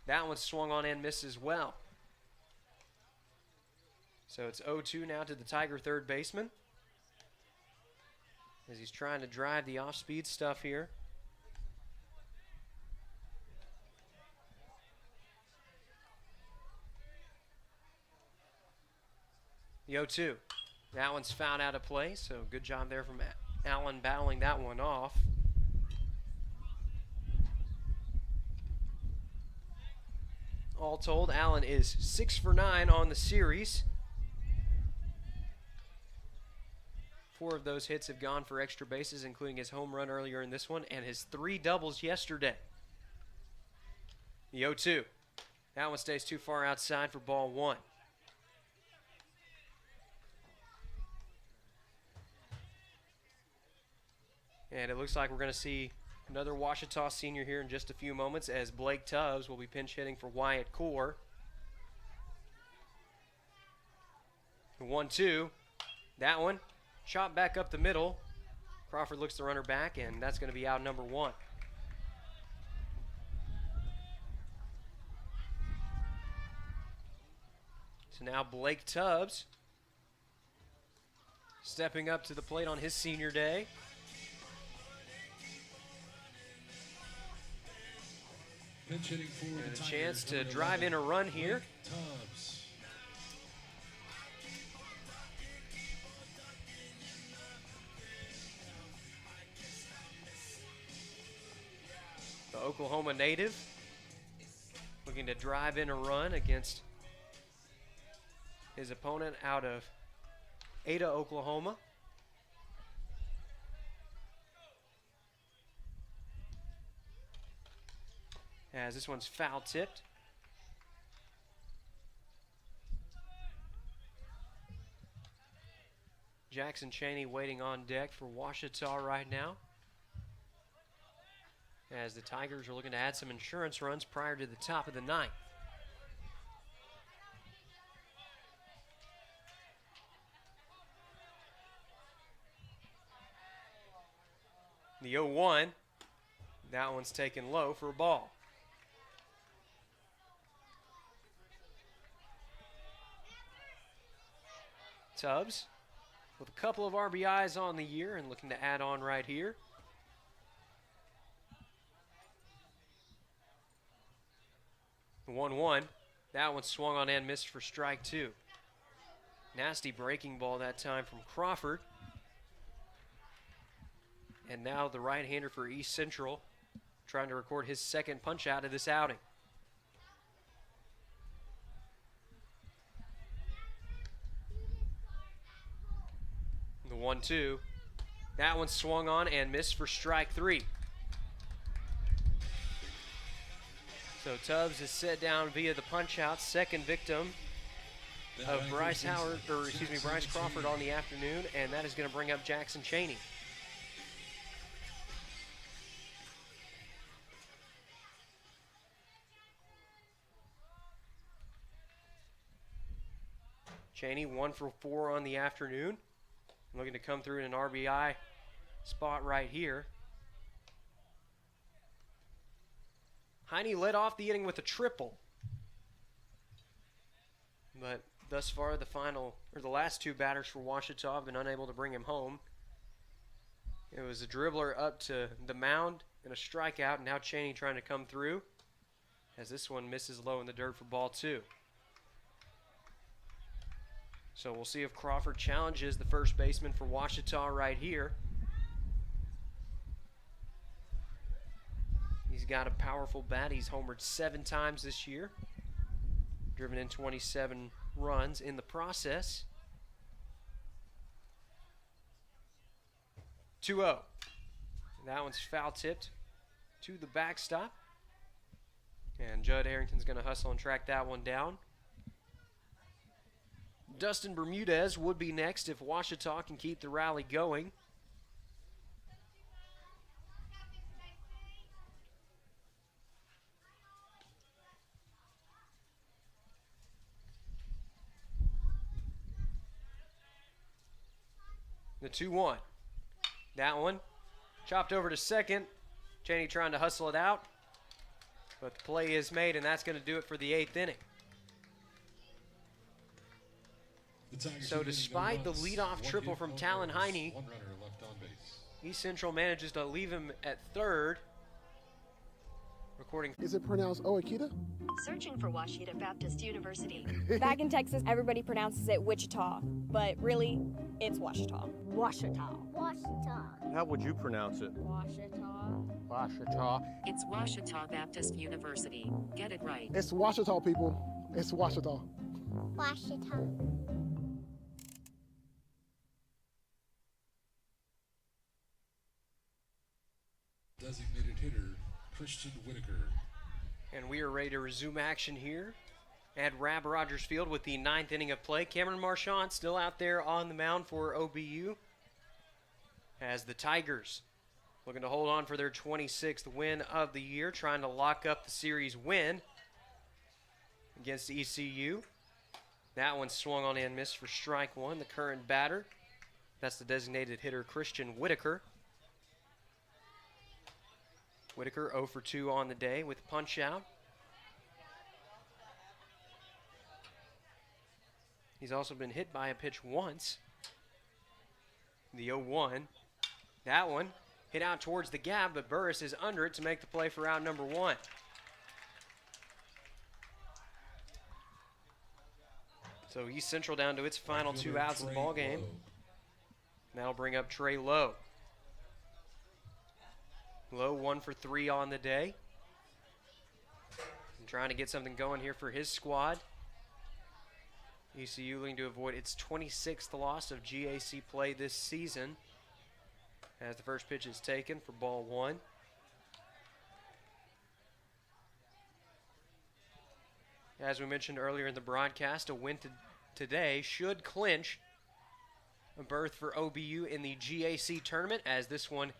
That one swung on and missed as well. So it's 0-2 now to the Tiger third baseman, as he's trying to drive the off-speed stuff here. The 0-2. That one's fouled out of play, so good job there from Allen battling that one off. All told, Allen is 6 for 9 on the series. 4 of those hits have gone for extra bases, including his home run earlier in this one and his 3 doubles yesterday. The 0-2. That one stays too far outside for ball 1. And it looks like we're going to see another Ouachita senior here in just a few moments, as Blake Tubbs will be pinch hitting for Wyatt Core. The 1-2. That one shot back up the middle. Crawford looks the runner back, and that's going to be out number 1. So now Blake Tubbs stepping up to the plate on his senior day. And a chance to drive in a run here. The Oklahoma native looking to drive in a run against his opponent out of Ada, Oklahoma. As this one's foul tipped. Jackson Cheney waiting on deck for Ouachita right now, as the Tigers are looking to add some insurance runs prior to the top of the 9th. The 0-1, that one's taken low for a ball. Tubbs with a couple of RBIs on the year and looking to add on right here. The 1-1, that one swung on and missed for strike 2. Nasty breaking ball that time from Crawford. And now the right-hander for East Central trying to record his second punch out of this outing. The 1-2. That one swung on and missed for strike 3. So Tubbs is set down via the punch out, second victim of Bryce Crawford on the afternoon, and that is going to bring up Jackson Cheney. Cheney 1 for 4 on the afternoon. Looking to come through in an RBI spot right here. Heine led off the inning with a triple. But thus far, the last 2 batters for Ouachita have been unable to bring him home. It was a dribbler up to the mound and a strikeout, and now Cheney trying to come through, as this one misses low in the dirt for ball 2. So we'll see if Crawford challenges the first baseman for Ouachita right here. He's got a powerful bat. He's homered 7 times this year, driven in 27 runs in the process. 2-0. That one's foul tipped to the backstop. And Judd Arrington's going to hustle and track that one down. Dustin Bermudez would be next if Ouachita can keep the rally going. The 2-1. That one chopped over to second. Cheney trying to hustle it out. But the play is made, and that's going to do it for the 8th inning. So despite the leadoff triple from Talon Heine, East Central manages to leave him at third. Recording. Is it pronounced Oakita? Searching for Washita Baptist University. Back in Texas, everybody pronounces it Wichita, but really, it's Washita. Washita. Washita. How would you pronounce it? Washita. Washita. It's Washita Baptist University. Get it right. It's Washita, people. It's Washita. Washita. Designated hitter, Christian Whitaker. And we are ready to resume action here at Rab Rogers Field with the 9th inning of play. Cameron Marchant still out there on the mound for OBU as the Tigers looking to hold on for their 26th win of the year, trying to lock up the series win against ECU. That one swung on and missed for strike one. The current batter, that's the designated hitter Christian Whitaker. Whitaker 0 for 2 on the day with punch out. He's also been hit by a pitch once. The 0-1. That one hit out towards the gap, but Burris is under it to make the play for out number 1. So East Central down to its final 2 outs in the ball game. That'll bring up Trey Lowe. Lowe 1 for 3 on the day. And trying to get something going here for his squad. ECU looking to avoid its 26th loss of GAC play this season. As the first pitch is taken for ball 1. As we mentioned earlier in the broadcast, a win today should clinch a berth for OBU in the GAC tournament, as this one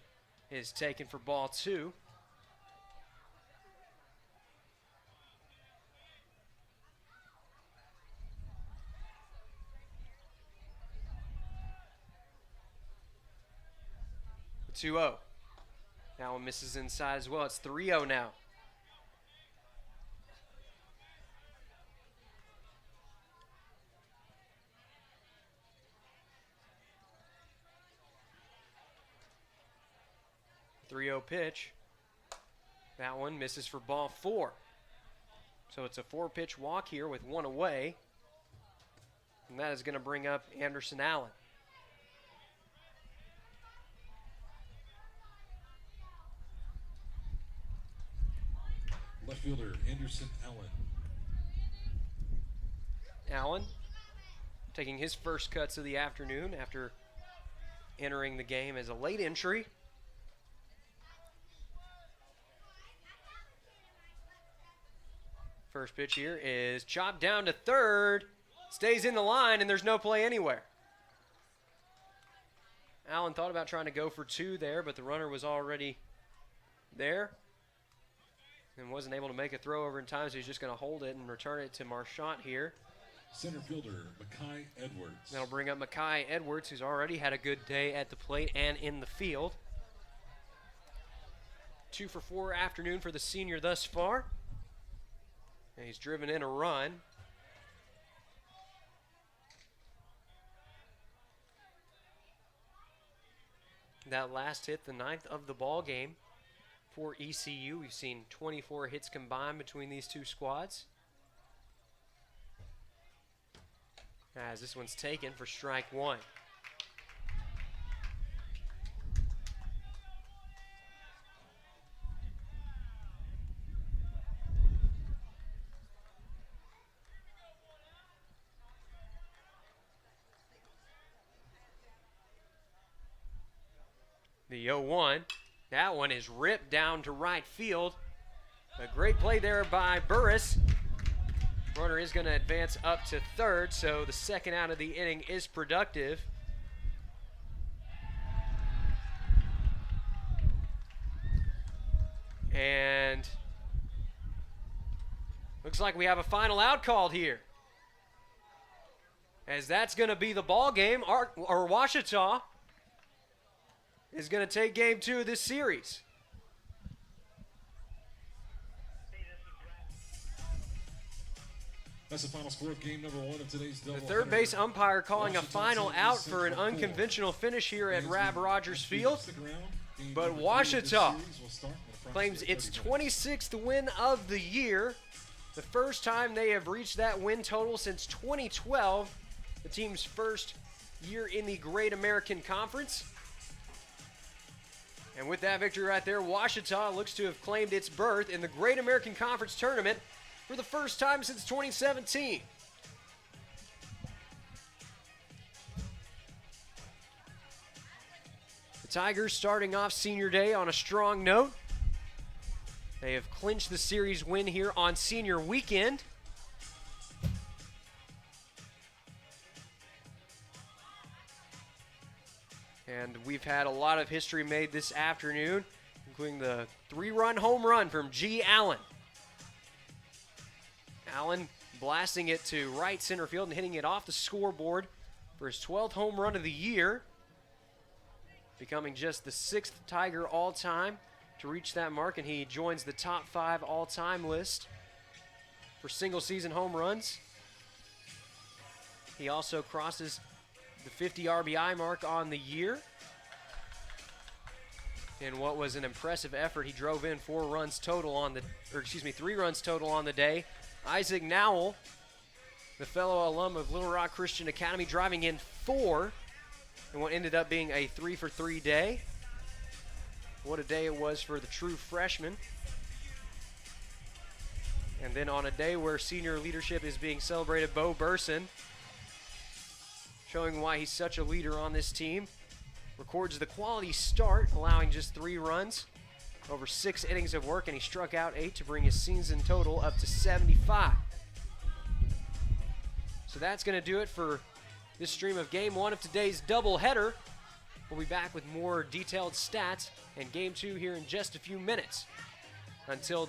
is taken for ball 2. The 2-0. That one misses inside as well. It's 3-0 now. Pitch. That one misses for ball 4. So it's a 4-pitch walk here with 1 away. And that is going to bring up Anderson Allen. Left fielder, Anderson Allen. Allen taking his first cuts of the afternoon after entering the game as a late entry. First pitch here is chopped down to third. Stays in the line, and there's no play anywhere. Allen thought about trying to go for 2 there, but the runner was already there and wasn't able to make a throw over in time, so he's just going to hold it and return it to Marchant here. Center fielder, Makai Edwards. That'll bring up Makai Edwards, who's already had a good day at the plate and in the field. 2 for 4 afternoon for the senior thus far. And he's driven in a run. That last hit, the 9th of the ball game for ECU. We've seen 24 hits combined between these two squads. As this one's taken for strike 1. The 0-1, that one is ripped down to right field. A great play there by Burris. Runner is going to advance up to third, so the second out of the inning is productive. And looks like we have a final out called here, as that's going to be the ball game. Or Washita is going to take game 2 of this series. That's the final score of game number 1 of today's double. The third base umpire calling a final out for an unconventional finish here at Rab Rogers Field. But Ouachita claims its 26th win of the year. The first time they have reached that win total since 2012, the team's first year in the Great American Conference. And with that victory right there, Ouachita looks to have claimed its berth in the Great American Conference Tournament for the first time since 2017. The Tigers starting off senior day on a strong note. They have clinched the series win here on senior weekend. And we've had a lot of history made this afternoon, including the 3-run home run from G. Allen. Allen blasting it to right center field and hitting it off the scoreboard for his 12th home run of the year, becoming just the 6th Tiger all-time to reach that mark, and he joins the top 5 all-time list for single-season home runs. He also crosses the 50 RBI mark on the year. In what was an impressive effort, he drove in 3 runs total on the day. Isaac Nowell, the fellow alum of Little Rock Christian Academy, driving in 4 in what ended up being a 3-for-3 day. What a day it was for the true freshman. And then on a day where senior leadership is being celebrated, Bo Burson, showing why he's such a leader on this team, records the quality start, allowing just 3 runs over 6 innings of work, and he struck out 8 to bring his season total up to 75. So that's going to do it for this stream of Game 1 of today's doubleheader. We'll be back with more detailed stats and Game 2 here in just a few minutes. Until